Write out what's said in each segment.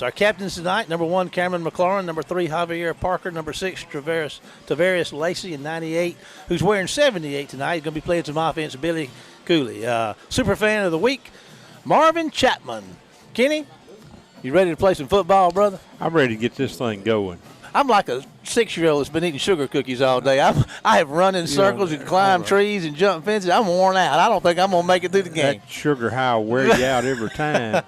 Our captains tonight, number 1, Cameron McLaurin, number 3, Javier Parker, number 6, Tavares Lacey, and 98, who's wearing 78 tonight. He's going to be playing some offense, Billy Cooley. Super fan of the week, Marvin Chapman. Kenny, you ready to play some football, brother? I'm ready to get this thing going. I'm like a 6-year-old that's been eating sugar cookies all day. I have run in circles and climbed trees and jumped fences. I'm worn out. I don't think I'm going to make it through the game. That sugar high will wear you out every time.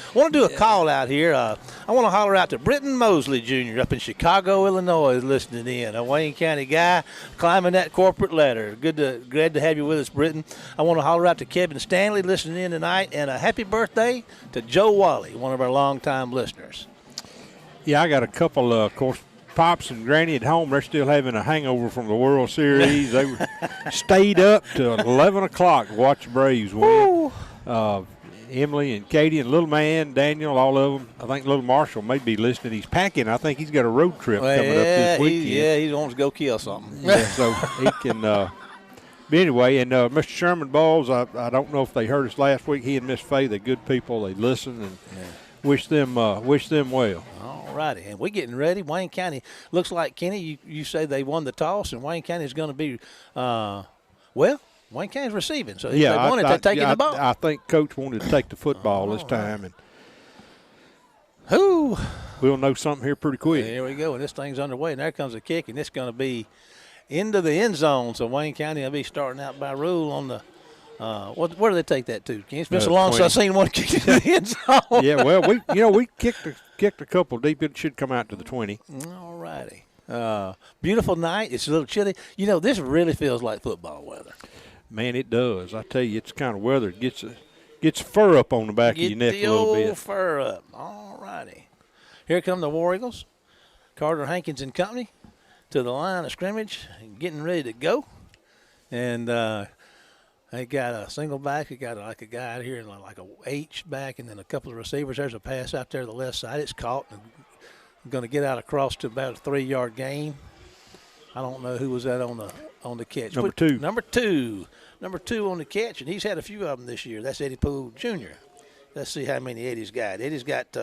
I want to do a call out here. I want to holler out to Britton Mosley Jr. up in Chicago, Illinois, listening in. A Wayne County guy climbing that corporate ladder. Glad to have you with us, Britton. I want to holler out to Kevin Stanley listening in tonight, and a happy birthday to Joe Wally, one of our longtime listeners. Yeah, I got a couple, of course, Pops and Granny at home. They're still having a hangover from the World Series. They stayed up till 11 o'clock to watch the Braves win. Emily and Katie and little man, Daniel, all of them. I think little Marshall may be listening. He's packing. I think he's got a road trip coming up this weekend. He wants to go kill something. Yeah, so he can but anyway, and Mr. Sherman Bowles, I don't know if they heard us last week. He and Miss Faye, they're good people. They listen and wish them well. All righty. And we're getting ready. Wayne County looks like, Kenny, you say they won the toss, and Wayne County is going to be, Wayne County's receiving, so they wanted to take the ball. I think Coach wanted to take the football this time, and we'll know something here pretty quick. Here we go, and this thing's underway, and there comes a kick, and it's going to be into the end zone. So Wayne County will be starting out by rule on the where do they take that to? It's been so long since I've seen one kick into the end zone. Yeah, well, we kicked a couple deep. It should come out to the 20. All righty. Beautiful night. It's a little chilly. This really feels like football weather. Man, it does. I tell you, it's the kind of weather that gets fur up on the back of your neck a little bit. Get the old fur up. All righty. Here come the War Eagles. Carter Hankins and company to the line of scrimmage, getting ready to go. And they got a single back. They got like a guy out here, like a H back, and then a couple of receivers. There's a pass out there to the left side. It's caught. And going to get out across to about a 3-yard gain. I don't know who was that on the catch. Number two on the catch, and he's had a few of them this year. That's Eddie Poole Jr. Let's see how many Eddie's got. Eddie's got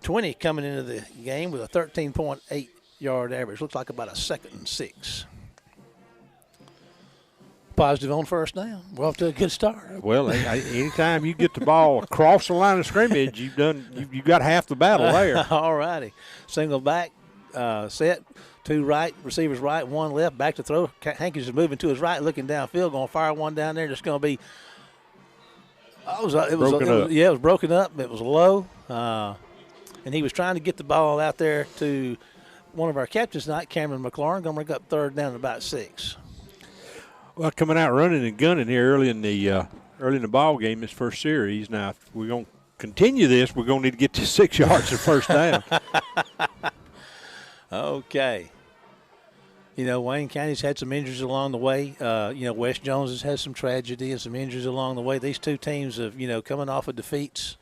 20 coming into the game with a 13.8-yard average. Looks like about a 2nd and 6. Positive on first down. We're off to a good start. Well, anytime you get the ball across the line of scrimmage, you got half the battle there. All righty. Single back, set. 2 right, receivers right, 1 left, back to throw. Hankins is moving to his right, looking downfield, going to fire one down there. Just going to be it was broken up. It was low. And he was trying to get the ball out there to one of our captains tonight, Cameron McLaurin, going to bring up 3rd down at about 6. Well, coming out running and gunning here early in the ball game, this first series. Now, if we're going to continue this, we're going to need to get to 6 yards of first down. Okay. Wayne County's had some injuries along the way. West Jones has had some tragedy and some injuries along the way. These two teams have, coming off of defeats,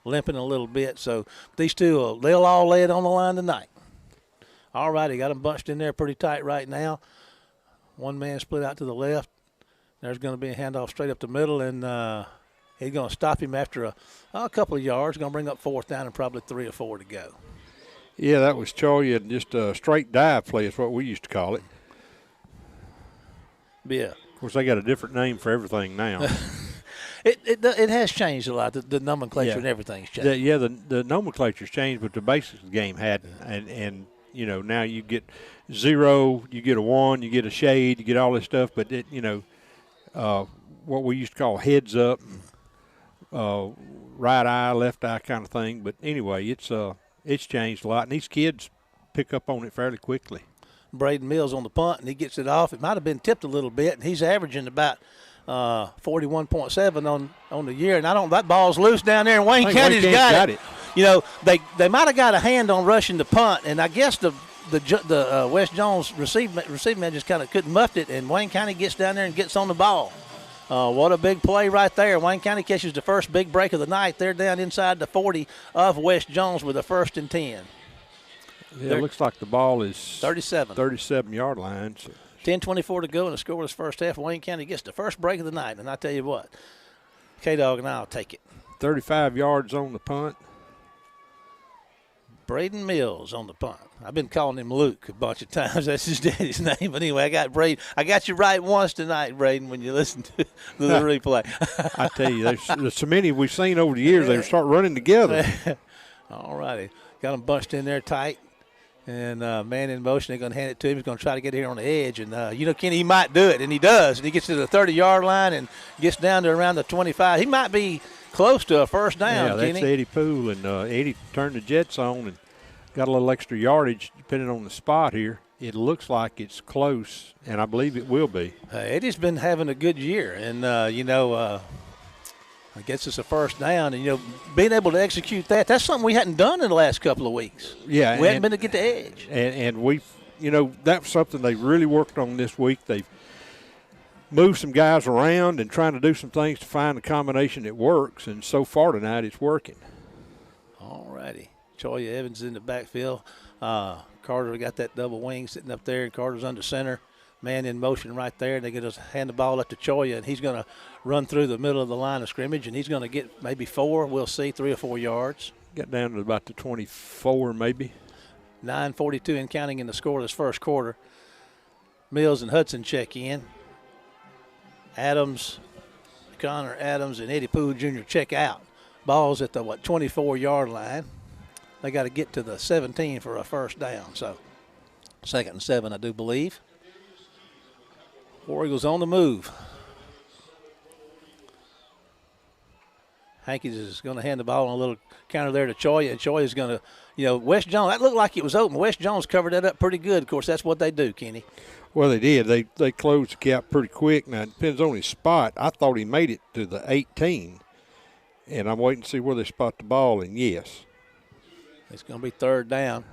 limping a little bit. So these two, they'll all lay it on the line tonight. All righty, got them bunched in there pretty tight right now. One man split out to the left. There's going to be a handoff straight up the middle, and he's going to stop him after a couple of yards. Going to bring up 4th down and probably 3 or 4 to go. Yeah, that was Charlie, and just a straight dive play is what we used to call it. Yeah. Of course, they got a different name for everything now. It has changed a lot. The nomenclature and everything's changed. The nomenclature's changed, but the basics of the game hadn't. And now you get 0, you get a 1, you get a shade, you get all this stuff. But, what we used to call heads up, right eye, left eye kind of thing. But anyway, it's changed a lot. And these kids pick up on it fairly quickly. Braden Mills on the punt, and he gets it off. It might have been tipped a little bit, and he's averaging about 41.7 on the year. And that ball's loose down there, and Wayne County's got it. They might have got a hand on rushing the punt, and I guess the West Jones receive man just kind of couldn't muff it, and Wayne County gets down there and gets on the ball. What a big play right there. Wayne County catches the first big break of the night. They're down inside the 40 of West Jones with a 1st and 10. Yeah, it looks like the ball is 37 yard line. So. 10:24 to go in the scoreless first half. Wayne County gets the first break of the night, and I tell you what, K-Dog and I'll take it. 35 yards on the punt. Braden Mills on the punt. I've been calling him Luke a bunch of times. That's his daddy's name. But anyway, I got Braden. I got you right once tonight, Braden, when you listen to the replay. I tell you, there's so many we've seen over the years. They start running together. All righty. Got them bunched in there tight. And man in motion, they're going to hand it to him. He's going to try to get here on the edge. And, Kenny, he might do it, and he does. And he gets to the 30-yard line and gets down to around the 25. He might be close to a first down, yeah, that's Kenny. Eddie Poole. And Eddie turned the Jets on and got a little extra yardage depending on the spot here. It looks like it's close, and I believe it will be. Eddie's been having a good year. And, I guess it's a first down, and being able to execute that's something we hadn't done in the last couple of weeks. Yeah, we hadn't been to get the edge. And we, that's something they really worked on this week. They've moved some guys around and trying to do some things to find a combination that works. And so far tonight, it's working. All righty, Choya Evans in the backfield. Carter got that double wing sitting up there, and Carter's under center. Man in motion right there. They're going to hand the ball up to Choya, and he's going to run through the middle of the line of scrimmage, and he's going to get maybe 4. We'll see, 3 or 4 yards. Got down to about the 24 maybe. 9:42 and counting in the scoreless first quarter. Mills and Hudson check in. Connor Adams, and Eddie Poole Jr. check out. Ball's at the, 24-yard line. They got to get to the 17 for a first down. So 2nd and 7, I do believe. War Eagles on the move. Hankins is going to hand the ball on a little counter there to Choya, and Choya's going to, West Jones, that looked like it was open. West Jones covered that up pretty good. Of course, that's what they do, Kenny. Well, they did. They closed the gap pretty quick. Now, it depends on his spot. I thought he made it to the 18, and I'm waiting to see where they spot the ball, and yes. It's going to be 3rd down.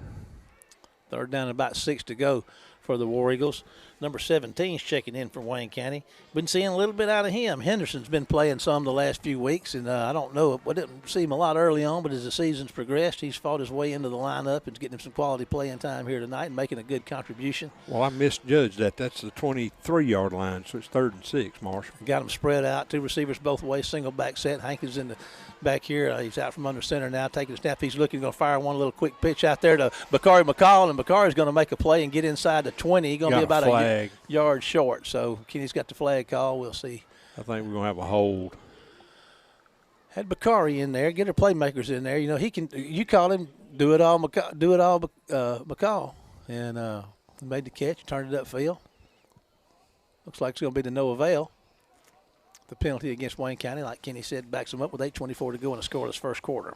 3rd down, about 6 to go for the War Eagles. Number 17 is checking in for Wayne County. Been seeing a little bit out of him. Henderson's been playing some the last few weeks, and I don't know. I didn't see him a lot early on, but as the season's progressed, he's fought his way into the lineup and getting him some quality playing time here tonight and making a good contribution. Well, I misjudged that. That's the 23-yard line, so it's 3rd and 6, Marshall. Got him spread out. 2 receivers both ways, single back set. Hankins in the back here. He's out from under center now, taking a snap. He's looking, going to fire one little quick pitch out there to Bakari McCall, and Bakari's going to make a play and get inside the 20. He's going to be about a yard short. So Kenny's got the flag call. We'll see. I think we're going to have a hold. Had Bakari in there. Get our playmakers in there. He can. You call him. Do it all. McCall, and made the catch. Turned it upfield. Looks like it's going to be to no avail. The penalty against Wayne County, like Kenny said, backs them up with 8:24 to go in a scoreless first quarter.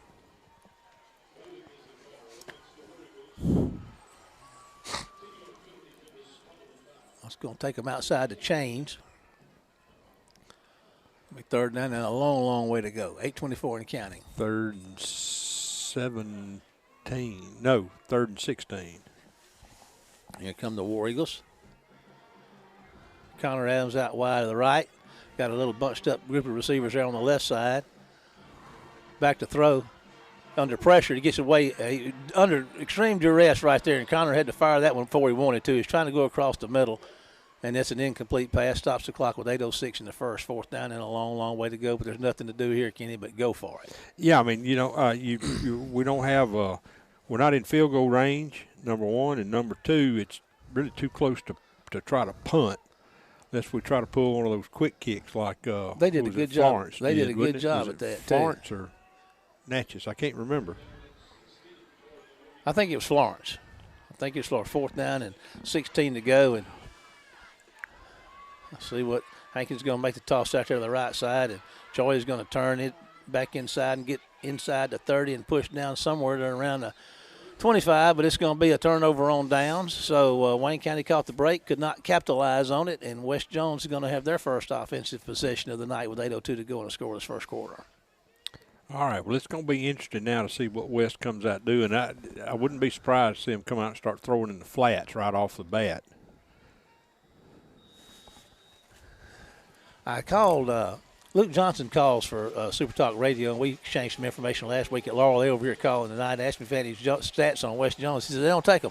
It's going to take them outside the chains. 3rd down and a long, long way to go. 8:24 and counting. 3rd and 17. No, 3rd and 16. Here come the War Eagles. Connor Adams out wide to the right. Got a little bunched up group of receivers there on the left side. Back to throw. Under pressure, he gets away under extreme duress right there, and Connor had to fire that one before he wanted to. He's trying to go across the middle, and that's an incomplete pass. Stops the clock with 8:06 in the first. 4th down and a long, long way to go, but there's nothing to do here, Kenny, but go for it. Yeah, I mean, we don't have we're not in field goal range, number one, and number two, it's really too close to try to punt. Unless we try to pull one of those quick kicks like they did a good job. They did a good job at that, too. Florence or Natchez, I can't remember. I think it was Florence. 4th down and 16 to go, and let's see what Hankins going to make the toss out there to the right side, and Choya is going to turn it back inside and get inside the 30 and push down somewhere around the 25, but it's going to be a turnover on downs. So Wayne County caught the break, could not capitalize on it, and West Jones is going to have their first offensive possession of the night with 8:02 to go in a scoreless first quarter. All right, well, it's going to be interesting now to see what West comes out doing. I wouldn't be surprised to see them come out and start throwing in the flats right off the bat. I called. Luke Johnson calls for Super Talk Radio, and we exchanged some information last week at Laurel. They over here calling tonight. Asked me if I had any stats on West Jones. He said they don't take them.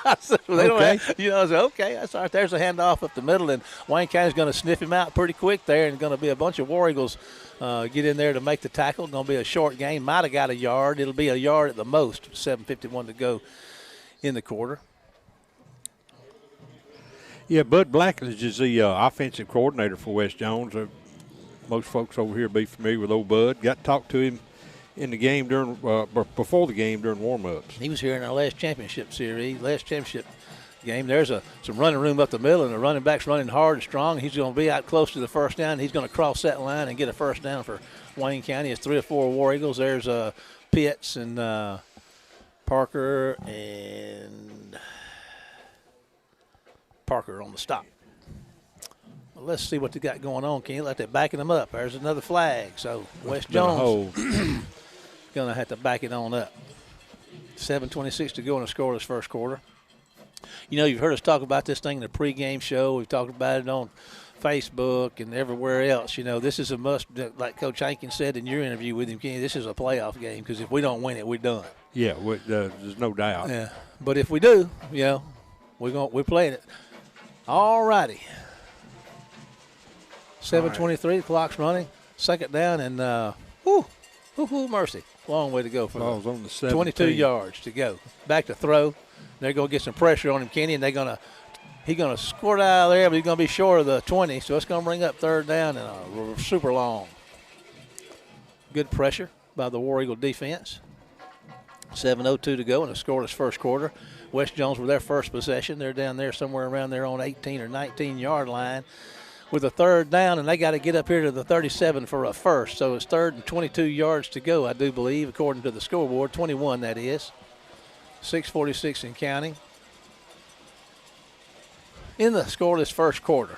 I said, well, they don't have, I said, okay, that's all right. There's a handoff up the middle, and Wayne County's going to sniff him out pretty quick there, and going to be a bunch of War Eagles get in there to make the tackle. Going to be a short game. Might have got a yard. It'll be a yard at the most. 7:51 to go in the quarter. Yeah, Bud Blackledge is the offensive coordinator for West Jones. Most folks over here be familiar with old Bud. Got to talk to him in the game before the game during warm-ups. He was here in our last championship game. There's some running room up the middle, and the running back's running hard and strong. He's going to be out close to the first down. He's going to cross that line and get a first down for Wayne County. It's 3 or 4 War Eagles. There's Pitts and Parker on the stop. Well, let's see what they got going on, Kenny. Like they're backing them up. There's another flag. So West Jones going to have to back it on up. 7:26 to go in the scoreless first quarter. You know, you've heard us talk about this thing in the pregame show. We've talked about it on Facebook and everywhere else. You know, this is a must, like Coach Hankins said in your interview with him, Kenny, this is a playoff game because if we don't win it, we're done. Yeah, there's no doubt. Yeah, but if we do, we're playing it. All righty. 7:23, the clock's running. Second down, and mercy. Long way to go for Ball's on the 17. 22 yards to go. Back to throw. They're going to get some pressure on him, Kenny, and he's going to squirt out of there, but he's going to be short of the 20, so it's going to bring up third down and super long. Good pressure by the War Eagle defense. 7:02 to go in a scoreless first quarter. West Jones with their first possession. They're down there somewhere around their own 18 or 19-yard line with a third down, and they got to get up here to the 37 for a first. So it's 3rd and 22 yards to go, I do believe, according to the scoreboard. 21, that is. 6:46 in counting. In the scoreless first quarter,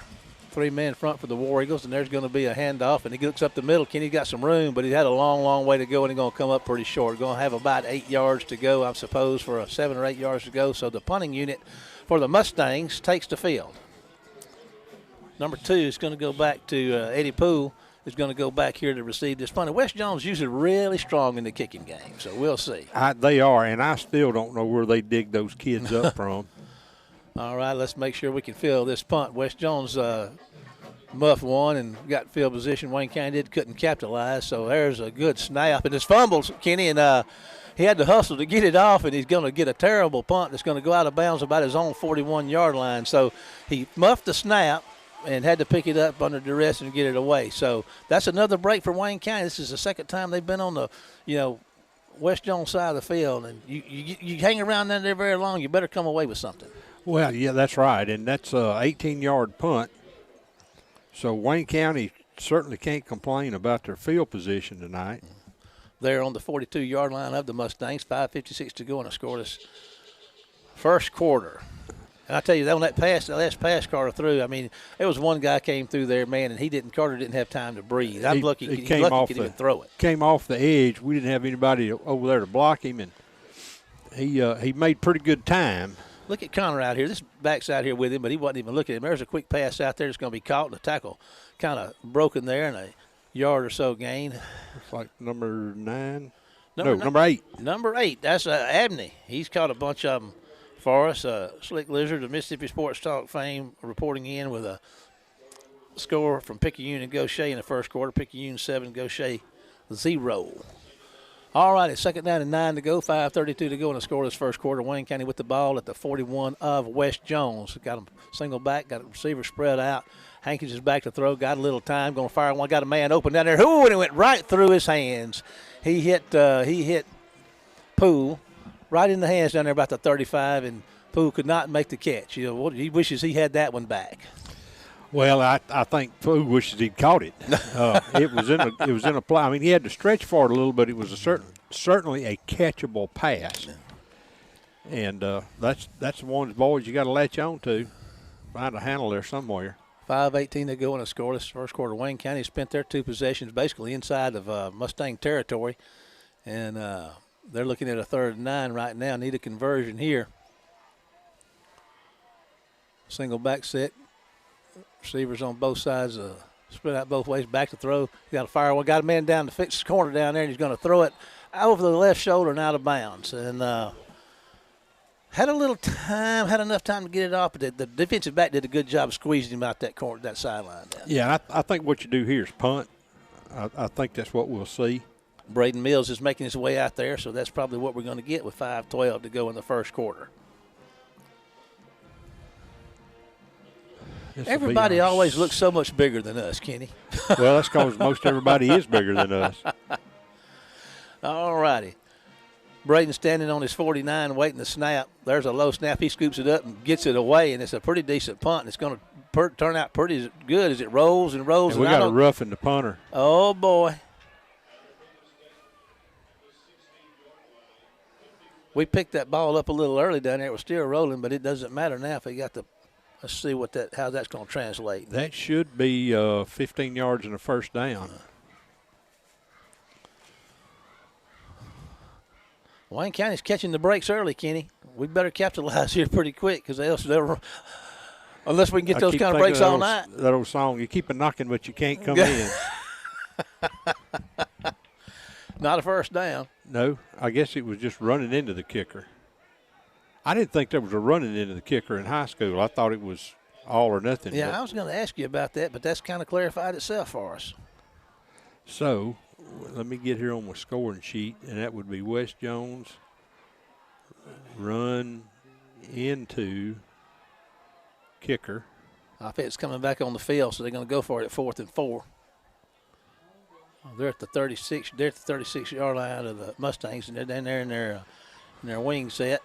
3-man front for the War Eagles, and there's going to be a handoff, and he looks up the middle. Kenny's got some room, but he had a long, long way to go, and he's going to come up pretty short. Going to have about 8 yards to go, I suppose, for 7 or 8 yards to go. So the punting unit for the Mustangs takes the field. Number 2 is going to go back to Eddie Poole, is going to go back here to receive this punt. West Jones usually really strong in the kicking game, so we'll see. They are, and I still don't know where they dig those kids up from. All right, let's make sure we can fill this punt. West Jones muffed one and got field position. Wayne County couldn't capitalize, so there's a good snap. And his fumbles, Kenny, and he had to hustle to get it off, and he's going to get a terrible punt that's going to go out of bounds about his own 41-yard line. So he muffed the snap and had to pick it up under duress and get it away. So that's another break for Wayne County. This is the second time they've been on the, West Jones side of the field. And you hang around down there very long, you better come away with something. Well, yeah, that's right. And that's a 18-yard punt. So Wayne County certainly can't complain about their field position tonight. They're on the 42-yard line of the Mustangs. 5:56 to go in a scoreless first quarter. And I tell you, on that last pass Carter threw, I mean, there was one guy came through there, man, and Carter didn't have time to breathe. I'm lucky he could even throw it. Came off the edge. We didn't have anybody over there to block him, and he made pretty good time. Look at Connor out here. This back's out here with him, but he wasn't even looking at him. There's a quick pass out there that's going to be caught, and the tackle kind of broken there, and a yard or so gain. It's like number 9. Number 8. Number 8. That's Abney. He's caught a bunch of them for us. Slick Lizard of Mississippi Sports Talk fame reporting in with a score from Picayune and Gaucher in the first quarter. Picayune 7, Gaucher 0. All right, it's second down and 9 to go. 5:32 to go in the scoreless first quarter. Wayne County with the ball at the 41 of West Jones. Got him single back, got a receiver spread out. Hankins is back to throw, got a little time, going to fire one. Got a man open down there. Ooh, and it went right through his hands. He hit Poole right in the hands down there about the 35, and Poole could not make the catch. He wishes he had that one back. Well, I think Poole wishes he'd caught it. It was in a play. I mean, he had to stretch for it a little, but it was certainly a catchable pass. And that's the ones, boys, you got to latch on to. Find a handle there somewhere. 5:18 to go in a scoreless first quarter. Wayne County spent their 2 possessions basically inside of Mustang territory, and they're looking at a 3rd and 9 right now. Need a conversion here. Single back set. Receivers on both sides of Split out both ways, back to throw. He got a fire one. Got a man down to fix his corner down there, and he's going to throw it over the left shoulder and out of bounds. And had a little time, had enough time to get it off, but the defensive back did a good job of squeezing him out that corner, that sideline down. Yeah, I think what you do here is punt. I think that's what we'll see. Braden Mills is making his way out there, so that's probably what we're going to get with 5:12 to go in the first quarter. Everybody always looks so much bigger than us, Kenny. Well, that's because most everybody is bigger than us. All righty. Braden standing on his 49 waiting to snap. There's a low snap. He scoops it up and gets it away, and it's a pretty decent punt. And it's going to turn out pretty good as it rolls and rolls. And we got a rough in the punter. Oh, boy. We picked that ball up a little early down there. It was still rolling, but it doesn't matter now if they got the – let's see how that's going to translate. That should be 15 yards and a first down. Wayne County's catching the breaks early, Kenny. We better capitalize here pretty quick because unless we can get those kind of breaks all night. That old song, you keep a knocking but you can't come in. Not a first down. No, I guess it was just running into the kicker. I didn't think there was a running into the kicker in high school. I thought it was all or nothing. Yeah, I was going to ask you about that, but that's kind of clarified itself for us. So let me get here on my scoring sheet, and that would be West Jones run into kicker. I think it's coming back on the field, so they're going to go for it at 4th and 4. They're at the 36. They're at the 36-yard line of the Mustangs, and they're down there in their wing set.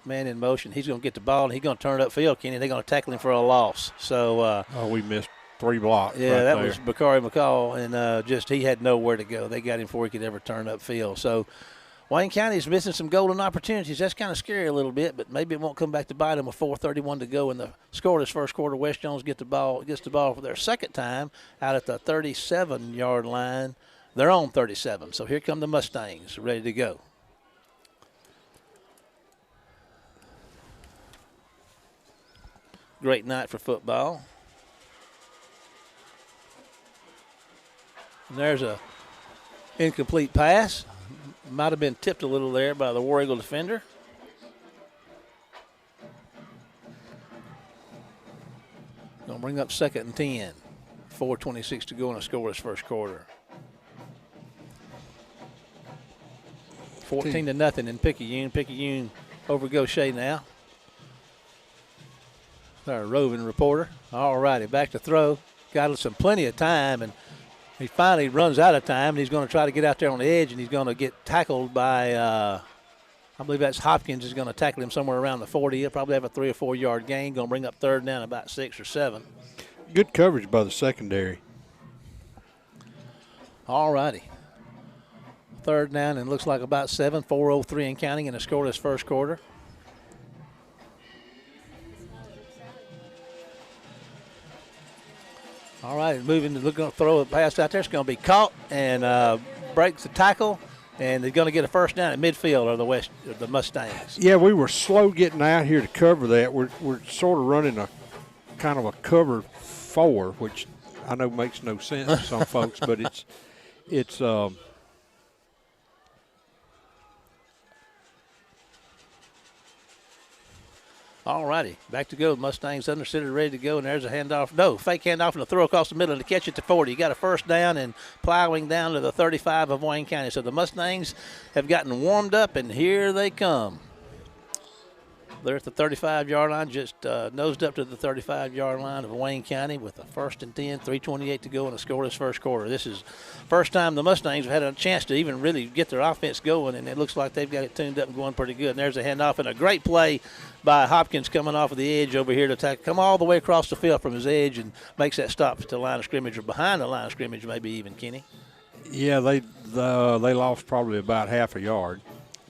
Man in motion. He's going to get the ball, and he's going to turn it upfield, Kenny. They're going to tackle him for a loss. So, we missed 3 blocks. Yeah, right that there. was Bakari McCall, and he had nowhere to go. They got him before he could ever turn upfield. So, Wayne County is missing some golden opportunities. That's kind of scary a little bit, but maybe it won't come back to bite them with 4:31 to go in the scoreless first quarter. West Jones gets the ball for their second time out at the 37-yard line. They're on 37. So here come the Mustangs, ready to go. Great night for football. And there's a incomplete pass. Might have been tipped a little there by the War Eagle defender. Going to bring up 2nd and 10. 4:26 to go in a scoreless first quarter. 14-0 in Picayune. Picayune over Gaucher now. Our roving reporter. All righty, back to throw. Got plenty of time, and he finally runs out of time, and he's going to try to get out there on the edge, and he's going to get tackled by, I believe that's Hopkins is going to tackle him somewhere around the 40. He'll probably have a 3 or 4 yard gain. Going to bring up 3rd down about 6 or 7. Good coverage by the secondary. All righty. 3rd down, and looks like about 7, 4:03 and counting in a scoreless first quarter. All right, moving to going to throw a pass out there. It's going to be caught and breaks the tackle, and they're going to get a first down at midfield of the Mustangs. Yeah, we were slow getting out here to cover that. We're sort of running a kind of a cover 4, which I know makes no sense to some folks, but it's all righty, back to go. Mustangs under center, ready to go, and there's a handoff. No, fake handoff and a throw across the middle to catch it to 40. You got a first down and plowing down to the 35 of Wayne County. So the Mustangs have gotten warmed up, and here they come. They're at the 35-yard line, just nosed up to the 35-yard line of Wayne County with a 1st and 10, 3:28 to go in a scoreless first quarter. This is first time the Mustangs have had a chance to even really get their offense going, and it looks like they've got it tuned up and going pretty good. And there's a handoff and a great play by Hopkins coming off of the edge over here to come all the way across the field from his edge and makes that stop to the line of scrimmage or behind the line of scrimmage, maybe even, Kenny. Yeah, they lost probably about half a yard.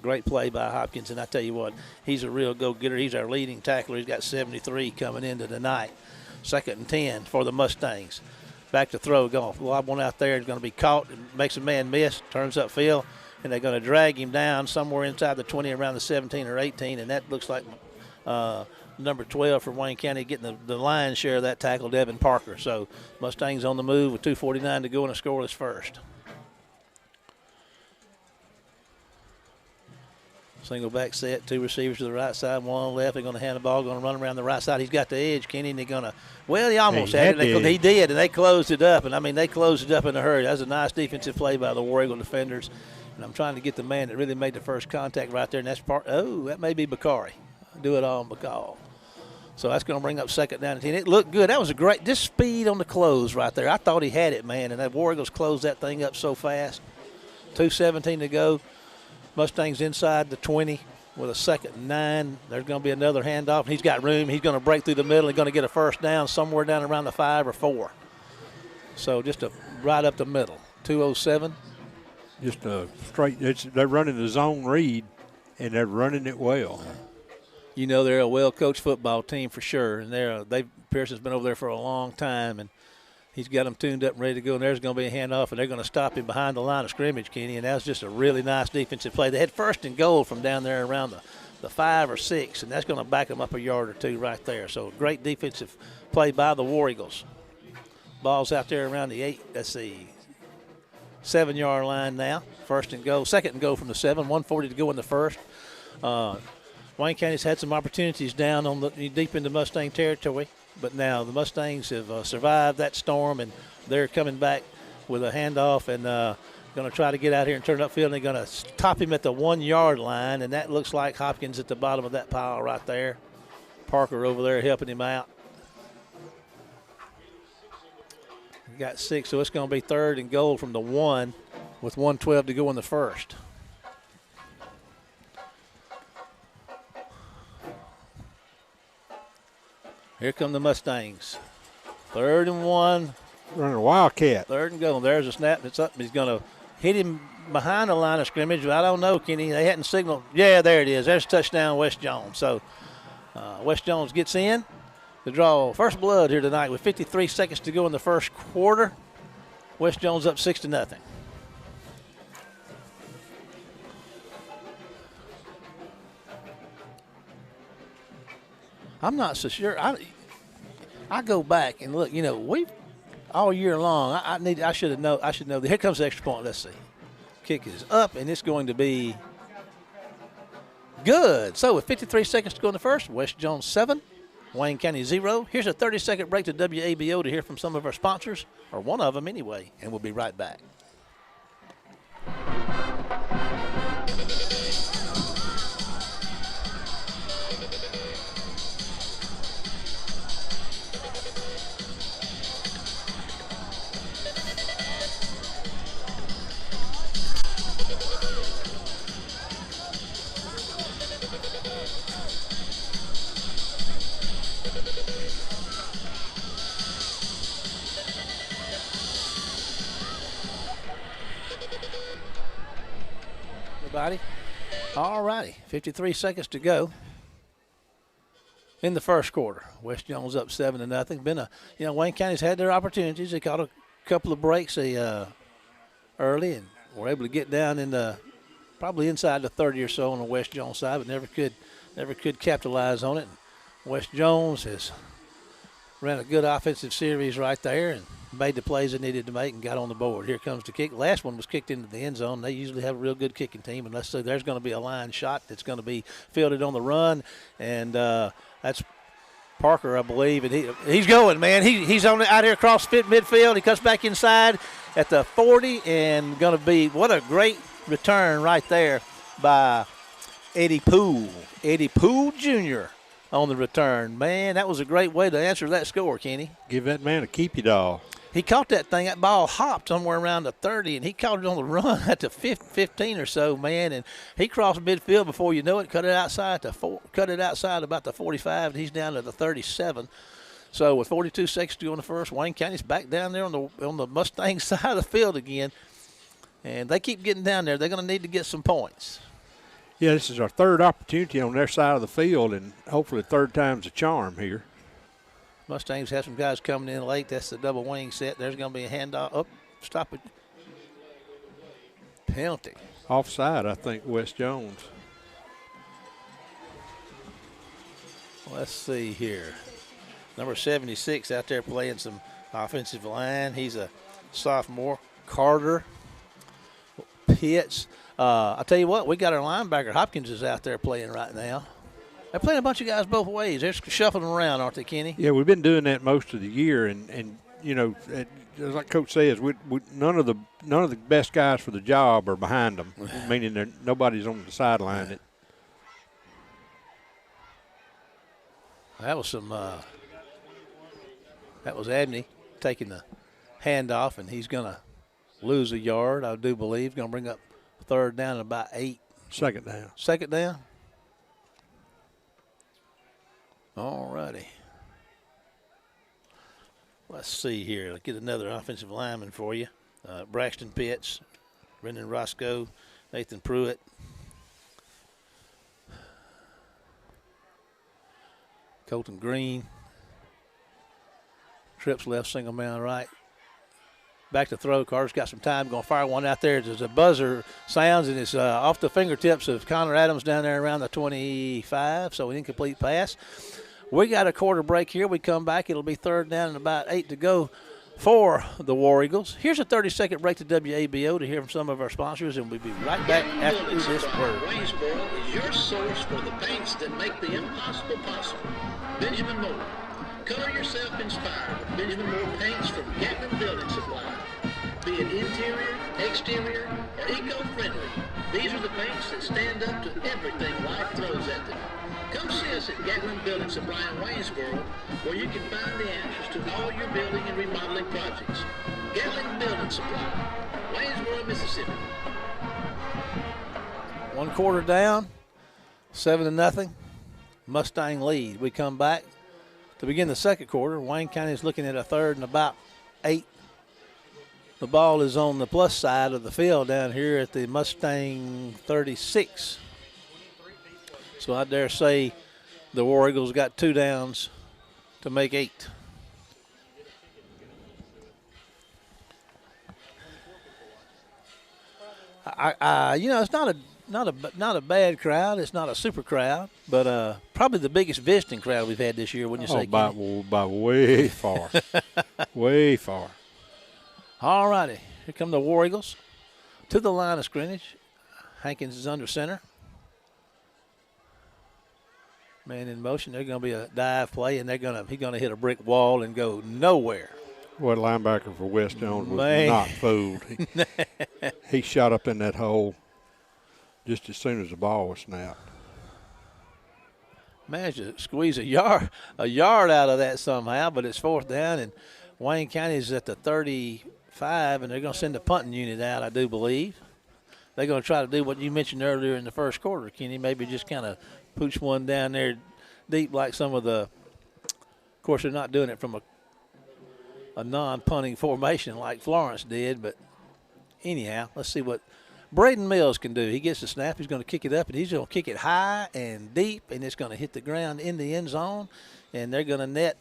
Great play by Hopkins, and I tell you what, he's a real go-getter. He's our leading tackler. He's got 73 coming into tonight. 2nd and 10 for the Mustangs. Back to throw, going lob one out there. It's going to be caught and makes a man miss, turns upfield, and they're going to drag him down somewhere inside the 20, around the 17 or 18, and that looks like number 12 for Wayne County, getting the lion's share of that tackle, Devin Parker. So Mustangs on the move with 2:49 to go in a scoreless first. Single back set, 2 receivers to the right side, 1 on the left. They're going to hand the ball, going to run around the right side. He's got the edge, Kenny, and they're going to, well, he almost had it. He did, and they closed it up. And, I mean, they closed it up in a hurry. That was a nice defensive play by the War Eagle defenders. And I'm trying to get the man that really made the first contact right there, and that's that may be Bakari. Do it all on Bakal. So that's going to bring up second down and 10. It looked good. That was a great, just speed on the close right there. I thought he had it, man, and that War Eagles closed that thing up so fast. 2:17 to go. Mustangs inside the 20 with a 2nd and 9. There's going to be another handoff. He's got room. He's going to break through the middle and going to get a first down somewhere down around the 5 or 4. So just right up the middle. 2:07. Just a straight. They're running the zone read, and they're running it well. You know they're a well-coached football team for sure, and Pearson's been over there for a long time, and he's got them tuned up and ready to go, and there's going to be a handoff, and they're going to stop him behind the line of scrimmage, Kenny, and that was just a really nice defensive play. They had 1st and goal from down there around the 5 or 6, and that's going to back them up a yard or 2 right there. So great defensive play by the War Eagles. Ball's out there around the 7-yard line now. 1st and goal, 2nd and goal from the 7, 1:40 to go in the first. Wayne County's had some opportunities down on deep into Mustang territory, but now the Mustangs have survived that storm, and they're coming back with a handoff and going to try to get out here and turn upfield, and they're going to stop him at the 1-yard line, and that looks like Hopkins at the bottom of that pile right there. Parker over there helping him out. He got 6, so it's going to be 3rd and goal from the 1 with 1:12 to go in the first. Here come the Mustangs. 3rd and 1. Running a Wildcat. 3rd and goal. There's a snap. It's up. He's going to hit him behind the line of scrimmage. I don't know, Kenny. They hadn't signaled. Yeah, there it is. There's a touchdown, West Jones. So West Jones gets in to draw first blood here tonight with 53 seconds to go in the first quarter. West Jones up 6-0. I'm not so sure. I go back and look. You know, we all year long. I should know. Here comes the extra point. Let's see. Kick is up, and it's going to be good. So with 53 seconds to go in the first, West Jones 7, Wayne County 0. Here's a 30-second break to WABO to hear from some of our sponsors, or one of them anyway, and we'll be right back. All righty, 53 seconds to go in the first quarter. West Jones up 7-0. Wayne County's had their opportunities. They caught a couple of breaks early and were able to get down in probably inside the 30 or so on the West Jones side, but never could capitalize on it. And West Jones has ran a good offensive series right there and made the plays they needed to make and got on the board. Here comes the kick. Last one was kicked into the end zone. They usually have a real good kicking team, and let's say there's going to be a line shot that's going to be fielded on the run, and that's Parker, I believe, and he's going, man. He's on out here across midfield. He cuts back inside at the 40, and going to be what a great return right there by Eddie Poole. Eddie Poole Jr. on the return. Man, that was a great way to answer that score, Kenny. Give that man a keepy doll. He caught that thing. That ball hopped somewhere around the 30, and he caught it on the run at the 15 or so, man. And he crossed midfield before you know it. Cut it outside about the 45, and he's down to the 37. So with 42 seconds to go in the first, Wayne County's back down there on the Mustang side of the field again, and they keep getting down there. They're going to need to get some points. Yeah, this is our third opportunity on their side of the field, and hopefully third time's a charm here. Mustangs have some guys coming in late. That's the double wing set. There's going to be a handoff. Oh, stop it. Penalty. Offside, I think, West Jones. Let's see here. Number 76 out there playing some offensive line. He's a sophomore. Carter Pitts. I'll tell you what, we got our linebacker. Hopkins is out there playing right now. They're playing a bunch of guys both ways. They're shuffling around, aren't they, Kenny? Yeah, we've been doing that most of the year, and you know, like Coach says, we none of the best guys for the job are behind them, meaning nobody's on the sideline. That was some. That was Abney taking the handoff, and he's going to lose a yard, I do believe. Going to bring up third down and about 8. Second down. Second down. All righty. Let's see here. Let's get another offensive lineman for you. Braxton Pitts, Brendan Roscoe, Nathan Pruitt. Colton Green. Trips left, single man right. Back to throw. Carter's got some time. Going to fire one out there. There's a buzzer sounds, and it's off the fingertips of Connor Adams down there around the 25, so an incomplete pass. We got a quarter break here. We come back. It'll be third down and about 8 to go for the War Eagles. Here's a 30-second break to WABO to hear from some of our sponsors, and we'll be right back after this word. Waynesboro is your source for the paints that make the impossible possible. Benjamin Moore. Color yourself inspired with Benjamin Moore paints from Gatlin Building Supply. Be it interior, exterior, or eco-friendly, these are the paints that stand up to everything life throws at them. Come see us at Gatlin Building Supply in Waynesboro, where you can find the answers to all your building and remodeling projects. Gatlin Building Supply, Waynesboro, Mississippi. 1 quarter down, 7-0. Mustang lead. We come back to begin the second quarter. Wayne County is looking at a third and about 8. The ball is on the plus side of the field down here at the Mustang 36. So I dare say the War Eagles got 2 downs to make 8. It's not a bad crowd. It's not a super crowd, but probably the biggest visiting crowd we've had this year, wouldn't you say, Kenny? By way far. Way far. All righty. Here come the War Eagles to the line of scrimmage. Hankins is under center. Man in motion. They're going to be a dive play, and he's going to hit a brick wall and go nowhere. What linebacker for West Jones was Man. not fooled. He shot up in that hole just as soon as the ball was snapped. Managed to squeeze a yard out of that somehow, but it's fourth down, and Wayne County is at the 35, and they're going to send the punting unit out, I do believe. They're going to try to do what you mentioned earlier in the first quarter, Kenny, maybe just kind of pooch one down there deep like some of the – of course, they're not doing it from a non-punting formation like Florence did, but anyhow, let's see what Braden Mills can do. He gets the snap. He's going to kick it up, and he's going to kick it high and deep, and it's going to hit the ground in the end zone, and they're going to net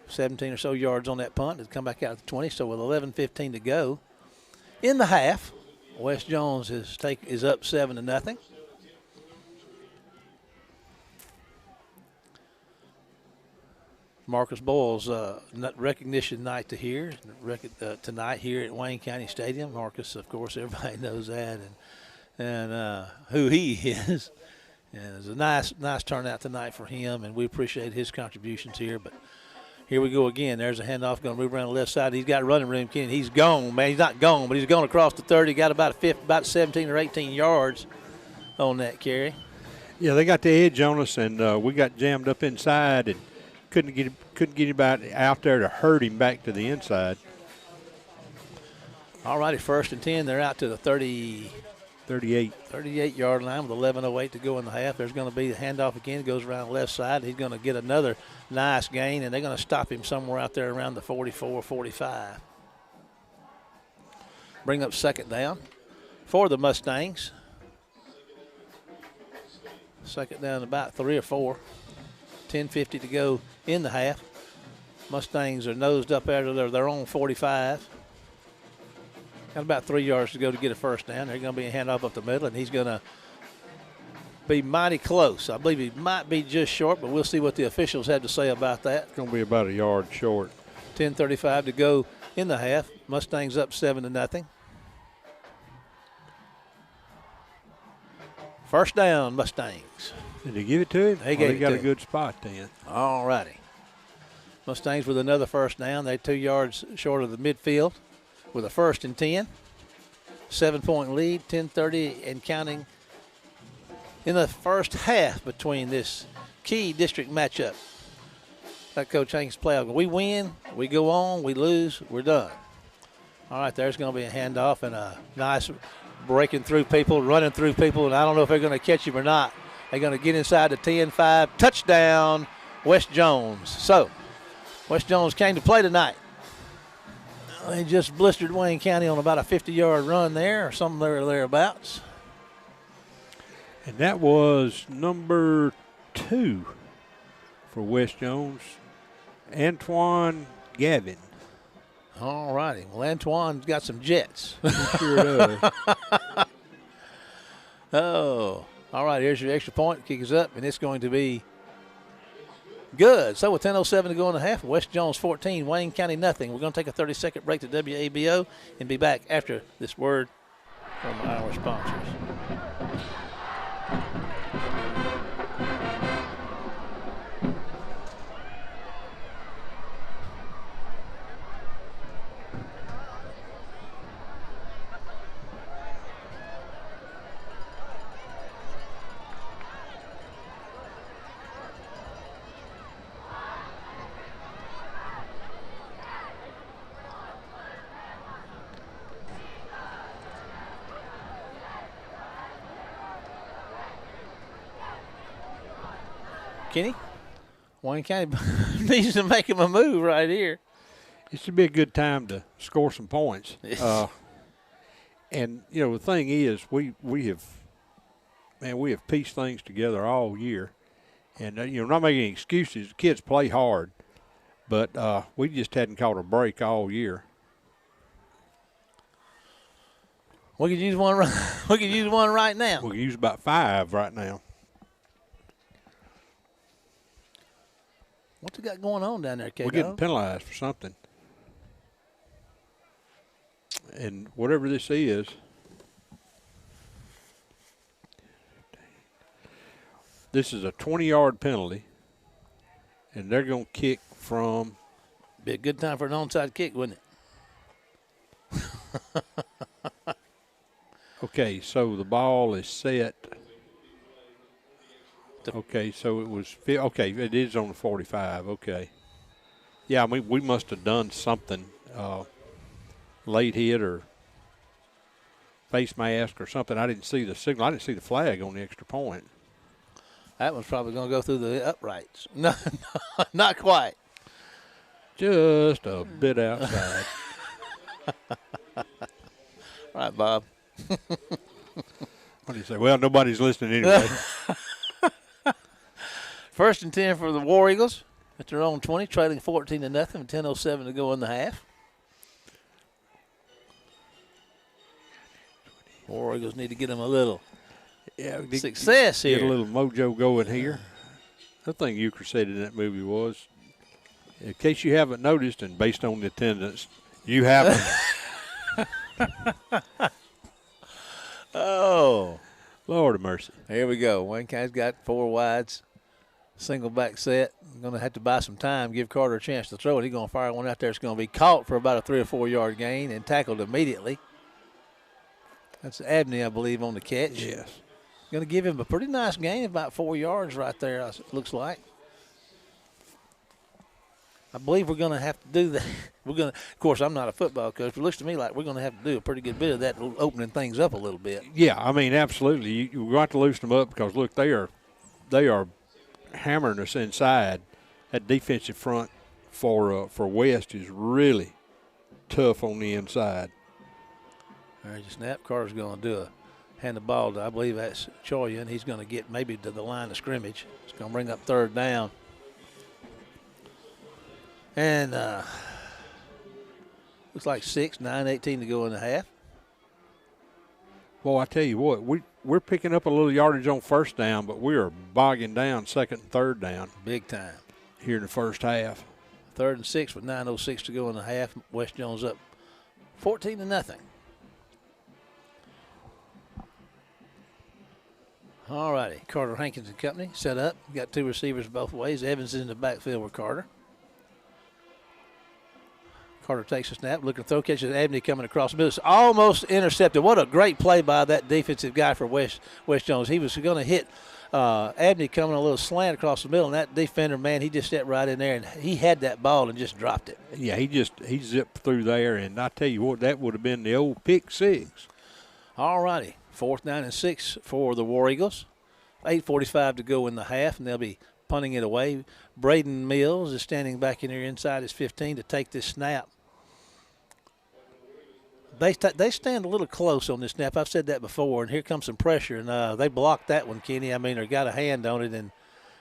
17 or so yards on that punt and come back out at the 20. So with 11:15 to go in the half, West Jones is up 7-0. Marcus Boyle's recognition night tonight here at Wayne County Stadium. Marcus, of course, everybody knows that and who he is. And it was a nice turnout tonight for him, and we appreciate his contributions here. But here we go again. There's a handoff going to move around the left side. He's got running room, Kenny. He's gone, man. He's not gone, but he's going across the 30. Got about 17 or 18 yards on that carry. Yeah, they got the edge on us, and we got jammed up inside and couldn't get anybody out there to hurt him back to the inside. All righty, 1st and 10. They're out to the 38-yard line with 11:08 to go in the half. There's going to be the handoff again. Goes around the left side. He's going to get another nice gain, and they're going to stop him somewhere out there around the 44, 45. Bring up second down for the Mustangs. Second down about 3 or 4. 10:50 to go in the half. Mustangs are nosed up out of their own 45. Got about 3 yards to go to get a first down. They're going to be a handoff up the middle, and he's going to be mighty close. I believe he might be just short, but we'll see what the officials have to say about that. It's going to be about a yard short. 10:35 to go in the half. Mustangs up 7-0. First down, Mustangs. Did he give it to him? He gave it got to a him. good spot then. All righty. Mustangs with another first down. They're 2 yards short of the midfield with a 1st and 10. 7-point lead, 10:30 and counting in the first half between this key district matchup. That Coach Hank's play. We win, we go on, we lose, we're done. All right, there's going to be a handoff and a nice breaking through people, running through people, and I don't know if they're going to catch him or not. They're going to get inside the 10-5. Touchdown, West Jones. So, West Jones came to play tonight. They just blistered Wayne County on about a 50-yard run there or something there or thereabouts. And that was number 2 for West Jones, Antoine Gavin. All righty. Well, Antoine's got some jets. Sure does. Oh, all right. Here's your extra point. Kick is up, and it's going to be good. So with 10:07 to go in the half, West Jones 14, Wayne County nothing. We're going to take a 30-second break to WABO and be back after this word from our sponsors. Kenny, Wayne County needs to make him a move right here. It should be a good time to score some points. And, you know, the thing is, we have pieced things together all year. And, you know, not making any excuses. The kids play hard. But we just hadn't caught a break all year. We could use one. We could use one right now. We can use about 5 right now. What's it got going on down there, K-Dog? We're getting penalized for something. And whatever this is, this is a 20-yard penalty, and they're going to kick from. Be a good time for an onside kick, wouldn't it? Okay, so the ball is set. Okay, so it was. Okay, it is on the 45. Okay. Yeah, I mean, we must have done something, late hit or face mask or something. I didn't see the signal. I didn't see the flag on the extra point. That one's probably going to go through the uprights. No, not quite. Just a bit outside. All right, Bob. What do you say? Well, nobody's listening anyway. 1st and 10 for the War Eagles at their own 20, trailing 14-0, and 10:07 to go in the half. War Eagles need to get them a little success here. Get a little mojo going here. The thing Euchre said in that movie was, in case you haven't noticed, and based on the attendance, you haven't. Oh. Lord of mercy. Here we go. Wayne County's got 4 wides. Single back set. I'm going to have to buy some time, give Carter a chance to throw it. He's going to fire one out there. It's going to be caught for about a 3 or 4 yard gain and tackled immediately. That's Abney, I believe, on the catch. Yes. Going to give him a pretty nice gain, about 4 yards right there, it looks like. I believe we're going to have to do that. We're going to, of course, I'm not a football coach, but it looks to me like we're going to have to do a pretty good bit of that, opening things up a little bit. Yeah, I mean, absolutely. You've got to loosen them up because, look, they are hammering us inside. That defensive front for West is really tough on the inside. All right, snap. Carter's going to hand the ball to, I believe that's Choya, and he's going to get maybe to the line of scrimmage. It's going to bring up 3rd down. And looks like 6, 9, 18 to go in the half. Well, I tell you what, we're picking up a little yardage on first down, but we are bogging down second and third down Big time. here in the first half. 3rd and 6 with 9:06 to go in the half. West Jones up 14-0. All righty. Carter Hankins and company set up. Got 2 receivers both ways. Evans is in the backfield with Carter. Carter takes a snap, looking to throw, catches Abney coming across the middle. It's almost intercepted. What a great play by that defensive guy for West Jones. He was going to hit Abney coming a little slant across the middle, and that defender, man, he just stepped right in there, and he had that ball and just dropped it. Yeah, he zipped through there, and I tell you what, that would have been the old pick six. All righty. 4th down and 6 for the War Eagles. 8:45 to go in the half, and they'll be punting it away. Braden Mills is standing back in there inside his 15 to take this snap. They stand a little close on this snap. I've said that before, and here comes some pressure, and they blocked that one, Kenny. I mean, they got a hand on it, and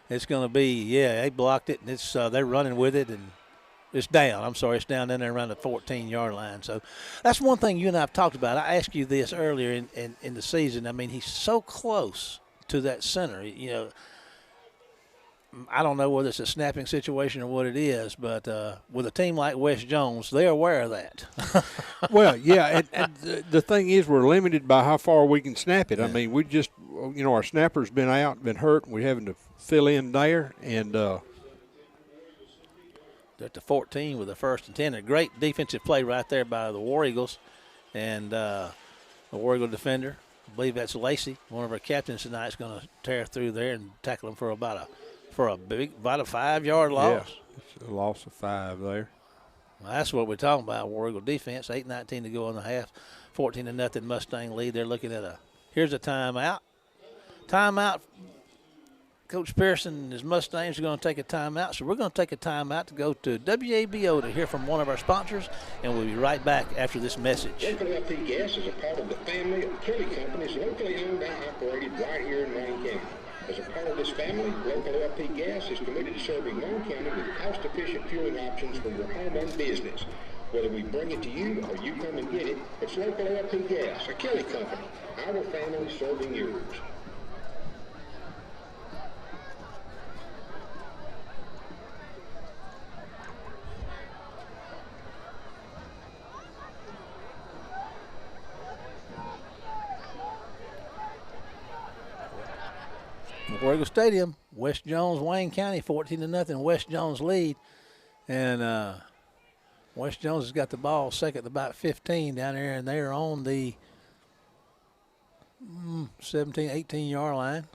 it's going to be, they blocked it, and it's they're running with it, and it's down. I'm sorry, it's down in there around the 14-yard line. So that's one thing you and I have talked about. I asked you this earlier in the season. I mean, he's so close to that center. You know, I don't know whether it's a snapping situation or what it is, but with a team like West Jones, they're aware of that. Well, yeah, and the thing is we're limited by how far we can snap it. Yeah. I mean, we just, our snapper's been out, been hurt, and we're having to fill in there, and They're at the 14 with a 1st and 10. A great defensive play right there by the War Eagles. And the War Eagle defender, I believe that's Lacey, one of our captains tonight, is going to tear through there and tackle him for about a 5-yard loss. yeah, it's a loss of 5 there. Well, that's what we're talking about, War Eagle defense. 8:19 to go in the half. 14-0 Mustang lead. They're looking at here's a timeout. Timeout. Coach Pearson and his Mustangs are going to take a timeout, so we're going to take a timeout to go to WABO to hear from one of our sponsors, and we'll be right back after this message. Local LP Gas is a part of the family of Kelly Companies, locally owned and operated right here in Wayne County. As a part of this family, Local LP Gas is committed to serving Wayne County with cost-efficient fueling options for your home and business. Whether we bring it to you or you come and get it, it's Local LP Gas, a Kelly Company, our family serving yours. War Eagle Stadium, West Jones, Wayne County, 14-0. West Jones lead, and West Jones has got the ball second to about 15 down there, and they're on the 17, 18-yard line.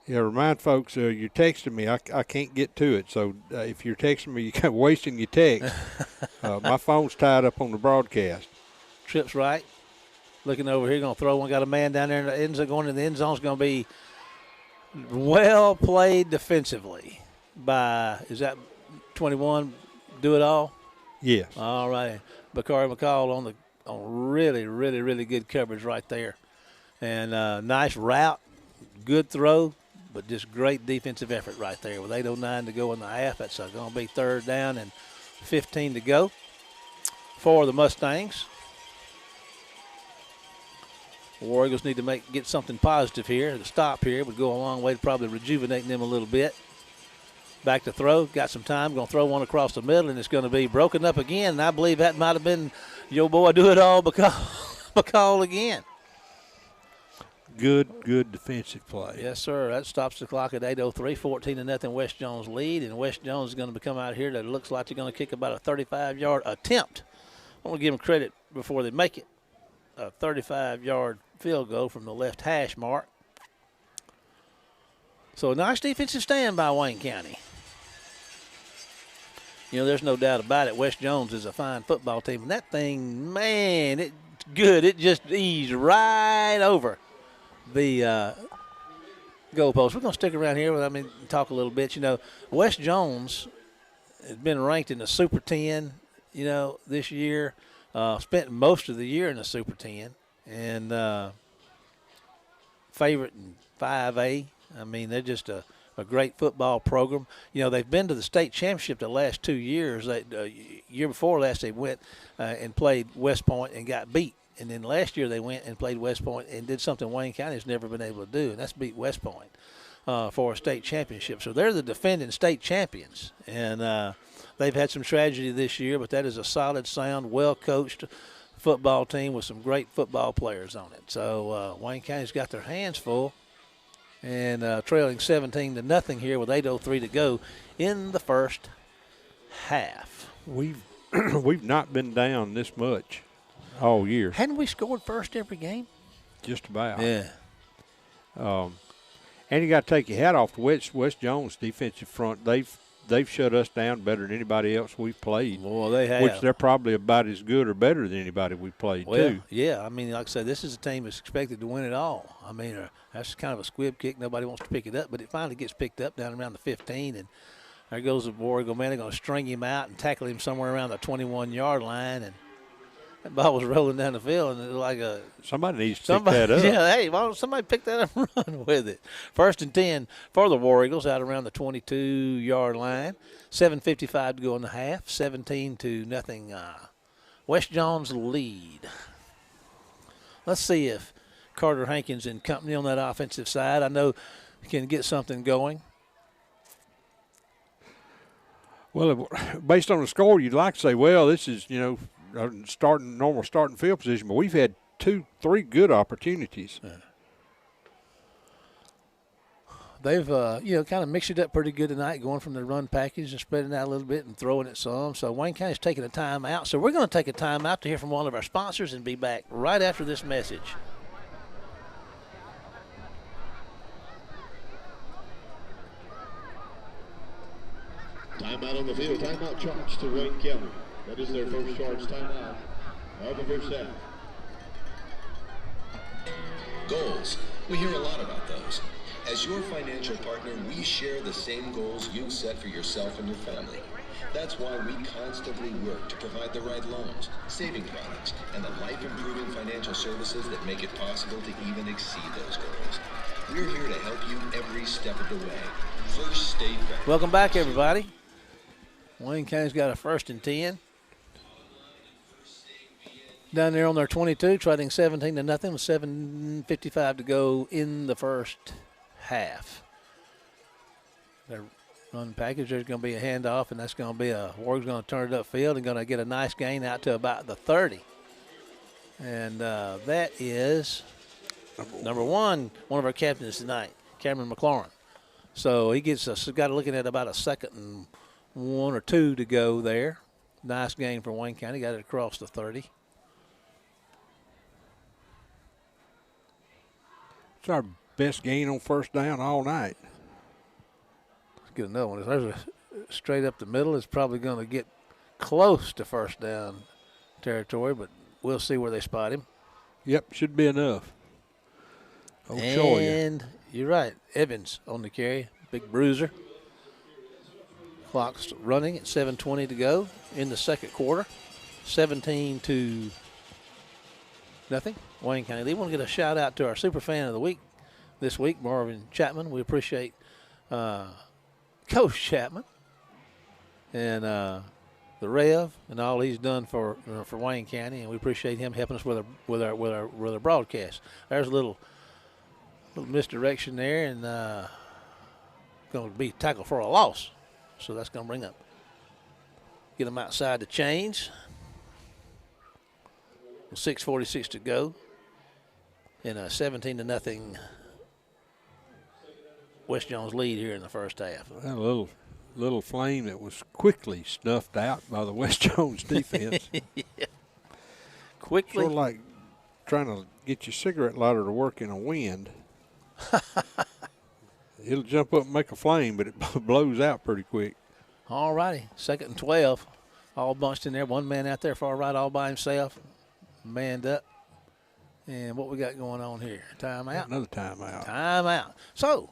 Yeah, remind folks, you're texting me. I can't get to it, so if you're texting me, you're wasting your text. My phone's tied up on the broadcast. Trips right, looking over here, going to throw one. Got a man down there in the end zone, going in the end zone. Is going to be well played defensively by, is that 21, Do It All? Yes. All right. Bakari McCall on really, really, really good coverage right there. And nice route, good throw, but just great defensive effort right there. With 8:09 to go in the half, that's going to be 3rd down and 15 to go for the Mustangs. War Eagles need to get something positive here. The stop here would go a long way to probably rejuvenating them a little bit. Back to throw. Got some time. Going to throw one across the middle, and it's going to be broken up again. And I believe that might have been your boy Do It All McCall again. Good defensive play. Yes, sir. That stops the clock at 8:03. 14-0 West Jones lead, and West Jones is going to come out here. That looks like they're going to kick about a 35-yard attempt. I want to give them credit before they make it. A 35-yard field goal from the left hash mark. So a nice defensive stand by Wayne County. You know, there's no doubt about it. West Jones is a fine football team. And that thing, man, it's good. It just eased right over the goalpost. We're going to stick around here talk a little bit. You know, West Jones has been ranked in the Super 10, this year. Spent most of the year in the Super 10 and favorite in 5A. I mean, they're just a great football program. You know, they've been to the state championship the last 2 years. Year before last, they went and played West Point and got beat And then last year they went and played West Point and did something Wayne County has never been able to do, and that's beat West Point for a state championship. So they're the defending state champions. And they've had some tragedy this year, but that is a solid, sound, well-coached football team with some great football players on it. So Wayne County's got their hands full and trailing 17-0 here with 8:03 to go in the first half. We've not been down this much all year. Hadn't we scored first every game? Just about. Yeah. And you got to take your hat off to West Jones defensive front. They've shut us down better than anybody else we've played. Well, they have. Which they're probably about as good or better than anybody we've played, too. Yeah. I mean, like I said, this is a team that's expected to win it all. I mean, that's kind of a squib kick. Nobody wants to pick it up, but it finally gets picked up down around the 15, and there goes the War Eagle man. They're going to string him out and tackle him somewhere around the 21-yard line, and that ball was rolling down the field, and it was like somebody needs to pick that up. Yeah, hey, why don't somebody pick that up and run with it? 1st and 10 for the War Eagles out around the 22-yard line. 7:55 to go in the half. 17-0. West Jones lead. Let's see if Carter Hankins and company on that offensive side, I know, can get something going. Well, based on the score, you'd like to say, well, this is, normal starting field position, but we've had 2-3 good opportunities. They've, kind of mixed it up pretty good tonight, going from the run package and spreading out a little bit and throwing it some. So Wayne County's taking a timeout. So we're going to take a timeout to hear from one of our sponsors and be back right after this message. Timeout on the field. Timeout charge to Wayne County. That is their first charge timeout of the first half. Goals. We hear a lot about those. As your financial partner, we share the same goals you've set for yourself and your family. That's why we constantly work to provide the right loans, saving products, and the life-improving financial services that make it possible to even exceed those goals. We're here to help you every step of the way. First State Bank. Welcome back, everybody. Wayne County's got a 1st and 10. Down there on their 22, trailing 17-0 with 7:55 to go in the first half. Their run package, there's going to be a handoff, and that's going to be Warg's going to turn it upfield and going to get a nice gain out to about the 30. And that is number one of our captains tonight, Cameron McLaurin. So he gets us, got looking at about a 2nd and 1 or 2 to go there. Nice gain for Wayne County, got it across the 30. It's our best gain on first down all night. Let's get another one. There's a straight up the middle. It's probably going to get close to first down territory, but we'll see where they spot him. Yep, should be enough. I'll show you. And you're right. Evans on the carry. Big bruiser. Clock's running at 7:20 to go in the second quarter. 17-0. Wayne County. They want to get a shout out to our super fan of the week this week, Marvin Chapman. We appreciate Coach Chapman and the Rev and all he's done for Wayne County, and we appreciate him helping us with our broadcast. There's a little misdirection there, and going to be tackled for a loss. So that's going to bring up, get them outside the chains. 6:46 to go in a 17-0 West Jones lead here in the first half. A little flame that was quickly snuffed out by the West Jones defense. Yeah. Quickly. Sort of like trying to get your cigarette lighter to work in a wind. It'll jump up and make a flame, but it blows out pretty quick. All righty. 2nd and 12. All bunched in there. One man out there far right all by himself. Manned up. And what we got going on here? Timeout? Another timeout. Timeout. So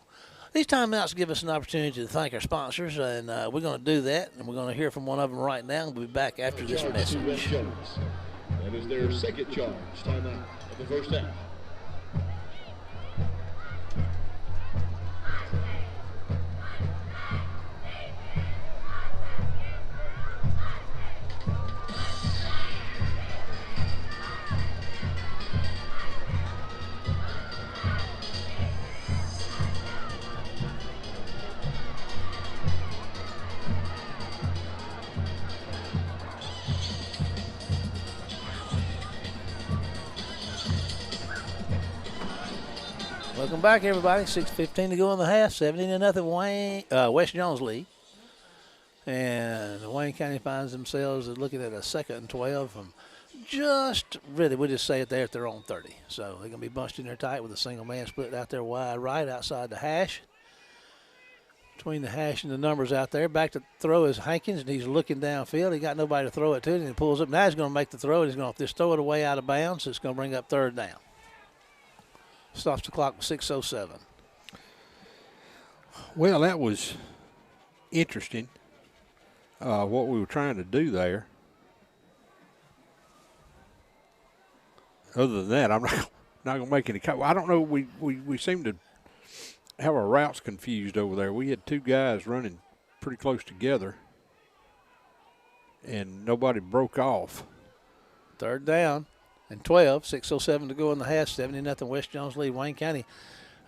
these timeouts give us an opportunity to thank our sponsors, and we're going to do that, and we're going to hear from one of them right now. We'll be back after this Charge to West message. Jones. That is their second charge timeout of the first half. Welcome back, everybody. 6:15 to go in the half. 17-0 Wayne West Jones lead. And Wayne County finds themselves looking at a 2nd and 12 from just really, we'll just say it there at their own 30. So they're going to be bunched in there tight with a single man split out there wide right outside the hash. Between the hash and the numbers out there. Back to throw is Hankins, and he's looking downfield. He got nobody to throw it to, and he pulls up. Now he's going to make the throw, and he's going to just throw it away out of bounds. It's going to bring up 3rd down. Stops the clock with 6:07. Well, that was interesting, what we were trying to do there. Other than that, I'm not going to make any – I don't know. We seem to have our routes confused over there. We had 2 guys running pretty close together, and nobody broke off. 3rd down and 12, 6:07 to go in the half, 70-0 West Jones lead. Wayne County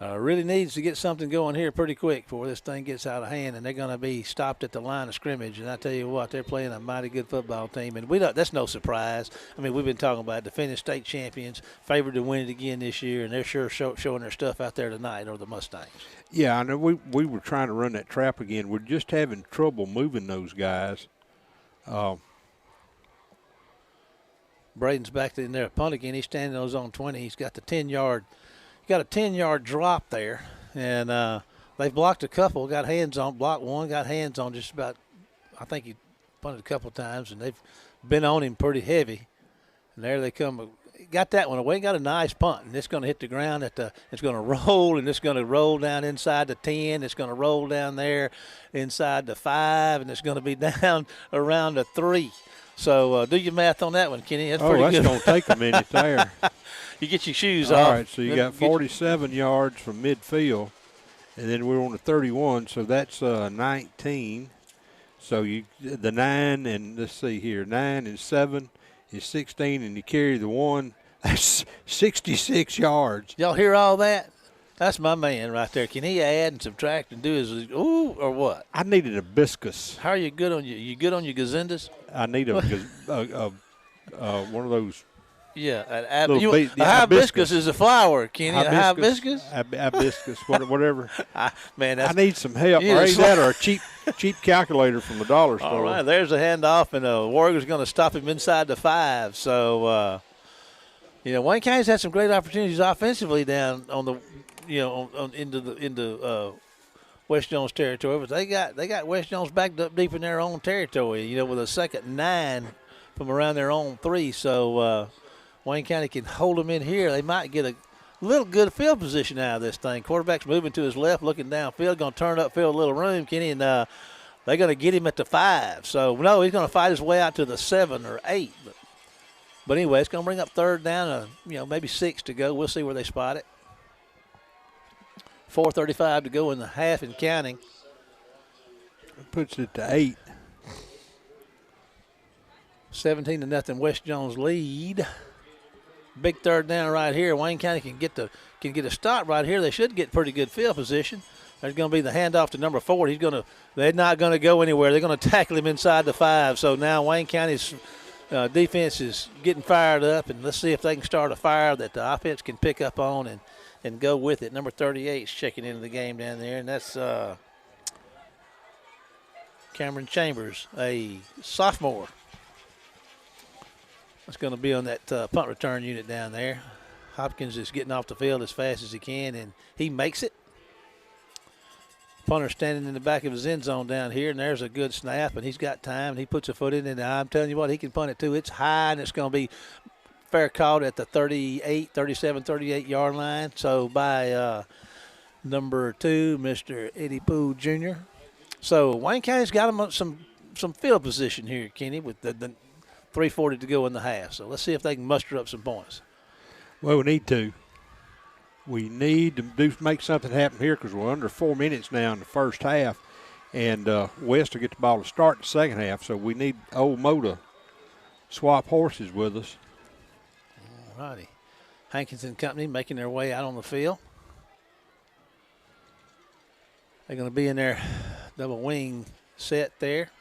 really needs to get something going here pretty quick before this thing gets out of hand, and they're going to be stopped at the line of scrimmage. And I tell you what, they're playing a mighty good football team, and that's no surprise. I mean, we've been talking about defending state champions, favored to win it again this year, and they're sure showing their stuff out there tonight, or the Mustangs. Yeah, I know we were trying to run that trap again. We're just having trouble moving those guys. Braden's back in there, punt again. He's standing on his own 20. He's got the 10-yard. Got a 10-yard drop there, and they've blocked a couple. Got hands on, blocked one, got hands on just about. I think he punted a couple times, and they've been on him pretty heavy. And there they come. Got that one away. Got a nice punt, and it's going to hit the ground it's going to roll, and it's going to roll down inside the 10. It's going to roll down there inside the 5, and it's going to be down around the 3. So do your math on that one, Kenny. That's pretty good. That's going to take a minute there. You get your shoes off. All right, so you got 47 yards from midfield, and then we're on the 31, so that's 19. So the 9 and let's see here, 9 and 7 is 16, and you carry the 1. That's 66 yards. Y'all hear all that? That's my man right there. Can he add and subtract and do his ooh or what? I needed a hibiscus. How are you good on you good on your gazindas? I need one of those. Yeah, hibiscus. hibiscus is a flower, Kenny. Hibiscus? Hibiscus, whatever. Man, I need some help. Or either that or a cheap calculator from the dollar store. All right, there's a handoff, and Warrior's going to stop him inside the 5. So, Wayne County's had some great opportunities offensively down on the, into West Jones territory, but they got West Jones backed up deep in their own territory. With a 2nd and 9 from around their own 3. So. Wayne County can hold them in here. They might get a little good field position out of this thing. Quarterback's moving to his left, looking downfield, going to turn upfield a little room, Kenny, and they're going to get him at the 5. So, no, he's going to fight his way out to the 7 or 8. But anyway, it's going to bring up 3rd down, maybe 6 to go. We'll see where they spot it. 4:35 to go in the half and counting. Puts it to 8. 17-0 West Jones lead. Big 3rd down right here. Wayne County can get a stop right here. They should get pretty good field position. There's going to be the handoff to number 4. They're not going to go anywhere. They're going to tackle him inside the 5. So now Wayne County's defense is getting fired up, and let's see if they can start a fire that the offense can pick up on and go with it. Number 38 is checking into the game down there, and that's Cameron Chambers, a sophomore. That's going to be on that punt return unit down there. Hopkins is getting off the field as fast as he can, and he makes it. Punter standing in the back of his end zone down here, and there's a good snap, and he's got time, and he puts a foot in it, and I'm telling you what, he can punt it too. It's high, and it's going to be fair caught at the 38-yard line. So by number 2, Mr. Eddie Poole Jr. So Wayne County's got him some field position here, Kenny, with the 3:40 to go in the half. So let's see if they can muster up some points. Well, we need to. We need to make something happen here because we're under 4 minutes now in the first half. And West will get the ball to start the second half. So we need Old Mo to swap horses with us. All righty. Hankins and company making their way out on the field. They're going to be in their double wing set there.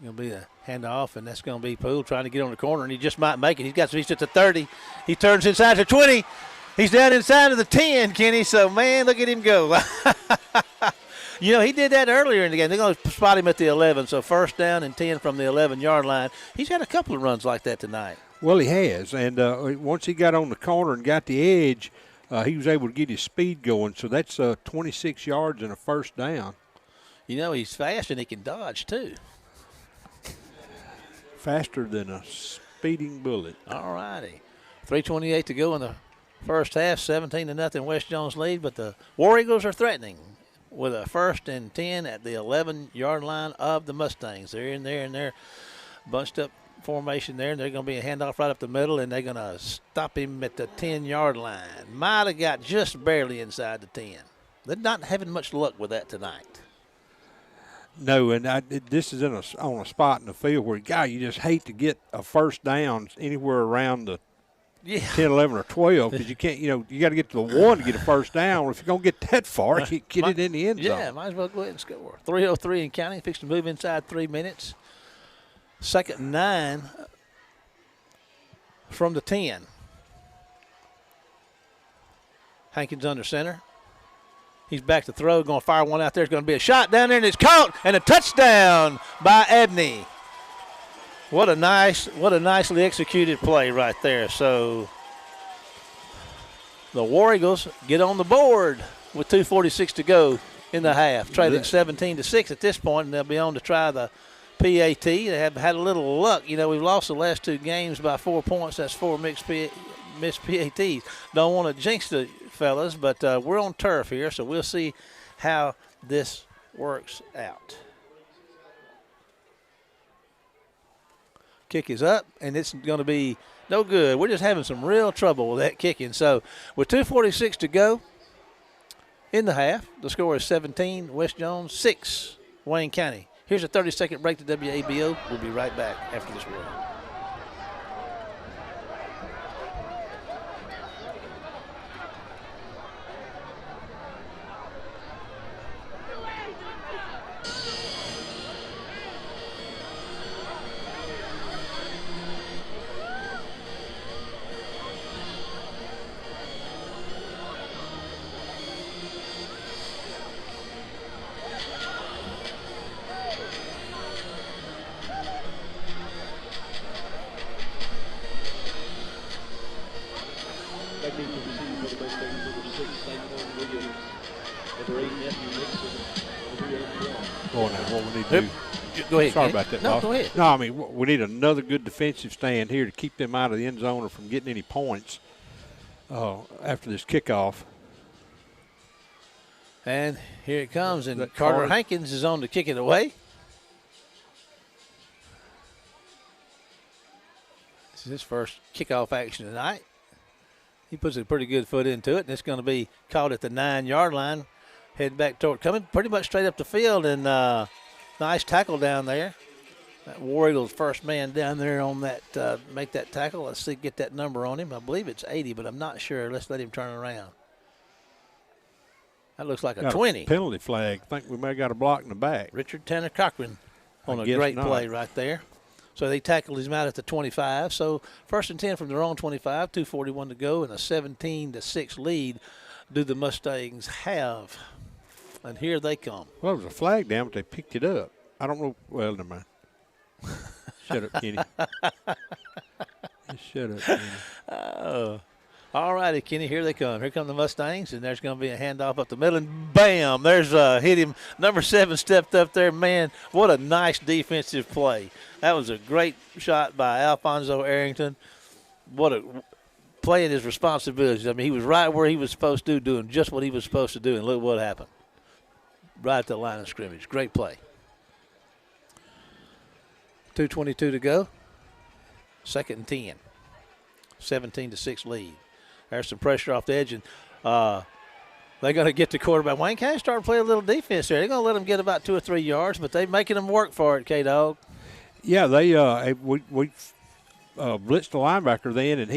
Going to be a handoff, and that's going to be Poole trying to get on the corner, and he just might make it. He's at the 30. He turns inside to 20. He's down inside of the 10, Kenny. So, man, look at him go. You know, he did that earlier in the game. They're going to spot him at the 11, so first down and 10 from the 11-yard line. He's had a couple of runs like that tonight. Well, he has, and once he got on the corner and got the edge, he was able to get his speed going. So that's 26 yards and a first down. You know, he's fast and he can dodge, too. Faster than a speeding bullet. All righty. 3:28 to go in the first half, 17-0 West Jones lead, but the War Eagles are threatening with a 1st and 10 at the 11-yard line of the Mustangs. They're in there, and they're bunched up formation there, and they're going to be a handoff right up the middle, and they're going to stop him at the 10-yard line. Might have got just barely inside the 10. They're not having much luck with that tonight. No, and this is on a spot in the field where, God, you just hate to get a first down anywhere around the 10, 11, or 12 because you can't, you got to get to the 1 to get a first down. Well, if you're going to get that far, get it in the end zone. Yeah, might as well go ahead and score. 3:03 in counting, fixed to move inside 3 minutes. 2nd and 9 from the 10. Hankins under center. He's back to throw, going to fire one out there. It's going to be a shot down there, and it's caught, and a touchdown by Abney. What a nicely executed play right there. So the War Eagles get on the board with 2:46 to go in the half, trailing 17-6 at this point, and they'll be on to try the PAT. They have had a little luck. You know, we've lost the last 2 games by 4 points. That's 4 missed PATs. Don't want to jinx the fellas, but we're on turf here, so we'll see how this works out. Kick is up, and it's going to be no good. We're just having some real trouble with that kicking. So with 2:46 to go in the half, the score is 17, West Jones 6, Wayne County. Here's a 30-second break to WABO. We'll be right back after this word. Go ahead. Sorry about that. No, go ahead. No, I mean, we need another good defensive stand here to keep them out of the end zone or from getting any points after this kickoff. And here it comes, and Carter Hankins is on to kick it away. This is his first kickoff action tonight. He puts a pretty good foot into it, and it's going to be caught at the 9-yard line. Head back toward, coming pretty much straight up the field, and nice tackle down there. That War Eagles first man down there on that, make that tackle. Let's see, get that number on him. I believe it's 80, but I'm not sure. Let's let him turn around. That looks like a 20. Penalty flag. I think we may have got a block in the back. Richard Tanner Cochran on a great play right there. So they tackled him out at the 25. So 1st and 10 from their own 25, 2:41 to go, and a 17-6 lead do the Mustangs have. And here they come. Well, there was a flag down, but they picked it up. I don't know. Well, never mind. Shut up, Kenny. Just shut up, Kenny. Oh. All righty, Kenny, here they come. Here come the Mustangs, and there's going to be a handoff up the middle, and bam, there's hit him. Number 7 stepped up there. Man, what a nice defensive play. That was a great shot by Alfonso Arrington. What a playing his responsibilities. I mean, he was right where he was supposed to, doing just what he was supposed to do, and look what happened. Right at the line of scrimmage. Great play. 2:22 to go. 2nd and 10. 17-6 lead. There's some pressure off the edge, and they're going to get the quarterback. Wayne County started playing a little defense there. They're going to let them get about 2 or 3 yards, but they're making them work for it, K-Dog. Yeah, we blitzed the linebacker then, and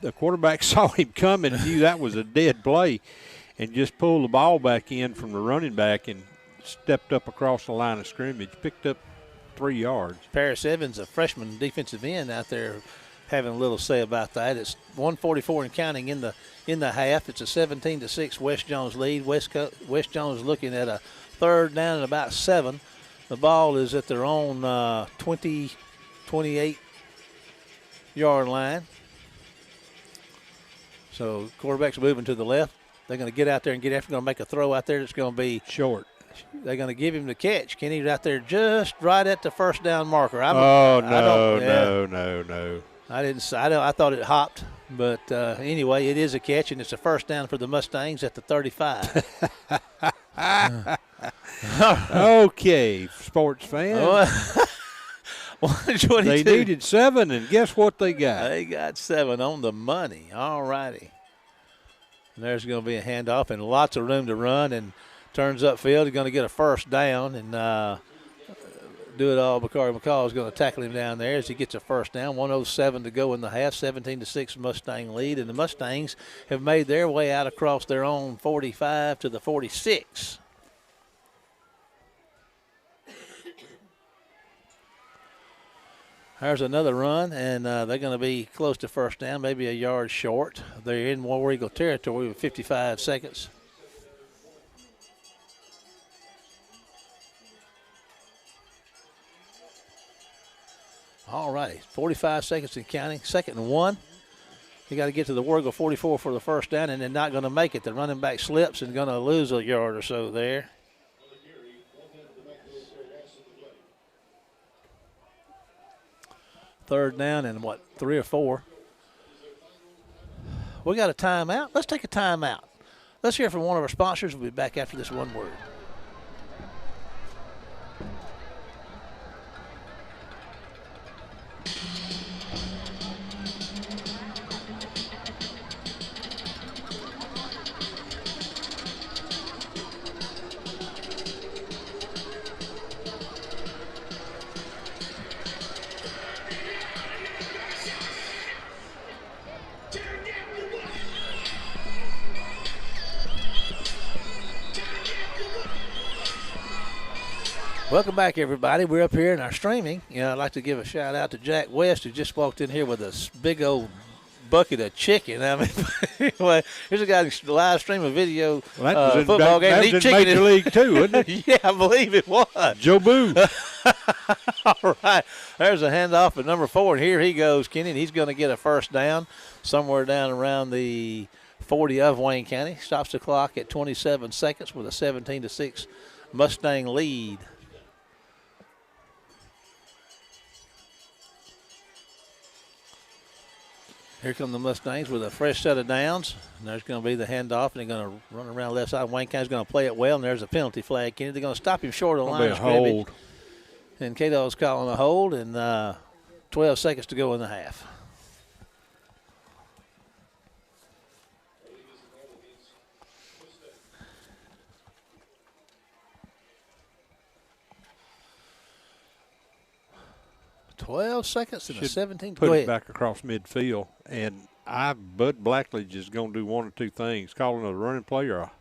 the quarterback saw him coming and knew that was a dead play and just pulled the ball back in from the running back and stepped up across the line of scrimmage, picked up 3 yards. Paris Evans, a freshman defensive end out there, having a little say about that. It's 1:44 and counting in the half. It's a 17-6 West Jones lead. West Jones looking at a third down and about 7. The ball is at their own 28-yard line. So quarterback's moving to the left. They're going to get out there and get after. Going to make a throw out there that's going to be short. They're going to give him the catch. Kenny's out there just right at the first down marker. No. I thought it hopped, but anyway, it is a catch, and it's a first down for the Mustangs at the 35. Okay, sports fans. 122. They needed 7, and guess what they got? They got 7 on the money. All righty. There's going to be a handoff and lots of room to run, and turns upfield. He's going to get a first down and do it all. Bakari McCall is going to tackle him down there as he gets a first down. 1:07 to go in the half. 17-6 Mustang lead, and the Mustangs have made their way out across their own 45 to the 46. There's another run, and they're going to be close to first down, maybe a yard short. They're in War Eagle territory with 55 seconds. All righty, 45 seconds and counting. 2nd and 1. You got to get to the War Eagle 44 for the first down, and they're not going to make it. The running back slips and going to lose a yard or so there. Third down and 3 or 4. We got a timeout. Let's take a timeout. Let's hear from one of our sponsors. We'll be back after this one word. Welcome back, everybody. We're up here in our streaming. I'd like to give a shout out to Jack West, who just walked in here with a big old bucket of chicken. I mean, anyway, here's a guy who live stream a video football game. That was in Major League too, wasn't it? Yeah, I believe it was. Joe Boo. All right. There's a handoff at number 4, and here he goes, Kenny, and he's going to get a first down somewhere down around the 40 of Wayne County. Stops the clock at 27 seconds with a 17-6 Mustang lead. Here come the Mustangs with a fresh set of downs. And there's going to be the handoff, and they're going to run around left side. Wayne County's going to play it well, and there's a penalty flag, Kenny. They're going to stop him short of the line of scrimmage. Hold. And Cato's calling a hold, and 12 seconds to go in the half. $12 seconds and a 17. Put it back across midfield, and Bud Blackledge is going to do one or two things: call another running play or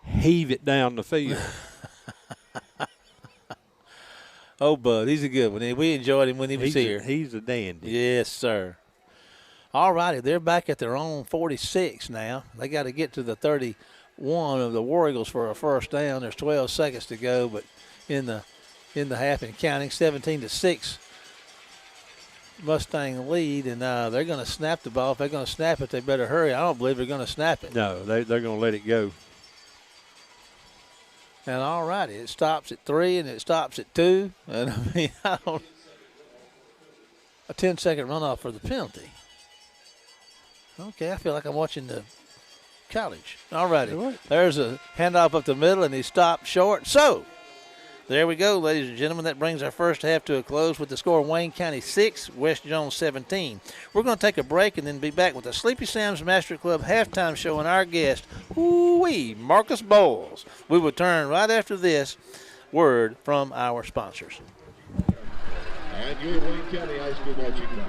heave it down the field. Oh, Bud, he's a good one. We enjoyed him when he was here. He's a dandy. Yes, sir. All righty, they're back at their own 46 now. They got to get to the 31 of the War Eagles for a first down. There's 12 seconds to go, but in the half and counting, 17-6. Mustang lead, and they're going to snap the ball. If they're going to snap it, they better hurry. I don't believe they're going to snap it. No, they're going to let it go. And all righty, it stops at 3 and it stops at 2. And I mean, a 10-second runoff for the penalty. Okay, I feel like I'm watching the college. All righty, there's a handoff up the middle, and he stopped short. So there we go, ladies and gentlemen. That brings our first half to a close with the score: Wayne County 6, West Jones 17. We're going to take a break and then be back with the Sleepy Sam's Master Club halftime show and our guest, Marcus Bowles. We will return right after this word from our sponsors. And your Wayne County High School marching band.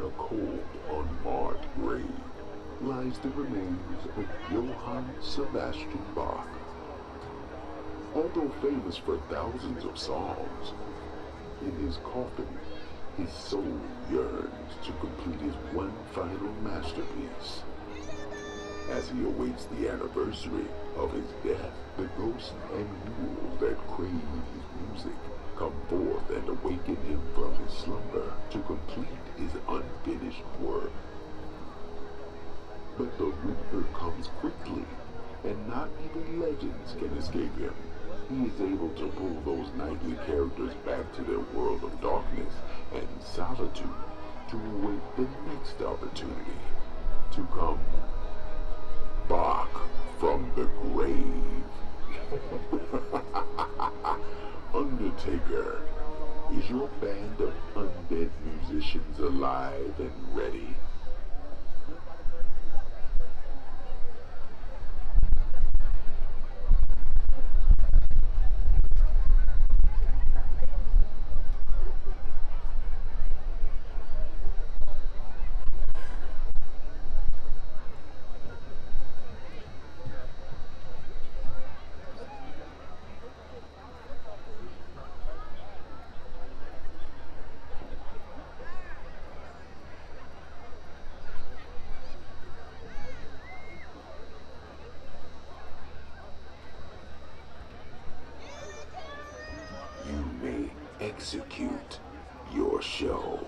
a cold, unmarred grave lies the remains of Johann Sebastian Bach. Although famous for thousands of songs, in his coffin, his soul yearns to complete his one final masterpiece. As he awaits the anniversary of his death, the ghosts and ghouls that crave his music come forth and awaken him from his slumber to complete his unfinished work. But the Reaper comes quickly, and not even legends can escape him. He is able to pull those nightly characters back to their world of darkness and solitude to await the next opportunity to come back from the grave. Undertaker, is your band of undead musicians alive and ready? Execute your show.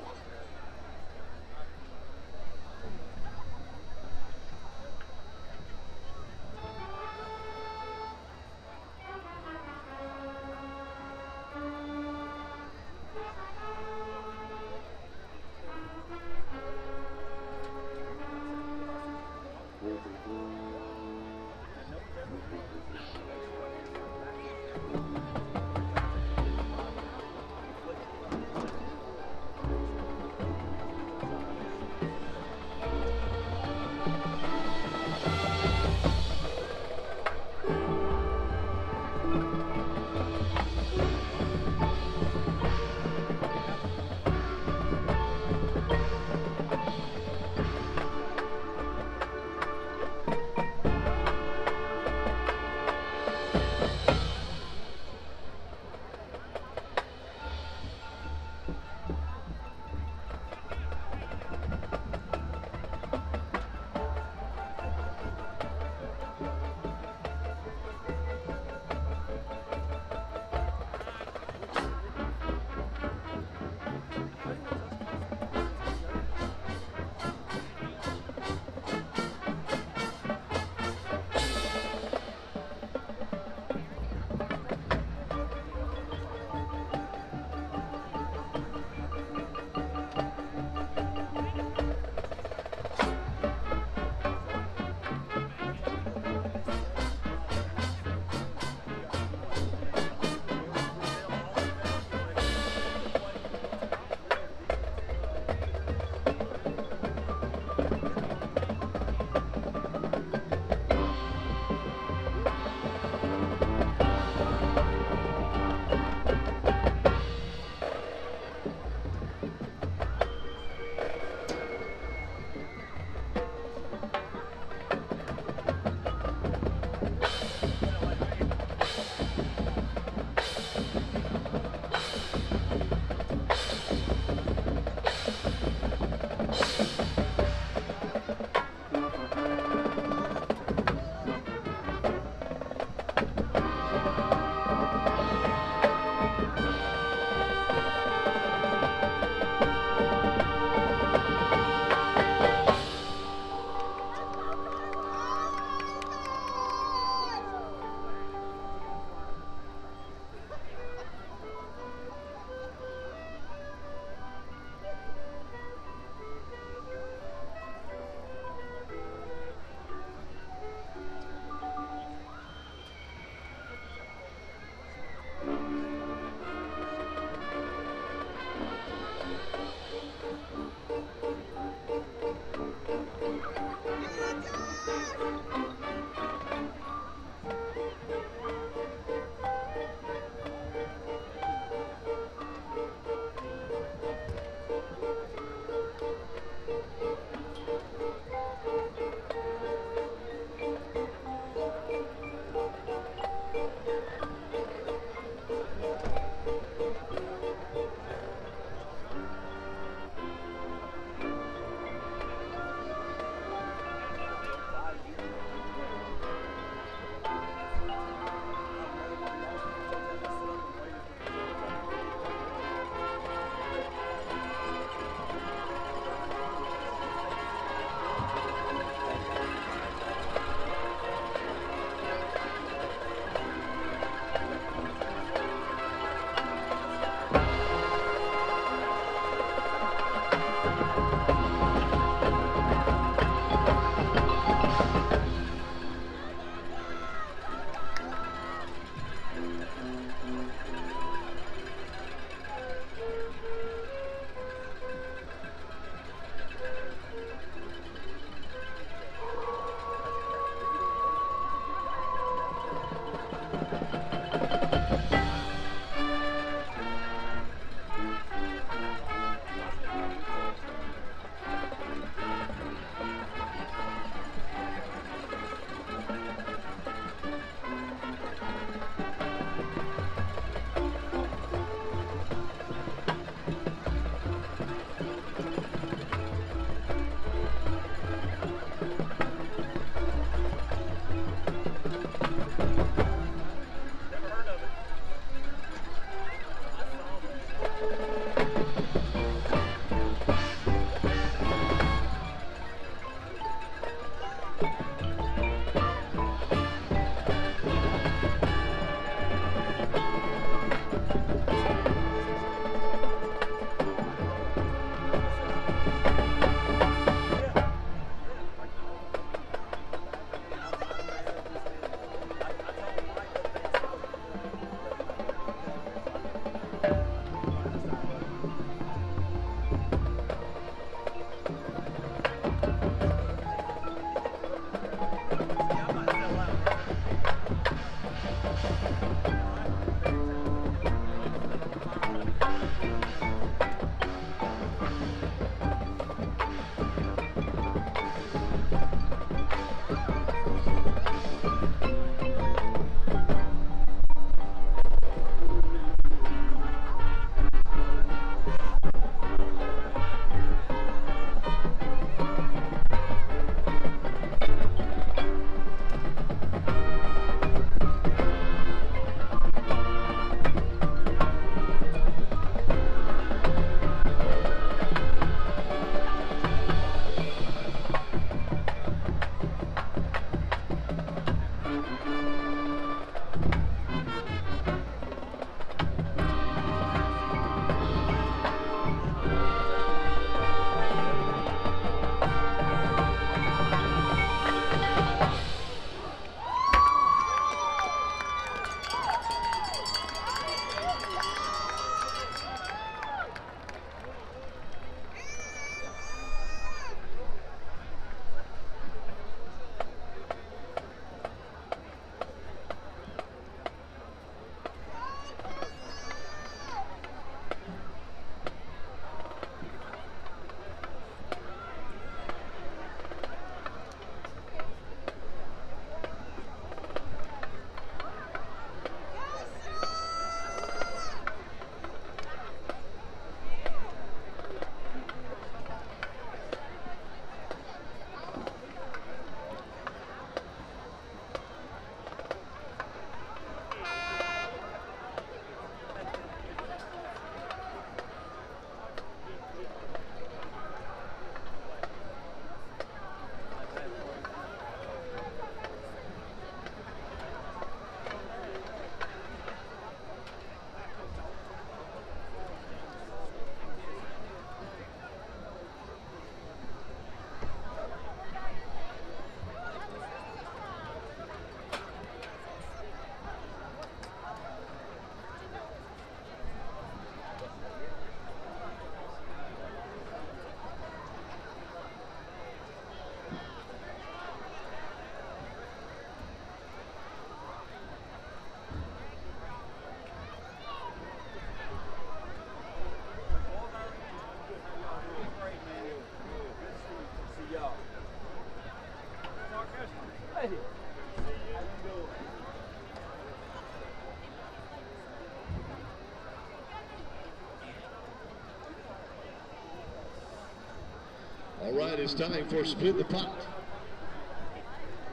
right, it's time for Split the Pot.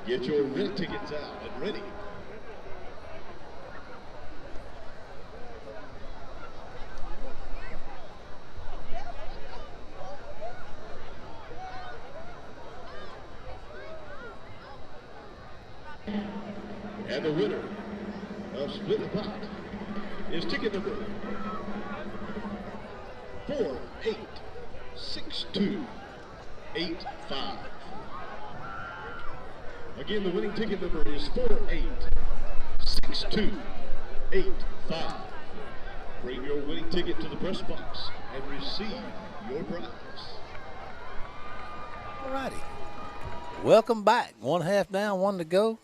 Get your red tickets out and ready. And the winner of Split the Pot is ticket number 486285. Again, the winning ticket number is 486285. Bring your winning ticket to the press box and receive your prize. All righty. Welcome back. 1/2 down, 1 to go.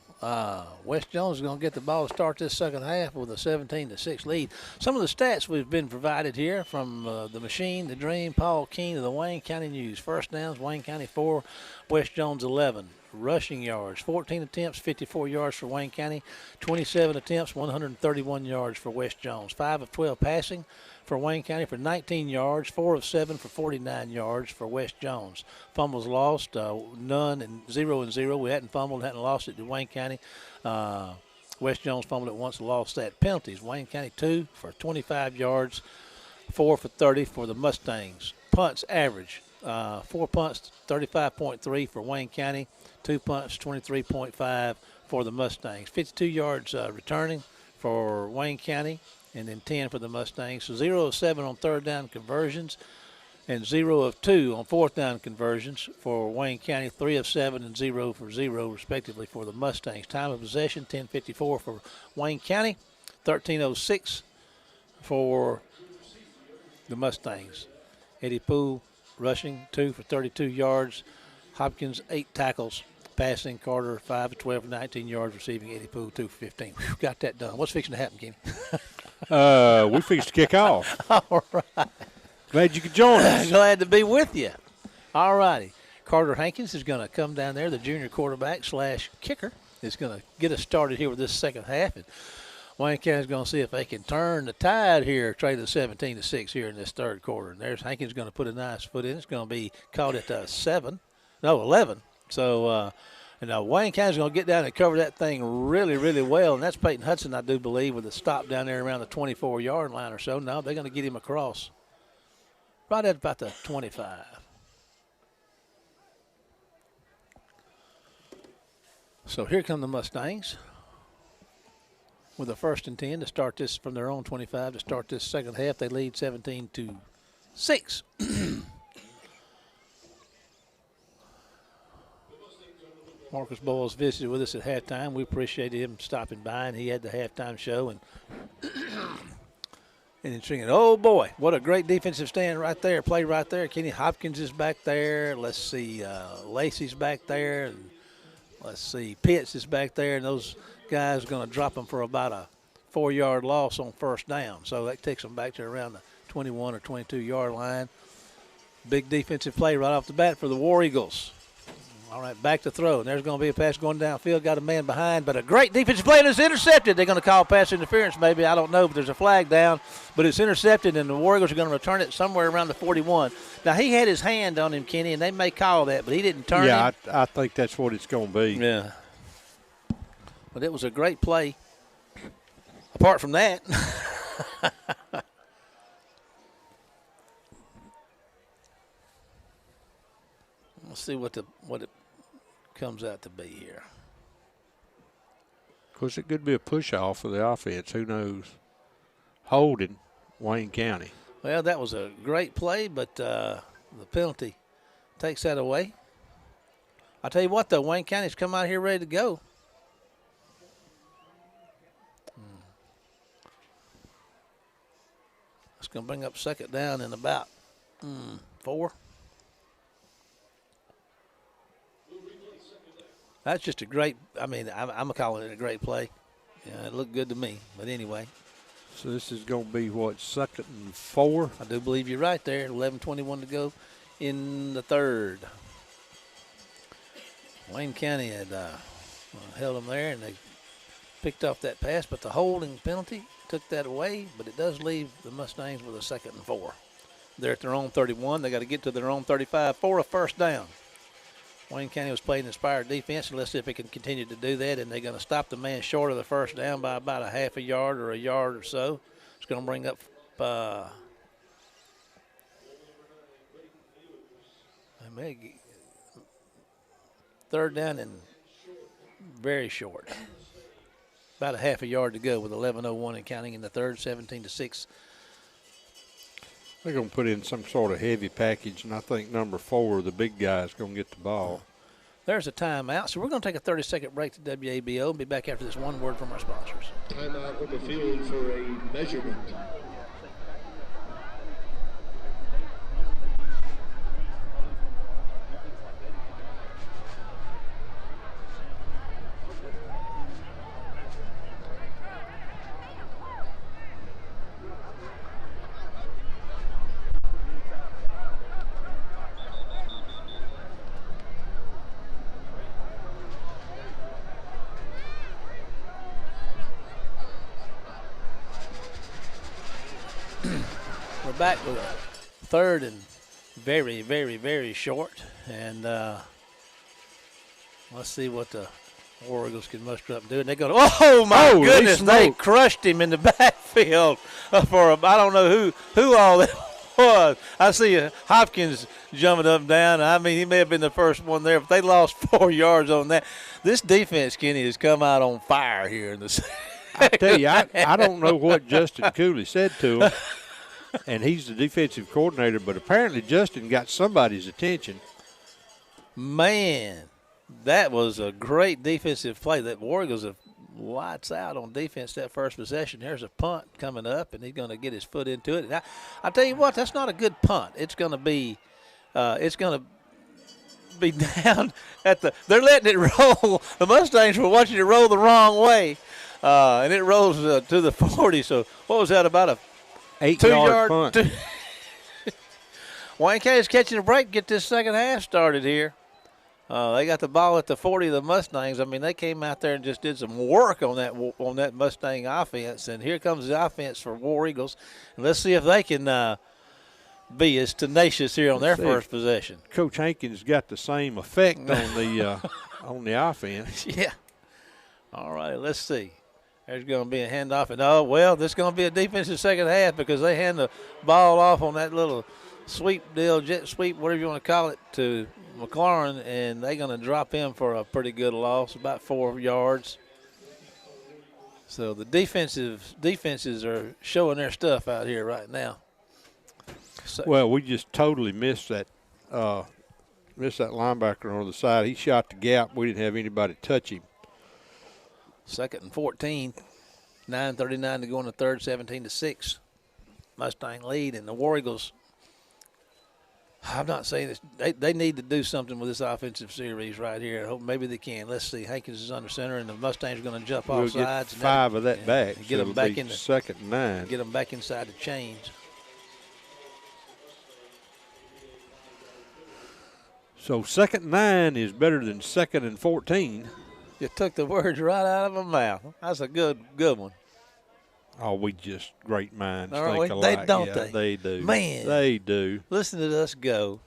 West Jones is going to get the ball to start this second half with a 17-6 lead. Some of the stats we've been provided here from the Machine, the Dream, Paul Keene of the Wayne County News. First downs, Wayne County 4, West Jones 11. Rushing yards, 14 attempts, 54 yards for Wayne County, 27 attempts, 131 yards for West Jones. 5 of 12 passing for Wayne County for 19 yards, 4 of 7 for 49 yards for West Jones. Fumbles lost, none, and 0. We hadn't fumbled, hadn't lost it to Wayne County. West Jones fumbled it once and lost that. Penalties, Wayne County 2 for 25 yards, 4 for 30 for the Mustangs. Punts average, 4 punts, 35.3 for Wayne County. 2 punts, 23.5 for the Mustangs. 52 yards returning for Wayne County, and then 10 for the Mustangs. So 0 of 7 on third down conversions, and 0 of 2 on fourth down conversions for Wayne County. 3 of 7 and 0 for 0 respectively for the Mustangs. Time of possession 10:54 for Wayne County, 13:06 for the Mustangs. Eddie Poole rushing 2 for 32 yards. Hopkins 8 tackles. Passing, Carter 5 of 12 for 19 yards. Receiving, Eddie Poole 2 for 15. Whew, got that done. What's fixing to happen, Kenny? We fixed to kick off. All right. Glad you could join us. Glad to be with you. All righty. Carter Hankins is going to come down there, the junior quarterback / kicker, is going to get us started here with this second half. And Wayne County's going to see if they can turn the tide here, trailing 17-6 here in this third quarter. And there's Hankins going to put a nice foot in. It's going to be caught at 11. So, Wayne County's going to get down and cover that thing really, really well. And that's Peyton Hudson, I do believe, with a stop down there around the 24-yard line or so. No, they're going to get him across right at about the 25. So here come the Mustangs with a 1st and 10 to start this from their own 25 to start this second half. They lead 17-6. Marcus Boyles visited with us at halftime. We appreciated him stopping by, and he had the halftime show. And then singing, oh, boy, what a great defensive stand right there, play right there. Kenny Hopkins is back there. Let's see, Lacey's back there. And let's see, Pitts is back there. And those guys are going to drop them for about a 4-yard loss on first down. So that takes them back to around the 21 or 22-yard line. Big defensive play right off the bat for the War Eagles. All right, back to throw. And there's going to be a pass going downfield. Got a man behind, but a great defensive play, and it's intercepted. They're going to call pass interference maybe. I don't know, but there's a flag down. But it's intercepted, and the War Eagles are going to return it somewhere around the 41. Now, he had his hand on him, Kenny, and they may call that, but he didn't turn him. Yeah, I think that's what it's going to be. Yeah. But it was a great play. Apart from that. Let's see what it comes out to be here. Of course, it could be a push-off for the offense. Who knows? Holding Wayne County. Well, that was a great play, but the penalty takes that away. I'll tell you what, though, Wayne County's come out here ready to go. It's going to bring up second down in about 4. That's just a great, I'm calling it a great play. Yeah, it looked good to me. But anyway. So this is going to be, what, 2nd and 4? I do believe you're right there. 11:21 to go in the third. Wayne County had held them there, and they picked off that pass. But the holding penalty took that away. But it does leave the Mustangs with a 2nd and 4. They're at their own 31. They got to get to their own 35 for a first down. Wayne County was playing inspired defense, and let's see if it can continue to do that. And they're going to stop the man short of the first down by about a half a yard or a yard or so. It's going to bring up third down and very short. About a half a yard to go with 11:01 and counting in the third, 17-6. They're going to put in some sort of heavy package, and I think number 4, the big guy, is going to get the ball. There's a timeout, so we're going to take a 30-second break to WABO and be back after this one word from our sponsors. Timeout on the field for a measurement. We're back with a third and very, very, very short. And let's see what the War Eagles can muster up and do. And they go, oh, my Holy goodness, they smoke. crushed him in the backfield for I don't know who all that was. I see Hopkins jumping up and down. I mean, he may have been the first one there, but they lost 4 yards on that. This defense, Kenny, has come out on fire here in the I tell you, I don't know what Justin Cooley said to him, and he's the defensive coordinator, but apparently Justin got somebody's attention. Man, that was a great defensive play. That War Eagles have lights out on defense that first possession. There's a punt coming up, and he's going to get his foot into it. And I tell you what, that's not a good punt. It's going to be down at the – they're letting it roll. The Mustangs were watching it roll the wrong way, and it rolls to the 40. So what was that, about a 8-yard punt. Wayne County's catching a break, get this second half started here. They got the ball at the 40 of the Mustangs. I mean, they came out there and just did some work on that Mustang offense. And here comes the offense for War Eagles. And let's see if they can be as tenacious here on their first possession. Coach Hankins got the same effect on the offense. Yeah. All right, let's see. There's going to be a handoff. And, this is going to be a defensive second half because they hand the ball off on that little sweep deal, jet sweep, whatever you want to call it, to McLaurin, and they're going to drop him for a pretty good loss, about 4 yards. So the defenses are showing their stuff out here right now. So, Well, we just totally missed that linebacker on the side. He shot the gap. We didn't have anybody touch him. 2nd and 14, 9:39 to go in the third, 17-6. Mustang lead, and the War Eagles, I'm not saying this. They need to do something with this offensive series right here. I hope maybe they can. Let's see. Hankins is under center, and the Mustangs are going to jump We'll off sides. get 5 of that back. Get them back in the 2nd and 9. Get them back inside the chains. So 2nd and 9 is better than 2nd and 14. You took the words right out of my mouth. That's a good one. Oh, we just great minds All think right, alike. they don't yeah, they? They do. Man. They do. Listen to us go.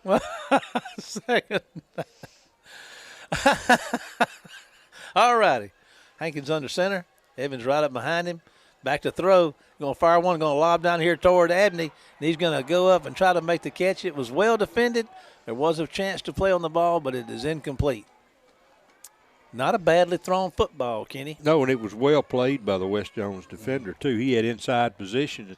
Second. All righty. Hankins under center. Evans right up behind him. Back to throw. Going to fire one. Going to lob down here toward Abney. And he's going to go up and try to make the catch. It was well defended. There was a chance to play on the ball, but it is incomplete. Not a badly thrown football, Kenny. No, and it was well played by the West Jones defender, too. He had inside position.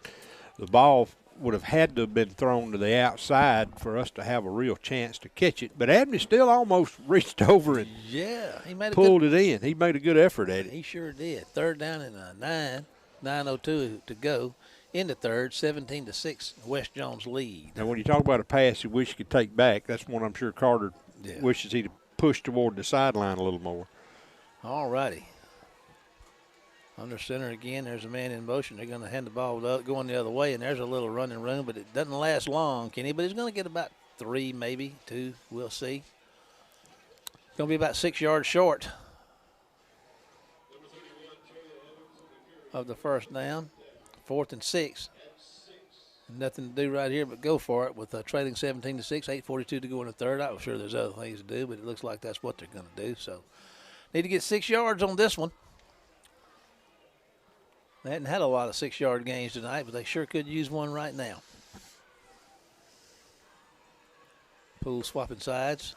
The ball would have had to have been thrown to the outside for us to have a real chance to catch it. But Abney still almost reached over and He made pulled it in. He made a good effort at it. He sure did. Third down and 9:02 to go in the third, 17-6, West Jones lead. Now, when you talk about a pass you wish you could take back, that's one I'm sure Carter wishes he'd push toward the sideline a little more. All righty. Under center again. There's a man in motion. They're going to hand the ball going the other way, and there's a little running room, but it doesn't last long, Kenny. But he's going to get about 3, maybe 2. We'll see. It's going to be about 6 yards short of the first down. 4th and 6. Nothing to do right here but go for it with trailing 17-6, 8:42 to go in the third. I'm sure there's other things to do, but it looks like that's what they're going to do. So need to get 6 yards on this one. They hadn't had a lot of 6-yard games tonight, but they sure could use one right now. Poole swapping sides.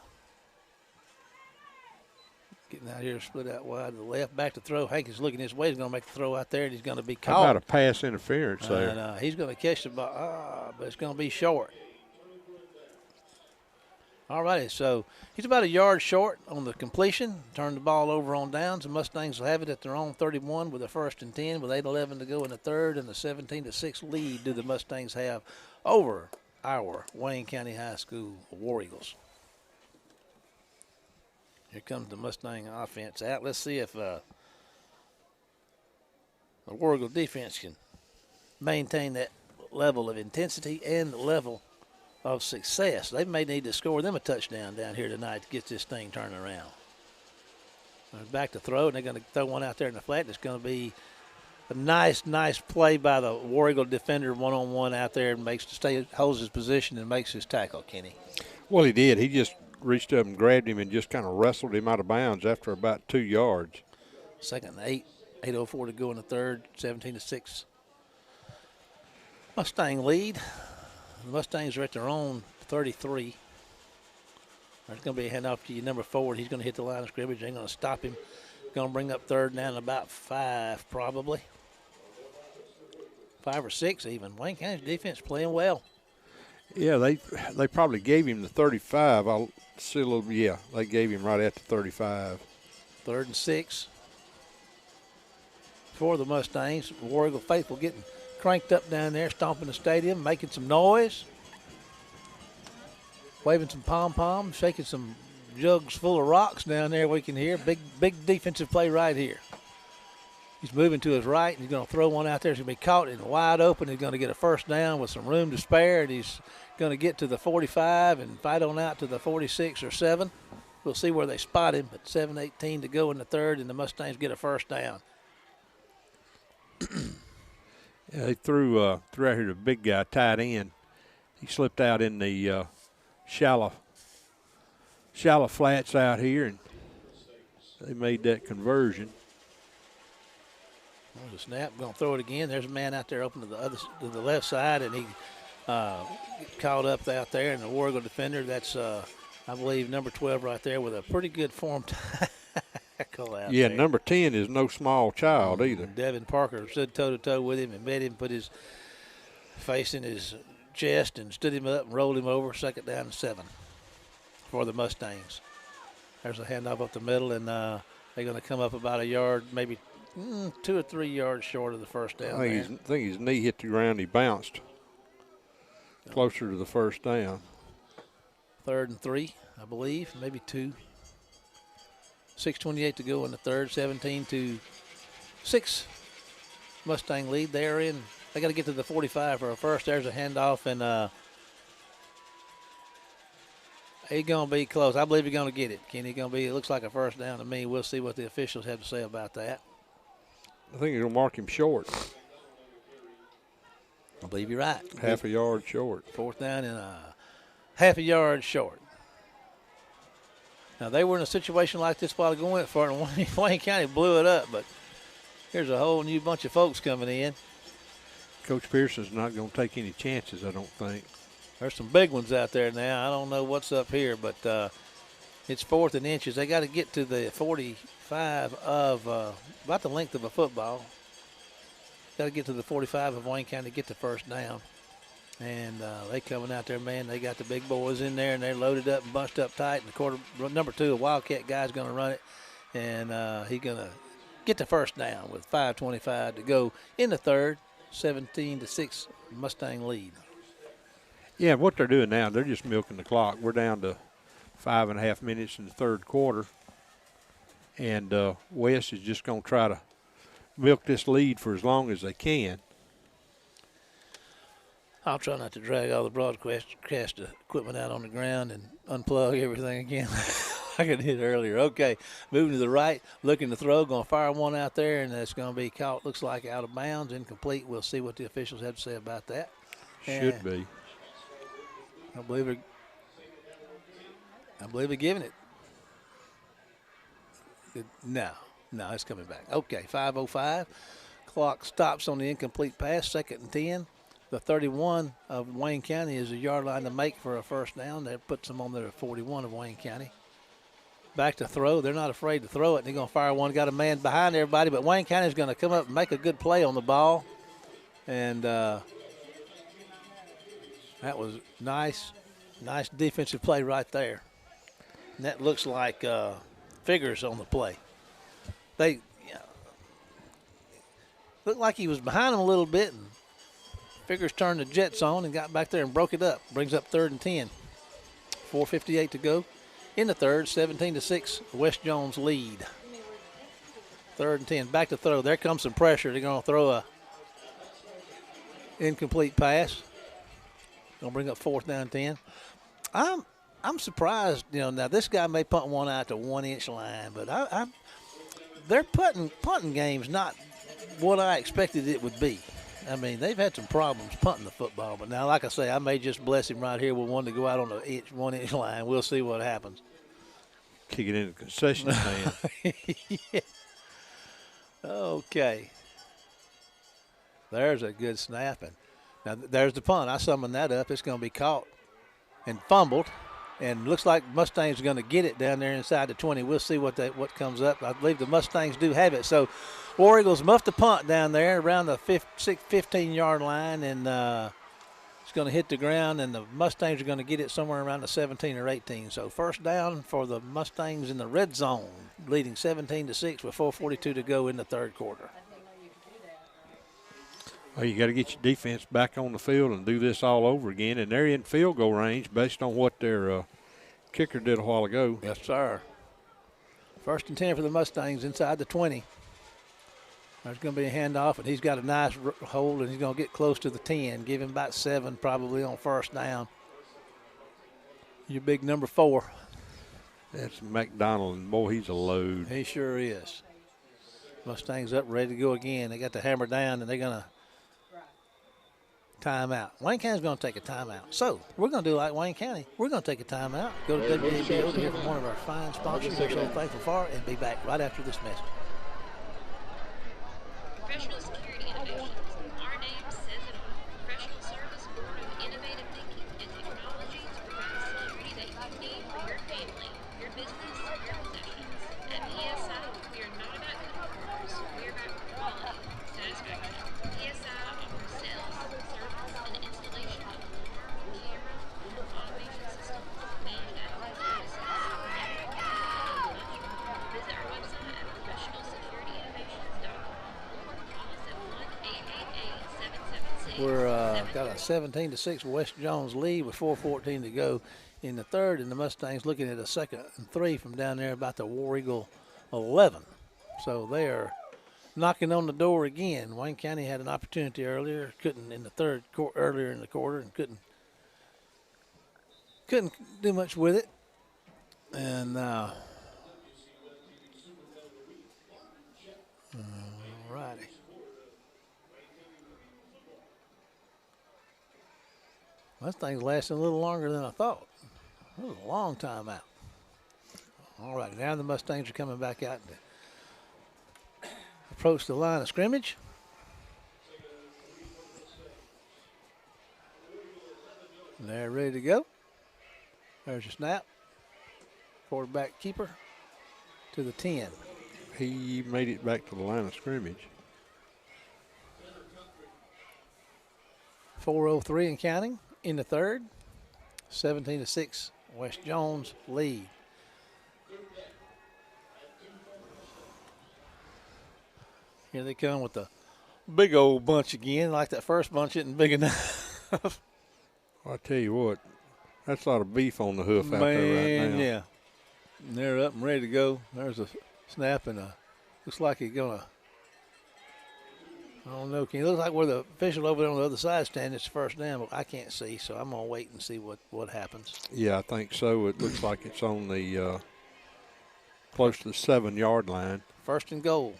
Getting out here, split out wide to the left, back to throw. Hankins looking his way. He's going to make the throw out there, and he's going to be caught. How about a pass interference there? And he's going to catch the ball, but it's going to be short. All righty, so he's about a yard short on the completion. Turn the ball over on downs. The Mustangs will have it at their own 31 with a 1st and 10 with 8:11 to go in the third, and the 17-6 lead do the Mustangs have over our Wayne County High School War Eagles. Here comes the Mustang offense out. Let's see if the War Eagle defense can maintain that level of intensity and level of success. They may need to score them a touchdown down here tonight to get this thing turned around. They're back to throw, and they're going to throw one out there in the flat. It's going to be a nice play by the War Eagle defender one-on-one out there and holds his position and makes his tackle, Kenny. Well, he did. He just reached up and grabbed him and just kind of wrestled him out of bounds after about 2 yards. 2nd and 8, 8:04 to go in the third, 17-6. Mustang lead. The Mustangs are at their own 33. There's going to be a handoff to your number 4. He's going to hit the line of scrimmage. They're going to stop him. Going to bring up third down about 5 probably. 5 or 6 even. Wayne County's defense playing well. Yeah, they probably gave him the 35. I'll see a little. Yeah, they gave him right at the 35. 3rd and 6 for the Mustangs. War Eagle faithful getting cranked up down there, stomping the stadium, making some noise, waving some pom-poms, shaking some jugs full of rocks down there we can hear. Big defensive play right here. He's moving to his right, and he's going to throw one out there. He's going to be caught and wide open. He's going to get a 1st down with some room to spare, and he's going to get to the 45 and fight on out to the 46 or 7. We'll see where they spot him, but 7:18 to go in the third, and the Mustangs get a 1st down. Yeah, they threw out here the big guy, tight end. He slipped out in the shallow flats out here, and they made that conversion. There's a snap. Going to throw it again. There's a man out there open to the left side, and he caught up out there. And the War Eagle defender, that's I believe number 12 right there with a pretty good form tackle out there. Yeah, number 10 is no small child either. Devin Parker stood toe-to-toe with him and met him, put his face in his chest and stood him up and rolled him over. 2nd down and 7 for the Mustangs. There's a handoff up the middle, and they're going to come up about a yard, maybe 2 or 3 yards short of the 1st down. I think his knee hit the ground. He bounced closer to the 1st down. 3rd and 3, I believe, maybe 2. 6:28 to go in the third, 17-6. Mustang lead. They're in. They got to get to the 45 for a 1st. There's a handoff, and he's going to be close. I believe he's going to get it. Kenny, going to be. It looks like a 1st down to me. We'll see what the officials have to say about that. I think he's going to mark him short. I believe you're right. Half a yard short. 4th down and half a yard short. Now, they were in a situation like this while ago went for it, and Wayne County blew it up, but here's a whole new bunch of folks coming in. Coach Pearson's not going to take any chances, I don't think. There's some big ones out there now. I don't know what's up here, but it's 4th and inches. They got to get to the 45 of about the length of a football. Got to get to the 45 of Wayne County to get the 1st down. And they coming out there, man. They got the big boys in there, and they're loaded up and bunched up tight. And number 2, a Wildcat guy's going to run it, and he's going to get the 1st down with 5:25 to go in the third. 17-6 Mustang lead. Yeah, what they're doing now, they're just milking the clock. We're down to 5.5 minutes in the third quarter, and West is just going to try to milk this lead for as long as they can. I'll try not to drag all the broadcast equipment out on the ground and unplug everything again like I did earlier. Okay, moving to the right, looking to throw, going to fire one out there, and that's going to be caught, looks like out of bounds, incomplete. We'll see what the officials have to say about that. Should be. I believe they're giving it. No, it's coming back. Okay, 5:05. Clock stops on the incomplete pass, 2nd and 10. The 31 of Wayne County is a yard line to make for a first down. That puts them on their 41 of Wayne County. Back to throw. They're not afraid to throw it. They're going to fire one. Got a man behind everybody, but Wayne County is going to come up and make a good play on the ball. And that was nice defensive play right there. And that looks like Figures on the play. They looked like he was behind them a little bit, and Figures turned the Jets on and got back there and broke it up. Brings up 3rd and 10. 4:58 to go in the third. 17-6. West Jones lead. 3rd and 10. Back to throw. There comes some pressure. They're going to throw a incomplete pass. Going to bring up 4th down 10. I'm surprised. Now this guy may punt one out to 1-inch line, but they're punting games not what I expected it would be. I mean, they've had some problems punting the football, but now, like I say, I may just bless him right here with one to go out on the 1-inch line. We'll see what happens. Kick it in the concession stand. Yeah. Okay. There's a good snapping. Now, there's the punt. I summoned that up. It's going to be caught and fumbled. And looks like Mustangs are going to get it down there inside the 20. We'll see what comes up. I believe the Mustangs do have it. So War Eagles muffed the punt down there around the 15-yard line, and it's going to hit the ground, and the Mustangs are going to get it somewhere around the 17 or 18. So first down for the Mustangs in the red zone, leading 17-6 with 4:42 to go in the third quarter. Well, you got to get your defense back on the field and do this all over again. And they're in field goal range based on what their kicker did a while ago. Yes, sir. 1st and 10 for the Mustangs inside the 20. There's going to be a handoff, and he's got a nice hold, and he's going to get close to the 10. Give him about 7 probably on first down. Your big number 4. That's McDonald, and boy, he's a load. He sure is. Mustangs up, ready to go again. They got the hammer down, and they're going to timeout. Wayne County's going to take a timeout. So we're going to do like Wayne County. We're going to take a timeout, go to WABO to hear from one of our fine sponsors we're so thankful for, and be back right after this message. Professional Security Innovations. Our name says it all. Professional service born of innovative thinking and technology to provide the security that you need for your family, your business, your possessions. At PSI, we are not about uniforms. We are about quality, satisfaction. PSI offers sales, service, and installation of alarm, camera, automation systems, managed access services, and much more. Visit our website at professionalsecurityinnovations.com. We're got a 17-6 West Jones lead with 4:14 to go in the third, and the Mustangs looking at a 2nd and 3 from down there about the War Eagle 11. So they are knocking on the door again. Wayne County had an opportunity earlier, couldn't in the third earlier in the quarter, and couldn't do much with it. And righty. Mustang's lasting a little longer than I thought. It was a long time out. All right, now the Mustangs are coming back out to approach the line of scrimmage. And they're ready to go. There's your snap. Quarterback keeper to the 10. He made it back to the line of scrimmage. 4:03 and counting in the third. 17-6 West Jones lead. Here they come with the big old bunch again. Like that first bunch isn't big enough. I tell you what, that's a lot of beef on the hoof out there right now. Yeah. And they're up and ready to go. There's a snap and looks like he's gonna. I don't know. It looks like where the official over there on the other side standing, it's first down, but I can't see, so I'm going to wait and see what happens. Yeah, I think so. It looks like it's on the close to the 7-yard line. First and goal.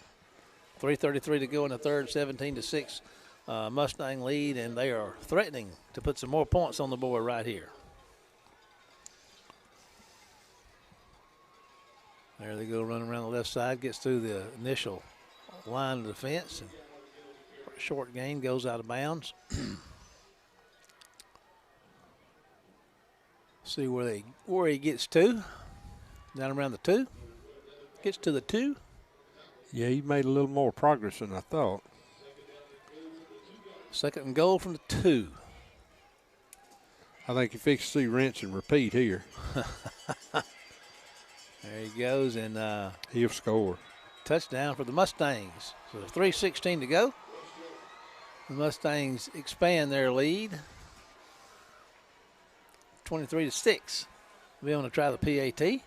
3:33 to go in the third, 17-6. Mustang lead, and they are threatening to put some more points on the board right here. There they go, running around the left side, gets through the initial line of defense, and for a short gain goes out of bounds. See where he gets to. Down around the 2. Gets to the 2. Yeah, he made a little more progress than I thought. Second and goal from the 2. I think he fixed to see rinse and repeat here. There he goes, and He'll score. touchdown for the Mustangs. So 3:16 to go. The Mustangs expand their lead. 23-6. We want to try the PAT.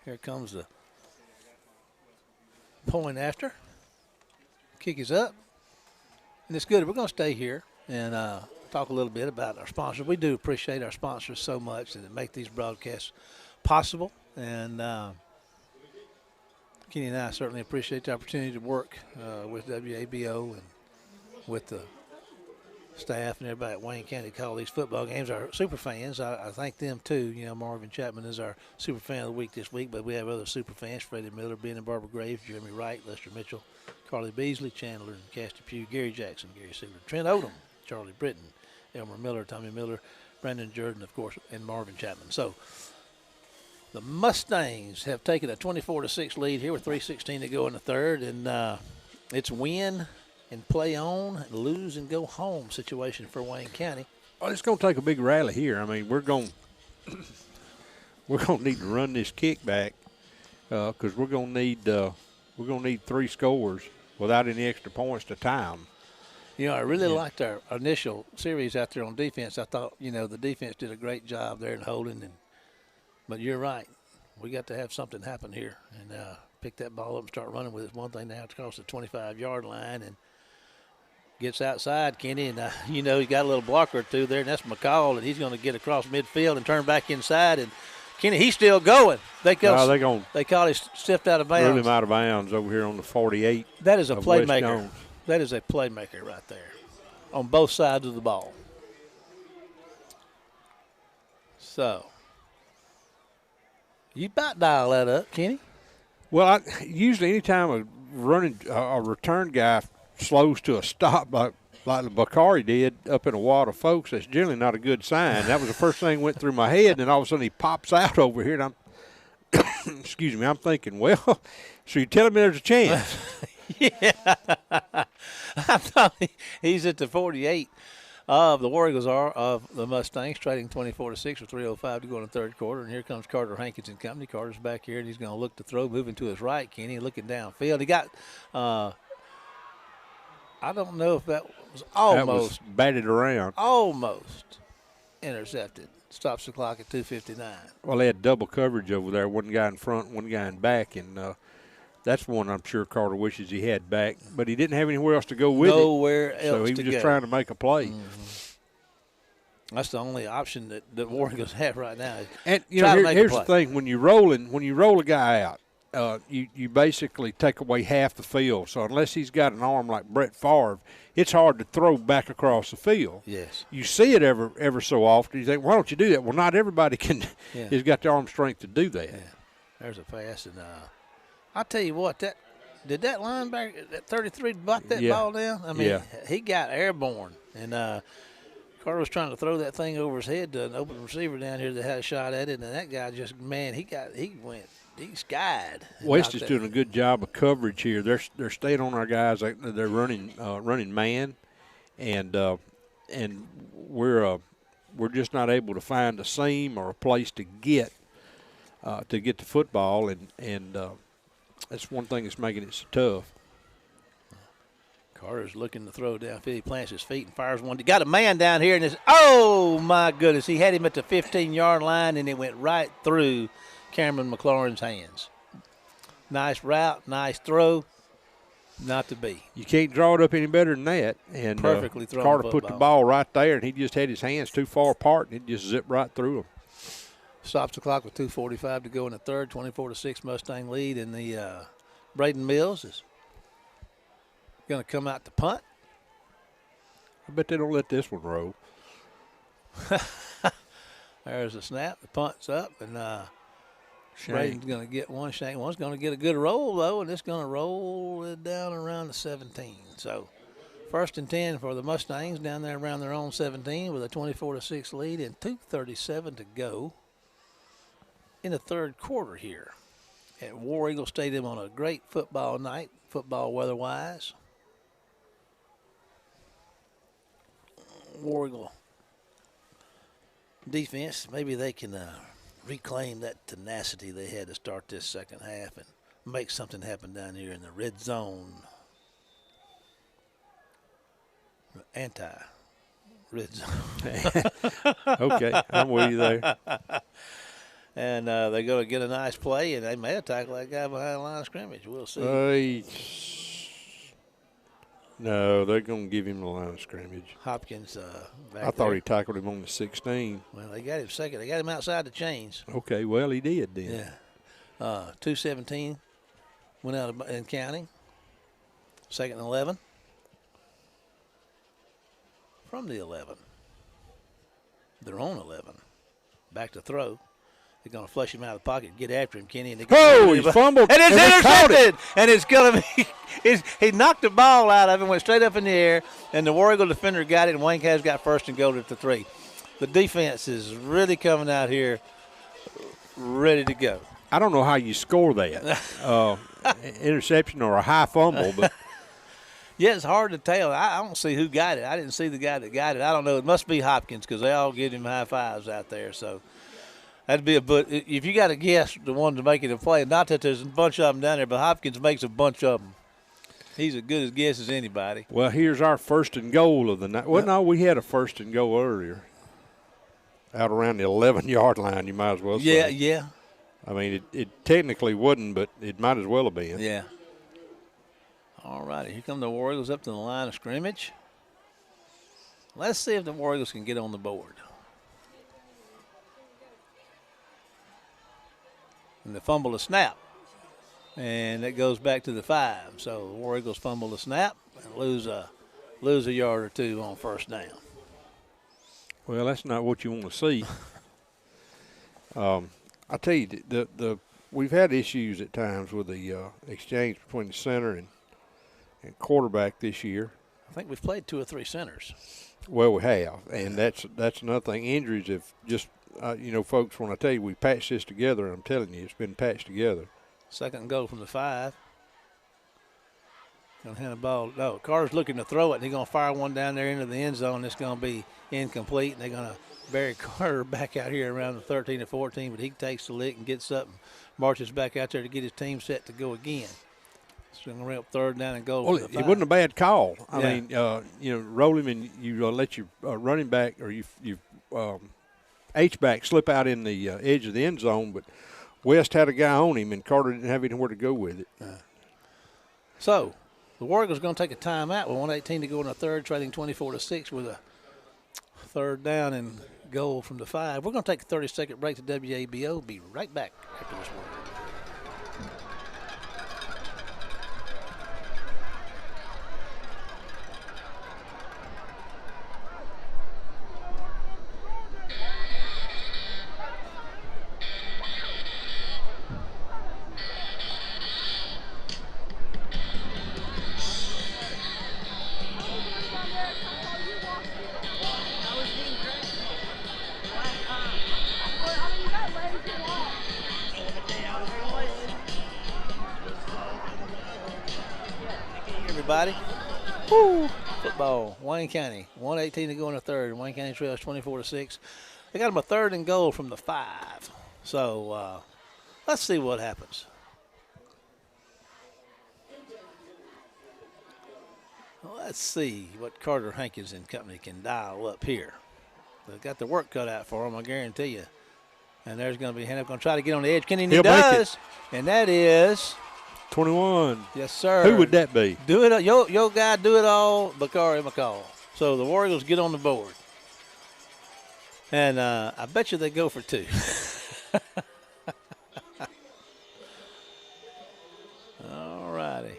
Here comes the point after. Kick is up. And it's good. We're going to stay here and talk a little bit about our sponsors. We do appreciate our sponsors so much that make these broadcasts possible. And Kenny and I certainly appreciate the opportunity to work with WABO and with the staff and everybody at Wayne County to call these football games. Our super fans, I thank them too. You know, Marvin Chapman is our super fan of the week this week, but we have other super fans: Freddie Miller, Ben and Barbara Graves, Jeremy Wright, Lester Mitchell, Carly Beasley, Chandler and Casty Pugh, Gary Jackson, Gary Seaver, Trent Odom, Charlie Britton, Elmer Miller, Tommy Miller, Brandon Jordan, of course, and Marvin Chapman. So the Mustangs have taken a 24-6 lead here with 3:16 to go in the third, and it's win and play on, lose and go home situation for Wayne County. Well, it's going to take a big rally here. I mean, we're going to need to run this kick back because we're going to need 3 scores without any extra points to tie 'em. You know, I really liked our initial series out there on defense. I thought, you know, the defense did a great job there in holding. But you're right. We got to have something happen here and pick that ball up and start running with it. One thing now, it's across the 25-yard line and gets outside, Kenny. And, you know, he got a little blocker or two there, and that's McCall, and he's going to get across midfield and turn back inside. And, Kenny, he's still going. They call him stepped out of bounds. Rule him out of bounds over here on the 48. That is a playmaker. Jones. That is a playmaker right there on both sides of the ball. So, you about dial that up, Kenny. Well, usually anytime a return guy slows to a stop like the Bakari did up in a wad of folks, that's generally not a good sign. That was the first thing that went through my head, and all of a sudden he pops out over here, and I'm excuse me, I'm thinking, well, so you're telling me there's a chance? Yeah. I thought he's at the 48 of the War Eagles are of the Mustangs, trading 24-6 with 3:05 to go in the third quarter. And here comes Carter Hankins and company. Carter's back here, and he's going to look to throw, moving to his right, Kenny, looking downfield. He got, I don't know if that was almost. That was batted around. Almost intercepted. Stops the clock at 2:59. Well, they had double coverage over there, one guy in front, one guy in back, and that's one I'm sure Carter wishes he had back, but he didn't have anywhere else to go with Nowhere it. else So he to was just go. trying to make a play. Mm-hmm. That's the only option that War Eagles have right now. And you Try to know, make a here's the play. thing: when you roll a guy out, you basically take away half the field. So unless he's got an arm like Brett Favre, it's hard to throw back across the field. Yes. You see it ever so often. You think, why don't you do that? Well, not everybody Yeah. has got the arm strength to do that. Yeah. There's a pass, and I'll tell you what, did that linebacker at 33 butt that Yeah. ball down? I mean, Yeah. he got airborne, and Carter was trying to throw that thing over his head to an open receiver down here that had a shot at it, and that guy just, man, he skied. West is doing a good job of coverage here. They're staying on our guys. They're running man, and we're just not able to find a seam or a place to get the football, and that's one thing that's making it so tough. Carter's looking to throw downfield. He plants his feet and fires one. He got a man down here, and oh my goodness, he had him at the 15-yard line, and it went right through Cameron McLaurin's hands. Nice route, nice throw. Not to be. You can't draw it up any better than that. And Perfectly thrown Carter put the football. ball right there, and he just had his hands too far apart, and it just zipped right through him. Stops the clock with 2:45 to go in the third. 24-6 Mustang lead, and the Braden Mills is going to come out to punt. I bet they don't let this one roll. There's a snap. The punt's up, and Shane. Braden's going to get one. Shane one's going to get a good roll, though, and it's going to roll it down around the 17. So 1st and 10 for the Mustangs down there around their own 17 with a 24-6 lead and 2:37 to go in the third quarter here at War Eagle Stadium on a great football night, football weather-wise. War Eagle defense, maybe they can reclaim that tenacity they had to start this second half and make something happen down here in the red zone. Anti-red zone. Okay, I'm with you there. And they're going to get a nice play, and they may have tackled that guy behind the line of scrimmage. We'll see. No, they're going to give him the line of scrimmage. Hopkins back I thought there. he tackled him on the 16. Well, they got him second. They got him outside the chains. Okay, well, he did then. Yeah. 2:17 went out and counting. 2nd and 11. From the 11. Their own 11. Back to throw. They're going to flush him out of the pocket, get after him, Kenny. And Oh, he fumbled. And it's they caught it. intercepted. And it's going to be he knocked the ball out of him, went straight up in the air, and the War Eagle defender got it, and Wayne County's got 1st and goal at the 3. The defense is really coming out here ready to go. I don't know how you score that. Interception or a high fumble, but Yeah, it's hard to tell. I don't see who got it. I didn't see the guy that got it. I don't know. It must be Hopkins because they all give him high fives out there. So that'd be but if you got to guess the one to make it a play, not that there's a bunch of them down there, but Hopkins makes a bunch of them. He's as good a guess as anybody. well, here's our 1st and goal of the night. Well, no, we had a 1st and goal earlier. Out around the 11-yard line, you might as well say. Yeah. I mean, it technically wouldn't, but it might as well have been. Yeah. All righty, here come the War Eagles up to the line of scrimmage. Let's see if the War Eagles can get on the board. And they fumble the snap. And it goes back to the 5. So the War Eagles fumble the snap and lose a yard or two on 1st down. Well, that's not what you want to see. I tell you, we've had issues at times with the exchange between the center and quarterback this year. I think we've played 2 or 3 centers. Well, we have, and that's another thing. Injuries have just, folks, when I tell you we patched this together, I'm telling you, it's been patched together. 2nd and goal from the 5. Going to hand the ball. No, Carter's looking to throw it, and he's going to fire one down there into the end zone. It's going to be incomplete, and they're going to bury Carter back out here around the 13 to 14, but he takes the lick and gets up and marches back out there to get his team set to go again. It's going to bring up 3rd down and goal. Well, it wasn't a bad call. I Yeah. mean, roll him and you let your running back or you H-back slip out in the edge of the end zone, but West had a guy on him, and Carter didn't have anywhere to go with it. So the War Eagles going to take a timeout with 1:18 to go in the third, trailing 24-6 with a 3rd down and goal from the 5. We're going to take a 30-second break to WABO. Be right back after this word. Everybody. Woo. Football, Wayne County. 1:18 to go in the third. Wayne County trails 24-6. They got them a 3rd and goal from the 5. So let's see what happens. Let's see what Carter Hankins and company can dial up here. They've got the work cut out for them, I guarantee you. And there's going to be Hannah going to try to get on the edge. Kenny He'll make it. does. And that is 21. Yes, sir. Who would that be? Do it. Your guy, do it all, Bakari McCall. So the War Eagles get on the board. And I bet you they go for 2. All righty.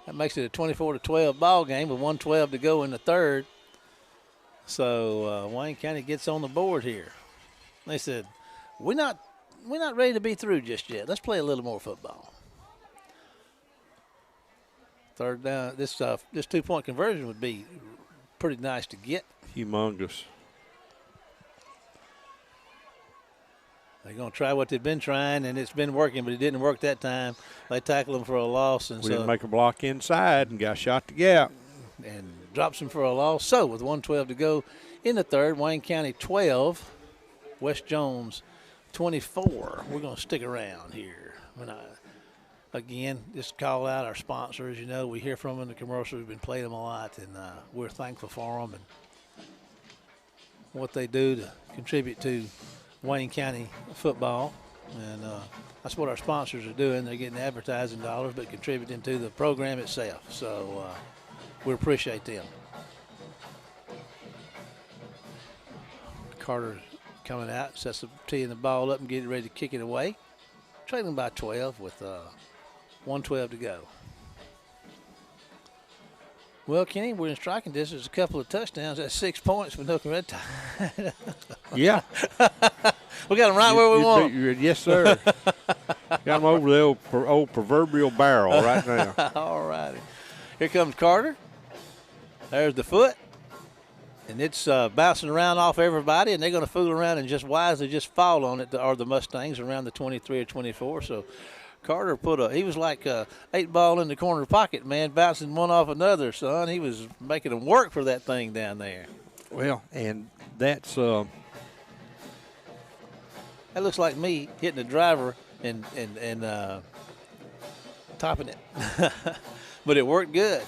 That makes it a 24-12 ball game with 1:12 to go in the third. So Wayne County gets on the board here. They said, we're not ready to be through just yet. Let's play a little more football. Third down. This 2-point conversion would be pretty nice to get. Humongous. They're going to try what they've been trying, and it's been working, but it didn't work that time. They tackled him for a loss. And We didn't make a block inside and got shot the gap. And drops him for a loss. So with 1:12 to go in the third, Wayne County 12, West Jones 24. We're going to stick around here. Again, just call out our sponsors. You know, we hear from them in the commercials. We've been playing them a lot, and we're thankful for them and what they do to contribute to Wayne County football. And that's what our sponsors are doing. They're getting advertising dollars but contributing to the program itself. So we appreciate them. Carter coming out, sets the teeing the ball up and getting ready to kick it away. Trailing by 12 with 1:12 to go. Well, Kenny, we're in striking distance. A couple of touchdowns. That's 6 points with no red tie. Yeah. We got them right where we want 'em. Yes, sir. Got them over the old proverbial barrel right now. All righty. Here comes Carter. There's the foot. And it's bouncing around off everybody, and they're going to fool around and just wisely just fall on it, or the Mustangs around the 23 or 24. So Carter he was like 8-ball in the corner pocket, man, bouncing one off another, son. He was making them work for that thing down there. Well, and that's That looks like me hitting the driver and topping it. But it worked good.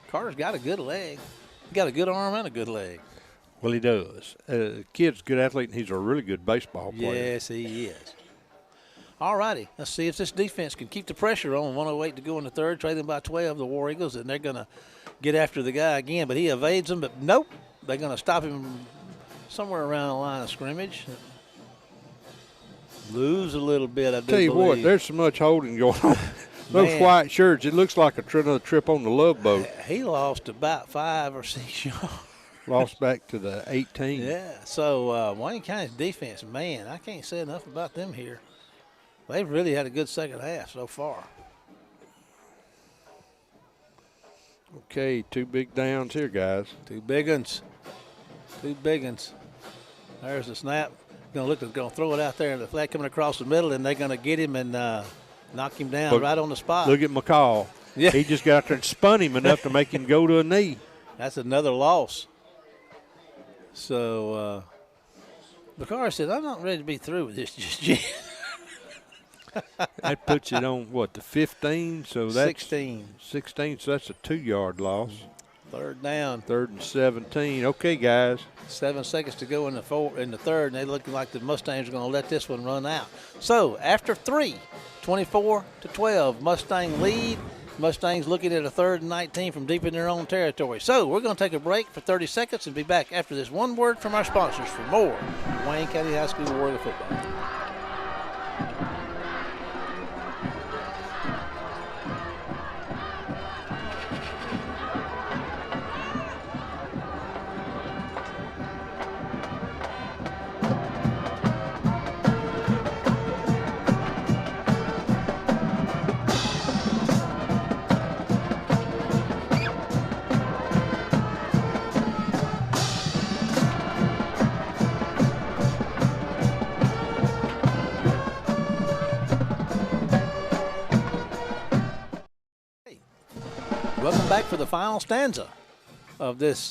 Carter's got a good leg. He got a good arm and a good leg. well, he does. Kid's a good athlete, and he's a really good baseball player. Yes, he is. All righty. Let's see if this defense can keep the pressure on. 1:08 to go in the third, trailing by 12, the War Eagles, and they're going to get after the guy again. But he evades them, but nope. They're going to stop him somewhere around the line of scrimmage. Lose a little bit, I do Tell you what, believe. there's so much holding going on. Those Man. white shirts, it looks like another trip on the Love Boat. He lost about 5 or 6 yards. Lost back to the 18. Yeah, so Wayne County's defense, man, I can't say enough about them here. They've really had a good second half so far. Okay, 2 big downs here, guys. Two big uns. There's the snap. Going to throw it out there, and the flag coming across the middle, and they're going to get him and knock him down Look- right on the spot. Look at McCall. Yeah. He just got out there and spun him enough to make him go to a knee. That's another loss. So, Bakari said, I'm not ready to be through with this just yet. That puts it on, what, the 15? So that's 16. 16, so that's a 2-yard loss. Third down. 3rd and 17. Okay, guys. 7 seconds to go in the third, and they're looking like the Mustangs are going to let this one run out. So after 3, 24-12, Mustang lead. Mustangs looking at a 3rd and 19 from deep in their own territory. So we're going to take a break for 30 seconds and be back after this one word from our sponsors for more Wayne County High School War Eagle football. Welcome back for the final stanza of this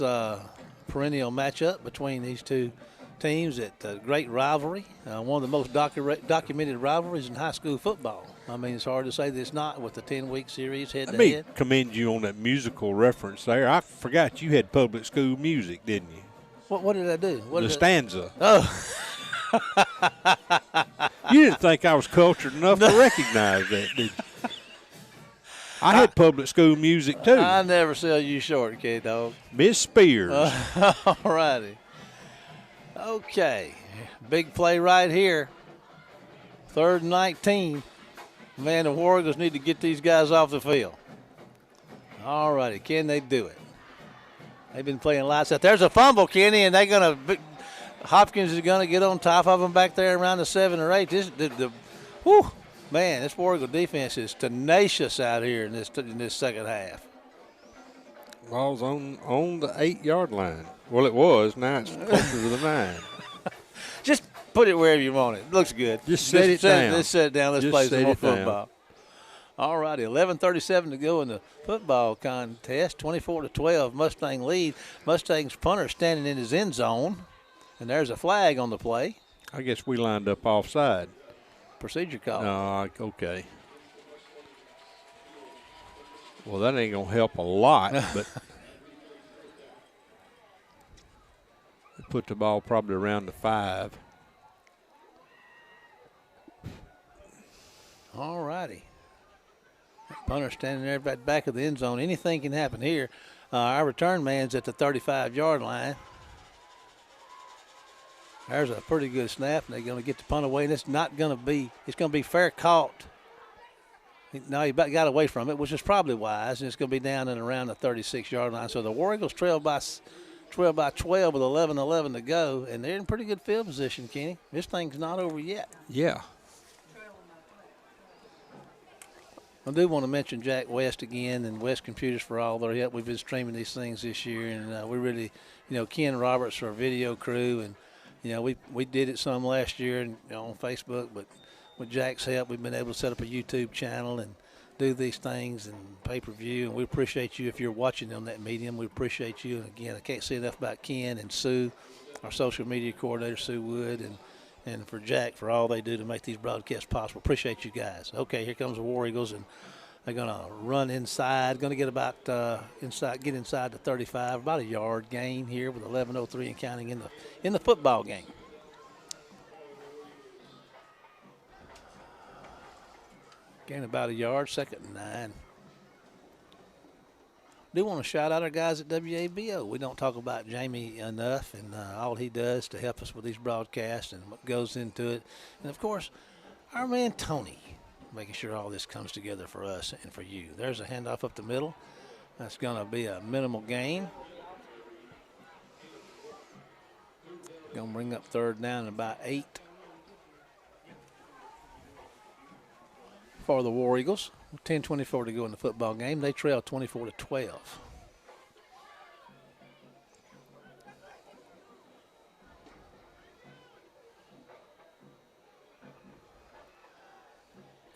perennial matchup between these two teams at great rivalry, one of the most documented rivalries in high school football. I mean, it's hard to say that it's not with the 10-week series Let me head-to-head. commend you on that musical reference there. I forgot you had public school music, didn't you? What did I do? The stanza. Oh, You didn't think I was cultured enough to recognize that, did you? I had public school music too. I never sell you short, K-Dog. Miss Spears. All righty. Okay. Big play right here. 3rd and 19. Man, the Warriors need to get these guys off the field. All righty. Can they do it? They've been playing lights out. There's a fumble, Kenny, and they're going to – Hopkins is going to get on top of them back there around the 7 or 8. Whew, man, this Warrior defense is tenacious out here in this second half. Ball's on the 8-yard line. Well, it was. Now it's closer to the 9. Just put it wherever you want it. It looks good. Just set it down. Let's set it down. Let's Just play some set more it down. football. All righty, 11:37 to go in the football contest. 24-12, Mustang lead. Mustang's punter standing in his end zone, and there's a flag on the play. I guess we lined up offside. Procedure call. Okay. Well, that ain't going to help a lot, but put the ball probably around the 5. All righty. Punter standing there at the back of the end zone. Anything can happen here. Our return man's at the 35-yard line. There's a pretty good snap, and they're going to get the punt away. And it's not going to be – it's going to be fair caught. No, he got away from it, which is probably wise, and it's going to be down and around the 36-yard line. So the Warriors trail by 12 with 11:11 to go, and they're in pretty good field position, Kenny. This thing's not over yet. Yeah. I do want to mention Jack West again and West Computers for all their help. We've been streaming these things this year, and we really, Ken Roberts, our video crew, and, we did it some last year and on Facebook, but with Jack's help, we've been able to set up a YouTube channel and do these things and pay-per-view, and we appreciate you if you're watching on that medium. We appreciate you, and again, I can't say enough about Ken and Sue, our social media coordinator, Sue Wood, and for Jack for all they do to make these broadcasts possible. Appreciate you guys. Okay, here comes the War Eagles, and they're going to run inside. Going to get about inside the 35, about a yard gain here with 11:03 and counting in the football game. Gain about a yard, 2nd and 9. Do want to shout out our guys at WABO. We don't talk about Jamie enough and all he does to help us with these broadcasts and what goes into it. And, of course, our man Tony, making sure all this comes together for us and for you. There's a handoff up the middle. That's going to be a minimal gain. Going to bring up 3rd down and about 8 for the War Eagles. 10:24 to go in the football game. They trail 24-12.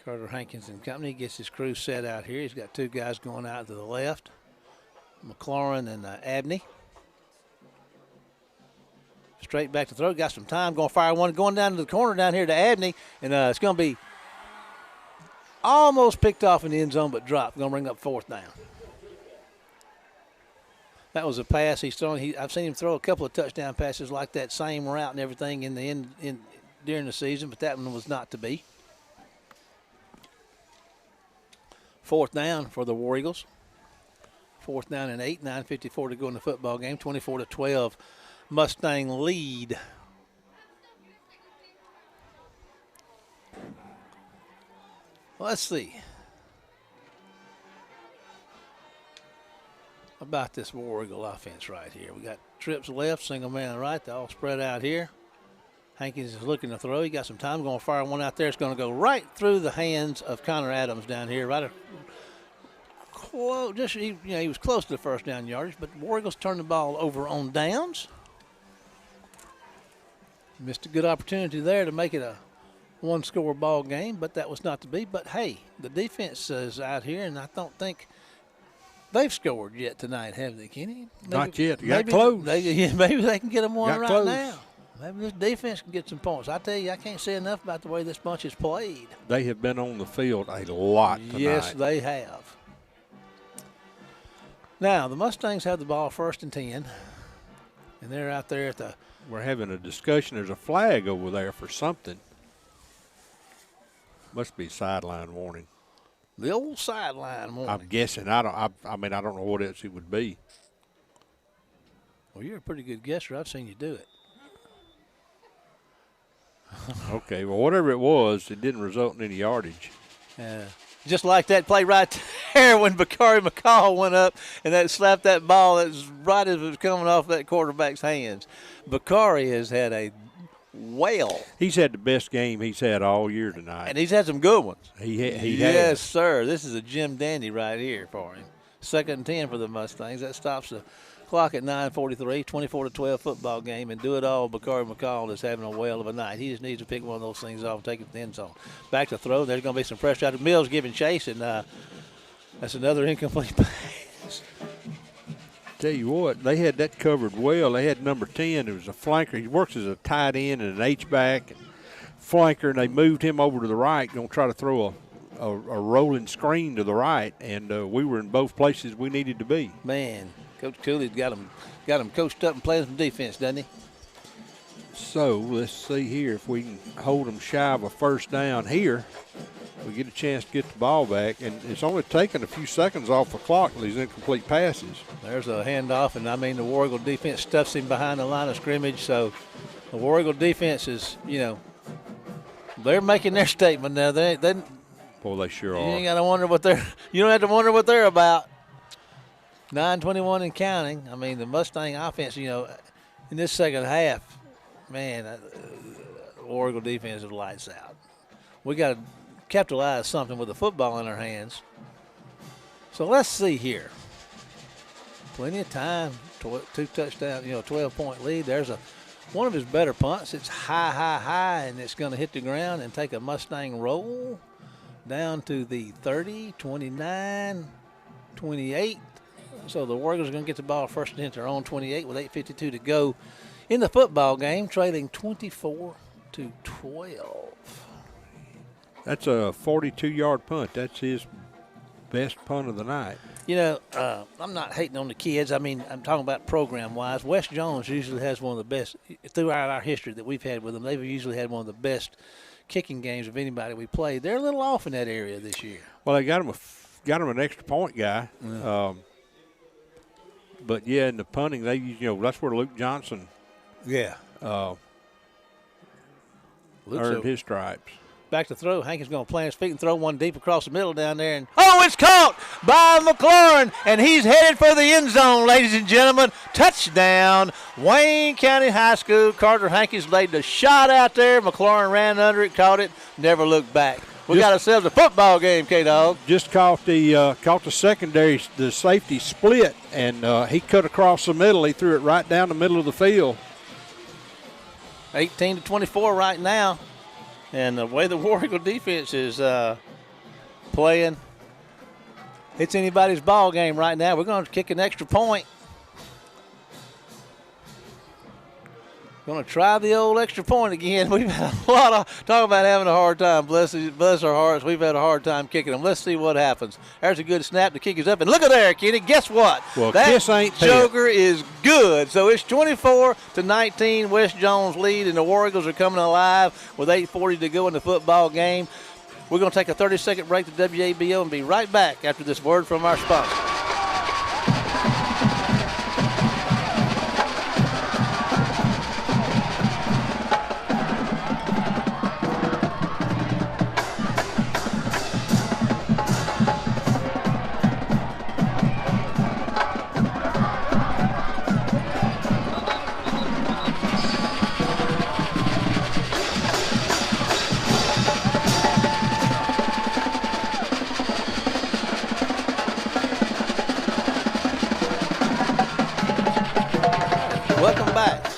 Carter Hankins and company gets his crew set out here. He's got 2 guys going out to the left, McLaurin and Abney. Straight back to throw. Got some time. Going to fire one. Going down to the corner down here to Abney, and it's going to be almost picked off in the end zone, but dropped. Going to bring up 4th down. That was a pass he's thrown. I've seen him throw a couple of touchdown passes like that, same route and everything during the season, but that one was not to be. 4th down for the War Eagles. 4th down and 8. 9:54 to go in the football game. 24-12. Mustang lead. Let's see about this War Eagle offense right here. We got trips left, single man right. They're all spread out here. Hankins is looking to throw. He got some time. Going to fire one out there. It's going to go right through the hands of Connor Adams down here. He was close to the 1st down yardage, but War Eagles turned the ball over on downs. Missed a good opportunity there to make it a 1-score ball game, but that was not to be. But, hey, the defense is out here, and I don't think they've scored yet tonight, have they, Kenny? Not yet. They got close. Maybe they can get them one right close. now. Maybe this defense can get some points. I tell you, I can't say enough about the way this bunch has played. They have been on the field a lot tonight. Yes, they have. Now, the Mustangs have the ball 1st and 10, and they're out there at the – we're having a discussion. There's a flag over there for something. Must be sideline warning. The old sideline morning. I'm guessing. I mean, I don't know what else it would be. Well, you're a pretty good guesser. I've seen you do it. Okay, well, whatever it was, it didn't result in any yardage. Just like that play right there when Bakari McCall went up and that slapped that ball that was right as it was coming off that quarterback's hands. Bakari has had a whale. He's had the best game he's had all year tonight. And he's had some good ones. He Yes, has. sir. This is a Jim Dandy right here for him. 2nd and 10 for the Mustangs. That stops the clock at 9:43, 24-12 football game, and do it all. Bakari McCall is having a whale of a night. He just needs to pick one of those things off and take it to the end zone. Back to throw. There's going to be some pressure out of Mills giving chase, and that's another incomplete pass. Tell you what, they had that covered well. They had number 10. It was a flanker. He works as a tight end and an H-back flanker, and they moved him over to the right, going to try to throw a rolling screen to the right, and we were in both places we needed to be. Man, Coach Cooley's got him coached up and playing some defense, doesn't he? So let's see here if we can hold them shy of a first down here. We get a chance to get the ball back, and it's only taken a few seconds off the clock with these incomplete passes. There's a handoff, and I mean the War Eagle defense stuffs him behind the line of scrimmage. So the War Eagle defense is, they're making their statement now. They Boy, they sure you are. ain't got to wonder what they're. You don't have to wonder what they're about. 9:21 and counting. I mean the Mustang offense. In this second half, man, the War Eagle defense is lights out. We got to capitalize something with the football in our hands. So let's see here. Plenty of time. 2 touchdowns. 12-point lead. There's one of his better punts. It's high, and it's going to hit the ground and take a Mustang roll down to the 30, 29, 28. So the War Eagles are going to get the ball first and hit their own 28 with 8:52 to go in the football game, trailing 24-12. That's a 42-yard punt. That's his best punt of the night. I'm not hating on the kids. I mean, I'm talking about program-wise. West Jones usually has one of the best, throughout our history that we've had with them, they've usually had one of the best kicking games of anybody we played. They're a little off in that area this year. Well, they got him an extra point guy. But, yeah, in the punting, that's where Luke Johnson earned his stripes. Back to throw. Hankins going to plant his feet and throw one deep across the middle down there. And it's caught by McLaurin, and he's headed for the end zone, ladies and gentlemen. Touchdown, Wayne County High School. Carter Hankins laid the shot out there. McLaurin ran under it, caught it, never looked back. We got ourselves a football game, K-Dog. Just caught the secondary, the safety split, and he cut across the middle. He threw it right down the middle of the field. 18-24 right now. And the way the War Eagle defense is playing, it's anybody's ball game right now. We're going to kick an extra point. Going to try the old extra point again. We've had a lot of talk about having a hard time. Bless our hearts. We've had a hard time kicking them. Let's see what happens. There's a good snap. The kick is up. And look at there, Kenny. Guess what? Well, that Kiss ain't joker is good. So it's 24-19. West Jones lead, and the War Eagles are coming alive with 8:40 to go in the football game. We're going to take a 30-second break to WABO and be right back after this word from our sponsor.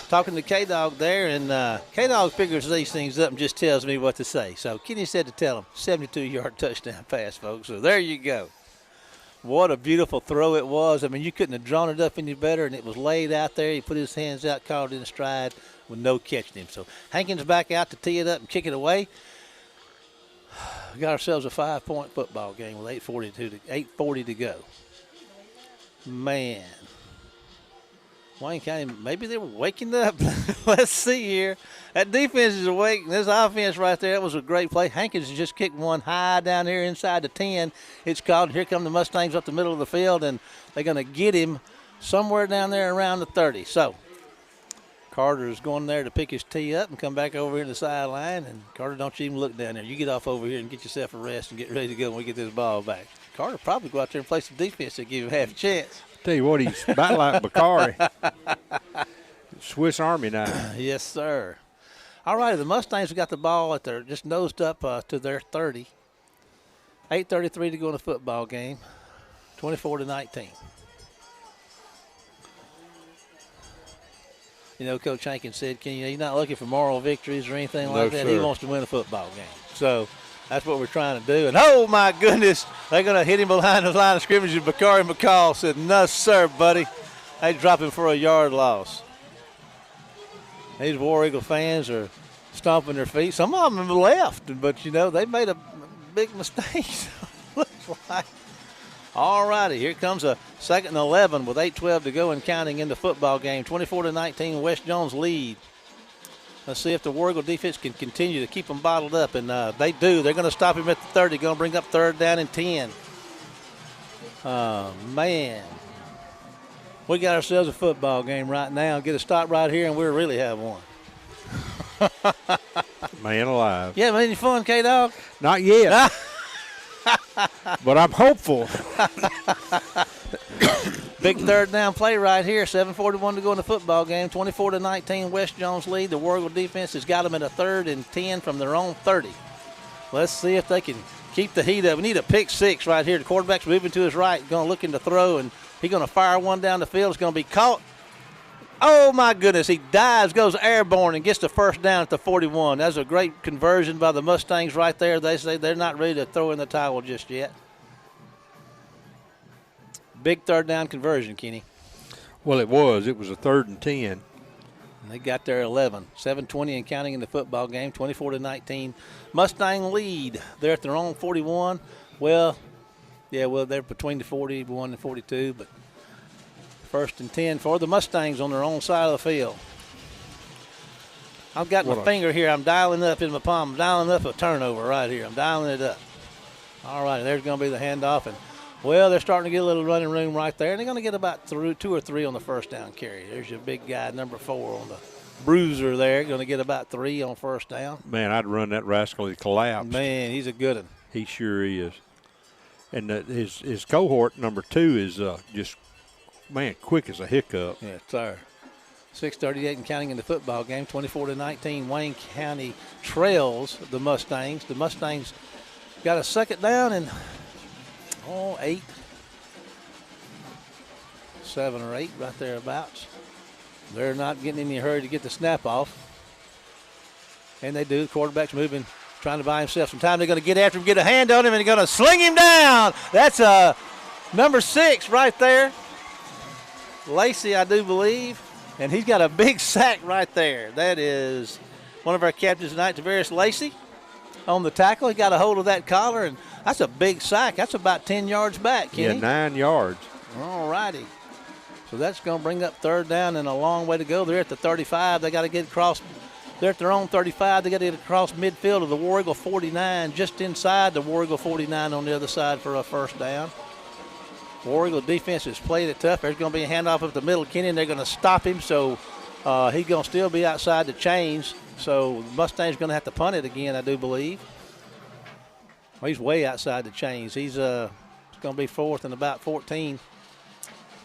Talking to K-Dog there, and K-Dog figures these things up and just tells me what to say. So Kenny said to tell him, 72-yard touchdown pass, folks. So there you go. What a beautiful throw it was. I mean, you couldn't have drawn it up any better, and it was laid out there. He put his hands out, caught it in stride with no catching him. So Hankins back out to tee it up and kick it away. We got ourselves a 5-point football game with 8:40 to go. Man. Wayne County, maybe they're waking up. Let's see here. That defense is awake. This offense right there, that was a great play. Hankins just kicked one high down here inside the 10. It's called. Here come the Mustangs up the middle of the field, and they're going to get him somewhere down there around the 30. So Carter's going there to pick his tee up and come back over here to the sideline. And Carter, don't you even look down there. You get off over here and get yourself a rest and get ready to go when we get this ball back. Carter probably go out there and play some defense to give him half a chance. Tell you what, he's about like Bakari. Swiss Army knife. Yes, sir. All right, the Mustangs have got the ball at their just nosed up to their 30. 8:33 to go in the football game. 24-19. You know, Coach Hankins said, he's not looking for moral victories or anything like that. Sir. He wants to win a football game. So that's what we're trying to do. And, oh, my goodness, they're going to hit him behind the line of scrimmage. And Bakari McCall said, no, sir, buddy. They drop him for a yard loss. These War Eagle fans are stomping their feet. Some of them have left, but, they made a big mistake. Looks like. All righty, here comes a 2nd and 11 with 8:12 to go and counting in the football game. 24-19, West Jones lead. Let's see if the War Eagle defense can continue to keep them bottled up, and they do. They're going to stop him at the 30. Going to bring up 3rd down and 10. Man. We got ourselves a football game right now. Get a stop right here, and we'll really have one. Man alive. Yeah, any fun, K-Dog? Not yet. But I'm hopeful. Big 3rd down play right here. 7:41 to go in the football game. 24-19, West Jones lead. The War Eagle defense has got them at a 3rd and 10 from their own 30. Let's see if they can keep the heat up. We need a pick 6 right here. The quarterback's moving to his right, going to look to throw, and he's going to fire one down the field. It's going to be caught. Oh, my goodness. He dives, goes airborne, and gets the 1st down at the 41. That's a great conversion by the Mustangs right there. They say they're not ready to throw in the towel just yet. Big 3rd down conversion, Kenny. Well, it was. It was a 3rd and 10. And they got their 11. 7:20 and counting in the football game. 24-19. Mustang lead. They're at their own 41. Well, they're between the 41 and 42, but 1st and 10 for the Mustangs on their own side of the field. I've got my finger here. I'm dialing up in my palm. I'm dialing up a turnover right here. I'm dialing it up. All right, there's going to be the handoff. And, they're starting to get a little running room right there. And they're going to get about 2 or 3 on the 1st down carry. There's your big guy, number 4 on the bruiser there. Going to get about 3 on 1st down. Man, I'd run that rascal. He collapsed. Man, he's a good one. He sure is. And his cohort, number 2, is just, man, quick as a hiccup. Yes, sir. 6:38 and counting in the football game. 24-19. Wayne County trails the Mustangs. The Mustangs got a 2nd down and 7 or 8 right thereabouts. They're not getting in any hurry to get the snap off. And they do. The quarterback's moving, trying to buy himself some time. They're going to get after him, get a hand on him, and they're going to sling him down. That's number 6 right there. Lacey, I do believe. And he's got a big sack right there. That is one of our captains tonight, Tavares Lacey, on the tackle. He got a hold of that collar, and that's a big sack. That's about 10 yards back, Kenny. Yeah, 9 yards. All righty. So that's going to bring up 3rd down and a long way to go. They're at the 35. They got to get across. They're at their own 35. They got to get across midfield of the War Eagle 49, just inside the War Eagle 49 on the other side for a 1st down. War Eagle defense has played it tough. There's going to be a handoff up the middle. Kenny, and they're going to stop him, so he's going to still be outside the chains. So the Mustang's going to have to punt it again, I do believe. Well, he's way outside the chains. He's going to be 4th and about 14.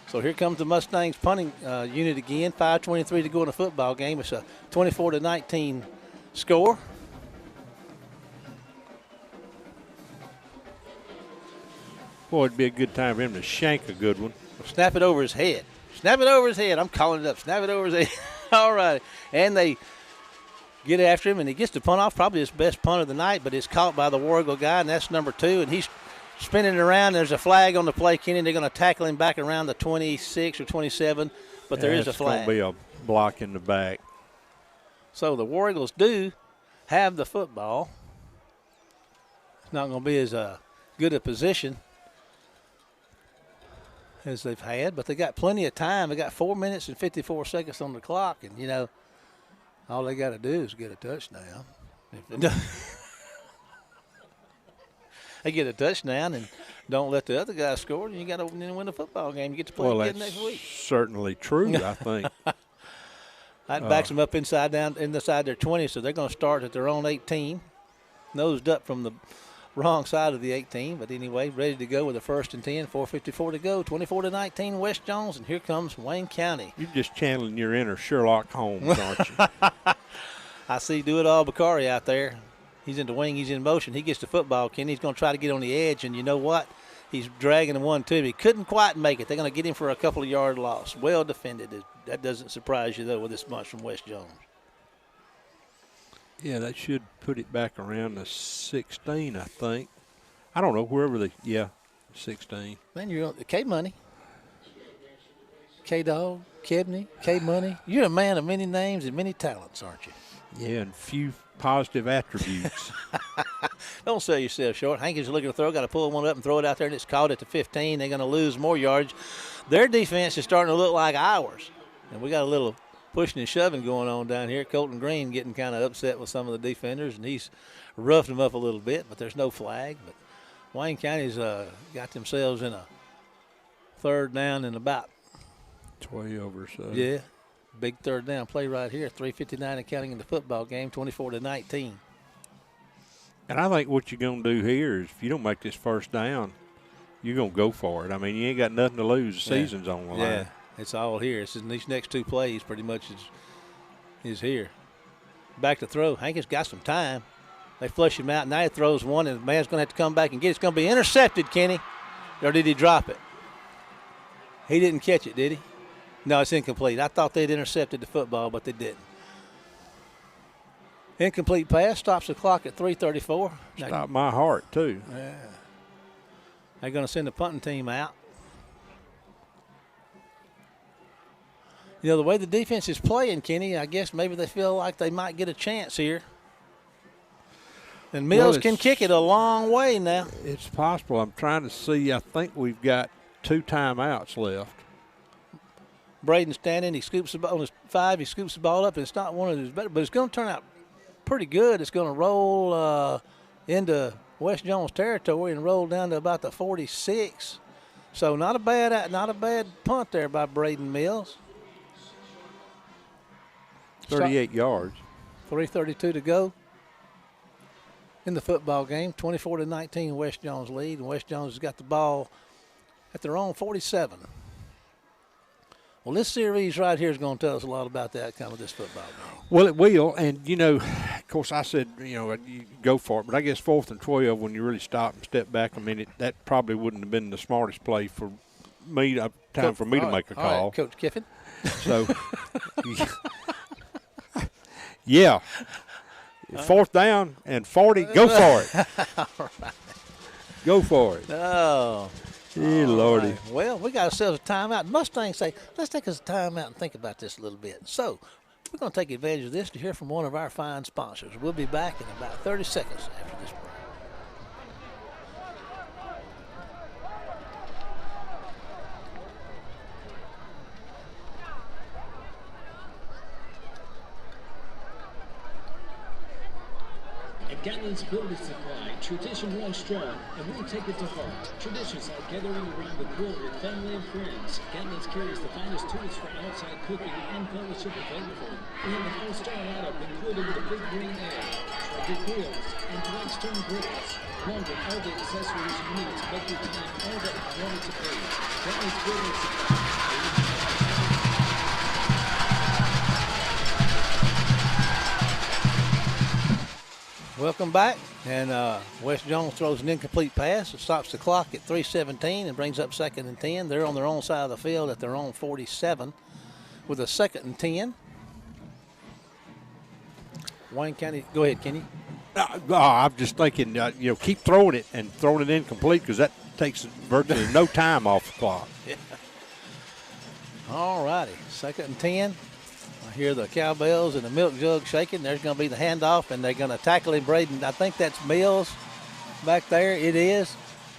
So here comes the Mustangs punting unit again. 5:23 to go in the football game. It's a 24-19 score. Boy, it'd be a good time for him to shank a good one. Snap it over his head. Snap it over his head. I'm calling it up. Snap it over his head. All right. And they get after him, and he gets the punt off. Probably his best punt of the night, but it's caught by the War Eagle guy, and that's number 2. And he's spinning it around. There's a flag on the play, Kenny. They're going to tackle him back around the 26 or 27, but there is a flag. It's going to be a block in the back. So the War Eagles do have the football. It's not going to be as good a position as they've had, but they got plenty of time. They got 4 minutes and 54 seconds on the clock, and, you know, all they got to do is get a touchdown. If they don't- they get a touchdown and don't let the other guy score, and you got to win the football game. You get to play Well, again that's next week. certainly true, I think. That backs them up inside their 20, so they're going to start at their own 18, nosed up from the wrong side of the 18. But anyway, ready to go with a 1st and 10, 4:54 to go, 24-19 West Jones, and here comes Wayne County. You're just channeling your inner Sherlock Holmes, aren't you? I see Do-It-All Bakari out there. He's in the wing. He's in motion. He gets the football, Kenny. He's going to try to get on the edge, and you know what? He's dragging the 1-2. He couldn't quite make it. They're going to get him for a couple of yard loss. Well defended. That doesn't surprise you, though, with this bunch from West Jones. Yeah, that should put it back around the 16, I think. I don't know, wherever 16. Man, you're on K-Money. K-Dog, Kebney, K-Money. You're a man of many names and many talents, aren't you? Yeah, and few positive attributes. Don't sell yourself short. Hankins looking to throw, got to pull one up and throw it out there, and it's caught at the 15. They're going to lose more yards. Their defense is starting to look like ours. And we got a little pushing and shoving going on down here. Colton Green getting kind of upset with some of the defenders, and he's roughed them up a little bit, but there's no flag. But Wayne County's got themselves in a 3rd down and about. 12 or so. Yeah, big 3rd down play right here. 3:59 and counting in the football game, 24-19. And I think what you're going to do here is if you don't make this 1st down, you're going to go for it. I mean, you ain't got nothing to lose. The season's on the line. Yeah, it's all here. It's in these next 2 plays pretty much is here. Back to throw. Hankins got some time. They flush him out. Now he throws one, and the man's going to have to come back and get it. It's going to be intercepted, Kenny. Or did he drop it? He didn't catch it, did he? No, it's incomplete. I thought they'd intercepted the football, but they didn't. Incomplete pass, stops the clock at 3:34. Stopped my heart, too. Yeah. They're going to send the punting team out. You know, the way the defense is playing, Kenny, I guess maybe they feel like they might get a chance here. And Mills can kick it a long way now. It's possible. I'm trying to see. I think we've got 2 timeouts left. Braden standing, he scoops the ball on his 5. He scoops the ball up, and it's not one of his better, but it's going to turn out pretty good. It's going to roll into West Jones territory and roll down to about the 46. So not a bad punt there by Braden Mills. 38 yards. 3:32 to go in the football game. 24-19 West Jones lead, and West Jones has got the ball at their own 47. Well, this series right here is going to tell us a lot about the outcome of this football game. Well, it will, and, you know, of course, I said, you know, you go for it, but I guess 4th and 12, when you really stop and step back, I mean, that probably wouldn't have been the smartest play for me, for me to make a call. All right, Coach Kiffin. So, yeah, 4th down and 40, go for it. Go for it. Oh. Hey, Lordy. Right. Well, we got ourselves a timeout. Mustangs say, let's take us a timeout and think about this a little bit. So we're going to take advantage of this to hear from one of our fine sponsors. We'll be back in about 30 seconds after this break. At Gatlin's Building Supply, tradition runs strong, and we take it to heart. Traditions like gathering around the grill with family and friends. Gatlin's carries the finest tools for outside cooking and fellowship available. We have an all-star lineup, including the Big Green Egg, Traeger grills, and Blackstone grills. Along with all the accessories you need to make your time all that you want it to be. Gatlin's Building Supply. Welcome back, and West Jones throws an incomplete pass. It stops the clock at 3:17 and brings up 2nd and 10. They're on their own side of the field at their own 47 with a 2nd and 10. Wayne County, go ahead, Kenny. I'm just thinking, you know, keep throwing it and throwing it incomplete because that takes virtually no time off the clock. Yeah. All righty, 2nd and 10. I hear the cowbells and the milk jug shaking. There's going to be the handoff, and they're going to tackle him, Braden. I think that's Mills back there. It is.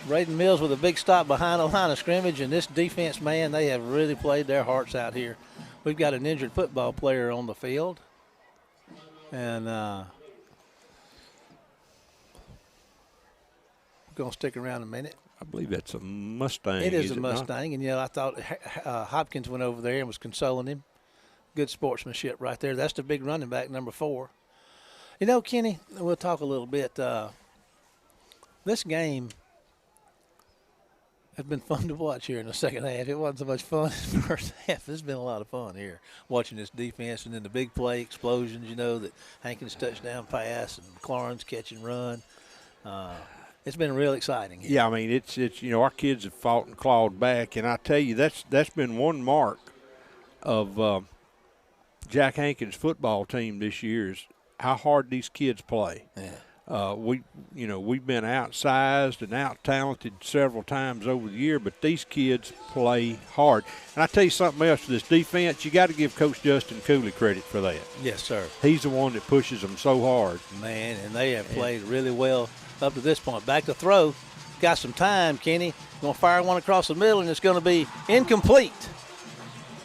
Braden Mills with a big stop behind the line of scrimmage, and this defense, man, they have really played their hearts out here. We've got an injured football player on the field, and we're going to stick around a minute. I believe that's a Mustang. It is a it not? Mustang, and, I thought Hopkins went over there and was consoling him. Good sportsmanship right there. That's the big running back, number 4. Kenny, we'll talk a little bit. This game has been fun to watch here in the second half. It wasn't so much fun in the first half. It's been a lot of fun here watching this defense and then the big play explosions, that Hankins touchdown pass and Clarence catch and run. It's been real exciting. Yeah, I mean, it's our kids have fought and clawed back, and I tell you, that's been one mark of Jack Hankins' football team this year is how hard these kids play. Yeah. We've been outsized and out-talented several times over the year, but these kids play hard. And I tell you something else for this defense, you got to give Coach Justin Cooley credit for that. Yes, sir. He's the one that pushes them so hard. Man, and they have played really well up to this point. Back to throw. Got some time, Kenny. Going to fire one across the middle, and it's going to be incomplete.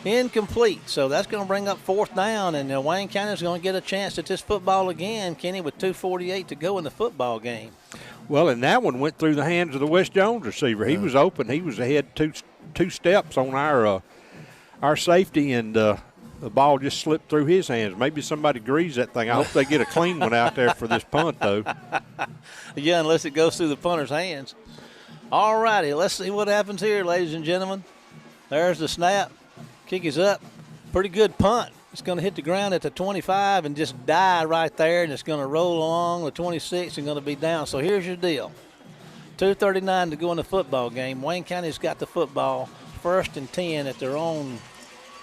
Incomplete. So that's going to bring up 4th down, and Wayne County's going to get a chance at this football again, Kenny, with 2:48 to go in the football game. Well, and that one went through the hands of the West Jones receiver. He was open. He was ahead two steps on our safety, and the ball just slipped through his hands. Maybe somebody greased that thing. I hope they get a clean one out there for this punt, though. Yeah, unless it goes through the punter's hands. All righty, let's see what happens here, ladies and gentlemen. There's the snap. Kick is up. Pretty good punt. It's going to hit the ground at the 25 and just die right there, and it's going to roll along the 26 and going to be down. So here's your deal. 2:39 to go in the football game. Wayne County's got the football 1st and 10 at their own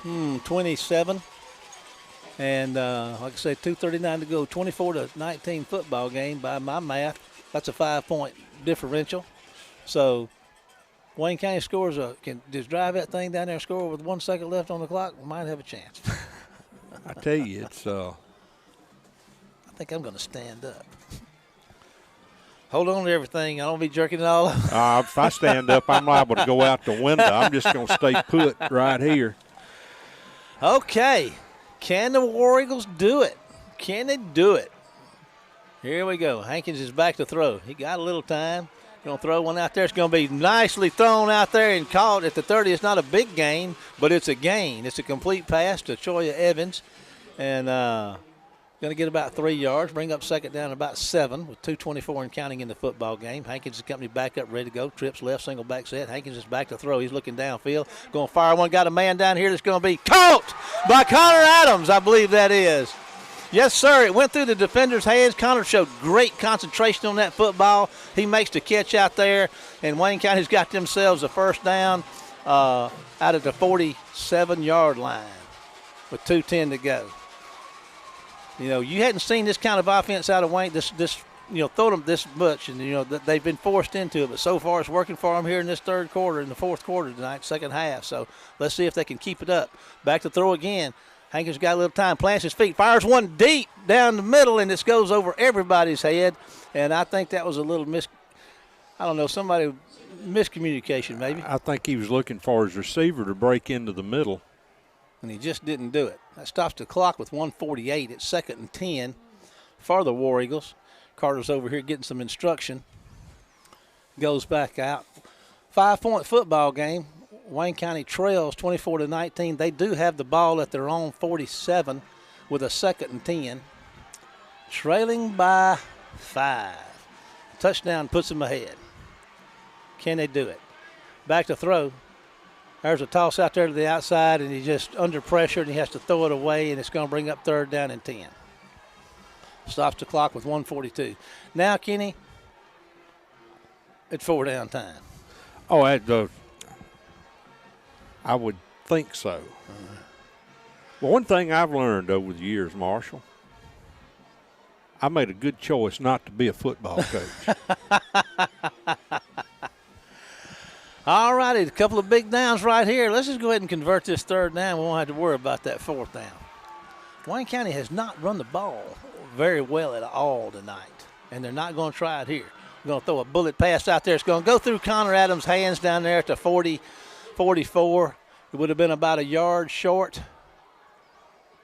27. And like I said, 2:39 to go, 24-19 football game by my math. That's a 5-point differential. So Wayne County scores can just drive that thing down there and score with 1 second left on the clock. We might have a chance. I tell you, it's I think I'm going to stand up. Hold on to everything. I don't be jerking it all up. if I stand up, I'm liable to go out the window. I'm just going to stay put right here. Okay. Can the War Eagles do it? Can they do it? Here we go. Hankins is back to throw. He got a little time. Going to throw one out there. It's going to be nicely thrown out there and caught at the 30. It's not a big gain, but it's a gain. It's a complete pass to Choya Evans. And going to get about 3 yards, bring up 2nd down about 7 with 2:24 and counting in the football game. Hankins is company back up, ready to go. Trips left, single back set. Hankins is back to throw. He's looking downfield. Going to fire one. Got a man down here that's going to be caught by Connor Adams, I believe that is. Yes, sir. It went through the defender's hands. Connor showed great concentration on that football. He makes the catch out there, and Wayne County's got themselves a 1st down out of the 47-yard line with 2:10 to go. You hadn't seen this kind of offense out of Wayne, this throw them this much, and, they've been forced into it. But so far it's working for them here in this 3rd quarter, in the 4th quarter tonight, 2nd half. So let's see if they can keep it up. Back to throw again. Hankins got a little time, plants his feet, fires one deep down the middle, and this goes over everybody's head. And I think that was a little miscommunication maybe. I think he was looking for his receiver to break into the middle. And he just didn't do it. That stops the clock with 1:48 at 2nd and 10 for the War Eagles. Carter's over here getting some instruction. Goes back out. 5-point football game. Wayne County trails 24-19. They do have the ball at their own 47 with a 2nd and 10. Trailing by 5. Touchdown puts them ahead. Can they do it? Back to throw. There's a toss out there to the outside, and he's just under pressure, and he has to throw it away, and it's going to bring up 3rd down and 10. Stops the clock with 1:42. Now, Kenny, it's 4-down time. Oh, I would think so. Well, one thing I've learned over the years, Marshall, I made a good choice not to be a football coach. All righty, a couple of big downs right here. Let's just go ahead and convert this 3rd down. We won't have to worry about that 4th down. Wayne County has not run the ball very well at all tonight, and they're not going to try it here. Going to throw a bullet pass out there. It's going to go through Connor Adams' hands down there at the 44. It would have been about a yard short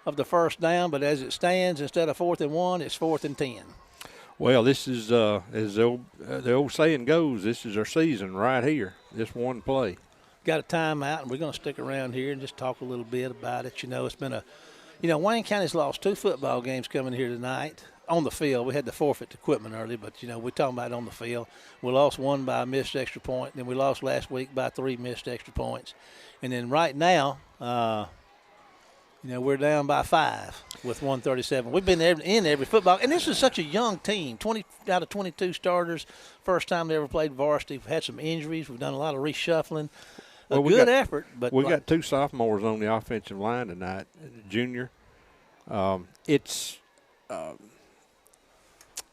of the first down, but as it stands, instead of 4th and 1, it's 4th and 10. Well, this is, as the old saying goes, this is our season right here, this one play. Got a timeout, and we're going to stick around here and just talk a little bit about it. You know, it's been Wayne County's lost 2 football games coming here tonight on the field. We had to forfeit the equipment early, but, we're talking about on the field. We lost 1 by a missed extra point. Then we lost last week by 3 missed extra points. And then right now, we're down by 5 with 137. We've been in every football. And this is such a young team, 20 out of 22 starters. First time they ever played varsity. We've had some injuries. We've done a lot of reshuffling. Good effort. But we got 2 sophomores on the offensive line tonight, junior. It's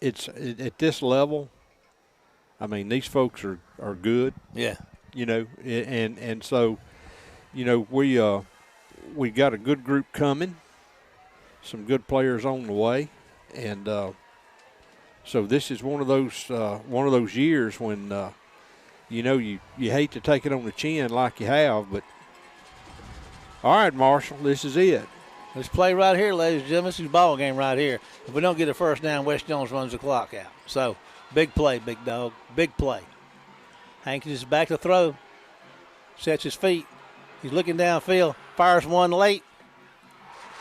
at this level, I mean, these folks are good. Yeah. And so, we got a good group coming, some good players on the way, and so this is one of those years when you hate to take it on the chin like you have, but all right, Marshall, this is it. Let's play right here, ladies and gentlemen. This is a ball game right here. If we don't get a first down, West Jones runs the clock out. So, big play, big dog. Big play. Hankins is back to throw. Sets his feet. He's looking downfield. Fires one late.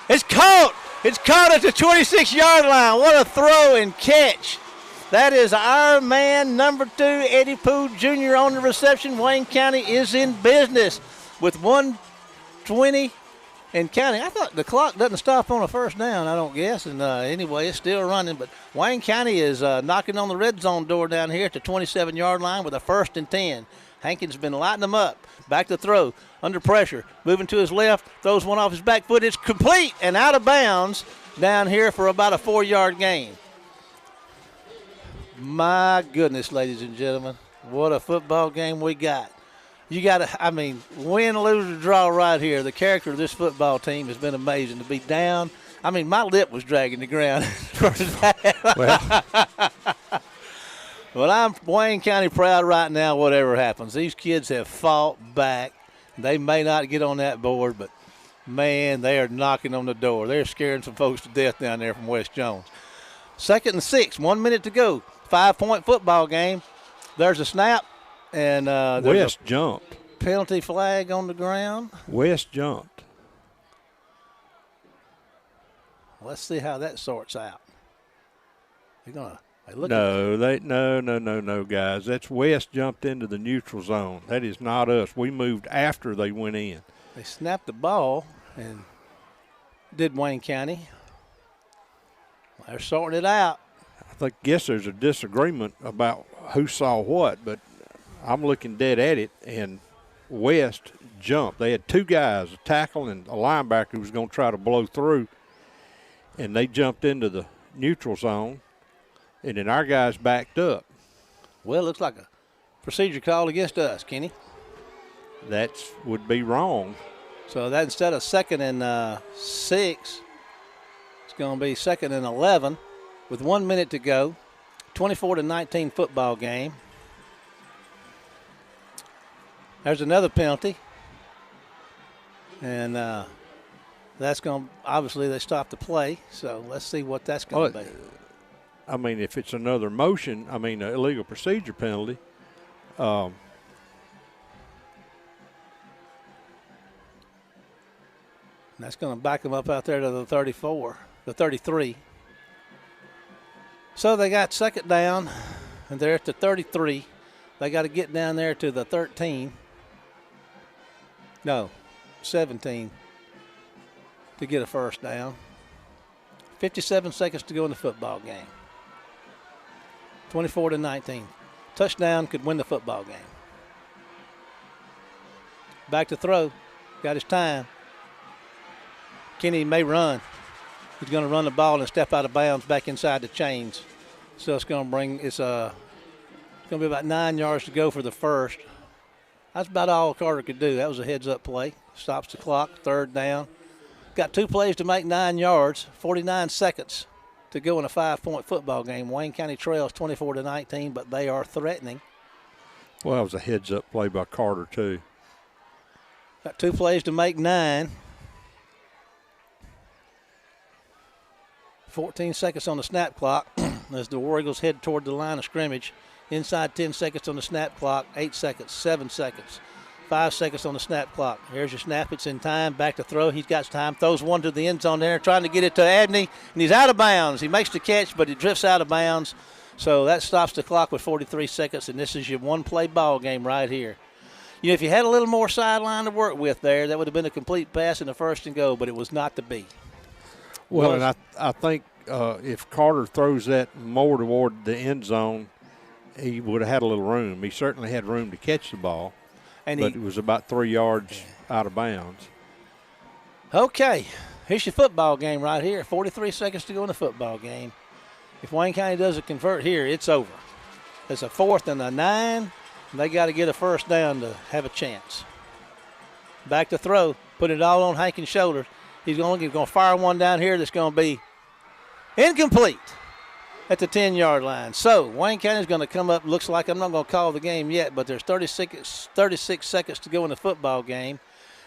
It's caught. It's caught at the 26-yard line. What a throw and catch. That is our man, number 2, Eddie Poole Jr. on the reception. Wayne County is in business with 1:20 and counting. I thought the clock doesn't stop on a first down, I don't guess. And anyway, it's still running. But Wayne County is knocking on the red zone door down here at the 27-yard line with a 1st and 10. Hankins been lighting them up. Back to throw. Under pressure. Moving to his left. Throws one off his back foot. It's complete and out of bounds down here for about a 4-yard gain. My goodness, ladies and gentlemen. What a football game we got. You got to, win, lose, or draw right here. The character of this football team has been amazing. To be down, my lip was dragging the ground. Well, I'm Wayne County proud right now, whatever happens. These kids have fought back. They may not get on that board, but, man, they are knocking on the door. They're scaring some folks to death down there from West Jones. 2nd and 6, 1 minute to go. 5-point football game. There's a snap. And West jumped. Penalty flag on the ground. West jumped. Let's see how that sorts out. No, guys. That's West jumped into the neutral zone. That is not us. We moved after they went in. They snapped the ball, and did Wayne County. They're sorting it out. I guess there's a disagreement about who saw what, but I'm looking dead at it, and West jumped. They had 2 guys, a tackle and a linebacker who was going to try to blow through, and they jumped into the neutral zone, and then our guys backed up. Well, it looks like a procedure call against us, Kenny. That would be wrong. So that instead of 2nd and 6, it's going to be 2nd and 11 with 1 minute to go. 24-19 football game. There's another penalty. And that's going to, obviously, they stopped the play. So let's see what that's going to be. If it's another motion, an illegal procedure penalty, that's going to back them up out there to the 33. So they got 2nd down, and they're at the 33. They got to get down there to the 17 to get a first down. 57 seconds to go in the football game. 24-19. Touchdown could win the football game. Back to throw. Got his time. Kenny may run. He's going to run the ball and step out of bounds back inside the chains. So it's going to be about 9 yards to go for the first. That's about all Carter could do. That was a heads-up play. Stops the clock, 3rd down. Got 2 plays to make 9 yards, 49 seconds to go in a 5-point football game. Wayne County trails 24-19, but they are threatening. Well, that was a heads-up play by Carter, too. Got 2 plays to make 9. 14 seconds on the snap clock as the War Eagles head toward the line of scrimmage. Inside 10 seconds on the snap clock, 8 seconds, 7 seconds, 5 seconds on the snap clock. Here's your snap. It's in time. Back to throw. He's got time. Throws one to the end zone there, trying to get it to Abney, and he's out of bounds. He makes the catch, but he drifts out of bounds. So that stops the clock with 43 seconds, and this is your one-play ball game right here. You know, if you had a little more sideline to work with there, that would have been a complete pass in the first and go, but it was not to be. Well, and I think if Carter throws that more toward the end zone, he would have had a little room. He certainly had room to catch the ball, but it was about 3 yards out of bounds. Okay, here's your football game right here. 43 seconds to go in the football game. If Wayne County doesn't convert here, it's over. It's a 4th and a 9. They got to get a first down to have a chance. Back to throw. Put it all on Hankins' shoulders. He's going to fire one down here that's going to be incomplete at the 10-yard line. So Wayne County's going to come up. Looks like I'm not going to call the game yet, but there's 36 seconds to go in the football game.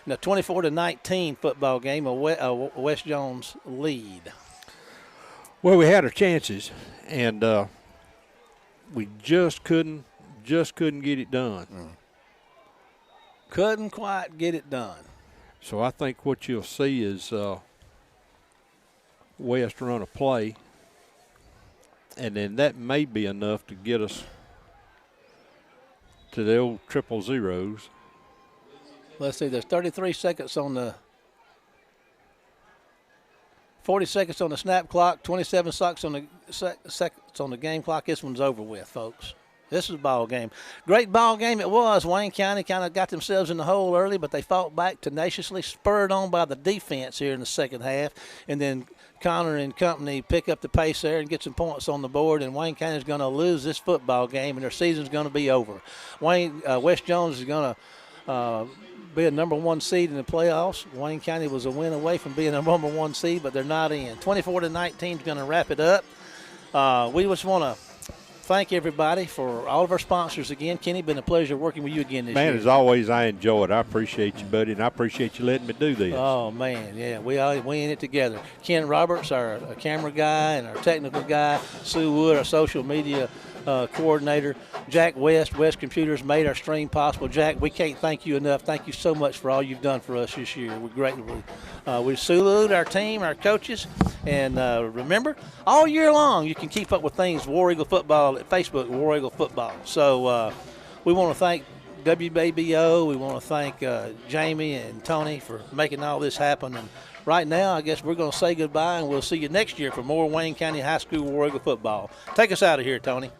In a 24-19 football game, a West Jones lead. Well, we had our chances, and we just couldn't get it done. Couldn't quite get it done. So I think what you'll see is West run a play, and then that may be enough to get us to the old 000. Let's see, there's 33 seconds on the 40 seconds on the snap clock, 27 seconds on the game clock. This one's over with, folks. This is a ball game. Great ball game it was. Wayne County kind of got themselves in the hole early, but they fought back tenaciously, spurred on by the defense here in the second half, and then Connor and company pick up the pace there and get some points on the board, and Wayne County is going to lose this football game, and their season's going to be over. West Jones is going to be a number 1 seed in the playoffs. Wayne County was a win away from being a number 1 seed, but they're not in. 24-19 is going to wrap it up. We just want to thank everybody for all of our sponsors again. Kenny, been a pleasure working with you again this year. Man, as always, I enjoy it. I appreciate you, buddy, and I appreciate you letting me do this. Oh, man, yeah, we in it together. Ken Roberts, our camera guy and our technical guy. Sue Wood, our social media coordinator. Jack West Computers made our stream possible. Jack, we can't thank you enough. Thank you so much for all you've done for us this year. We greatly we salute our team, our coaches, and remember, all year long you can keep up with things War Eagle Football at Facebook, War Eagle Football. So we want to thank WBBO. We want to thank Jamie and Tony for making all this happen. And right now, I guess we're going to say goodbye, and we'll see you next year for more Wayne County High School War Eagle Football. Take us out of here, Tony.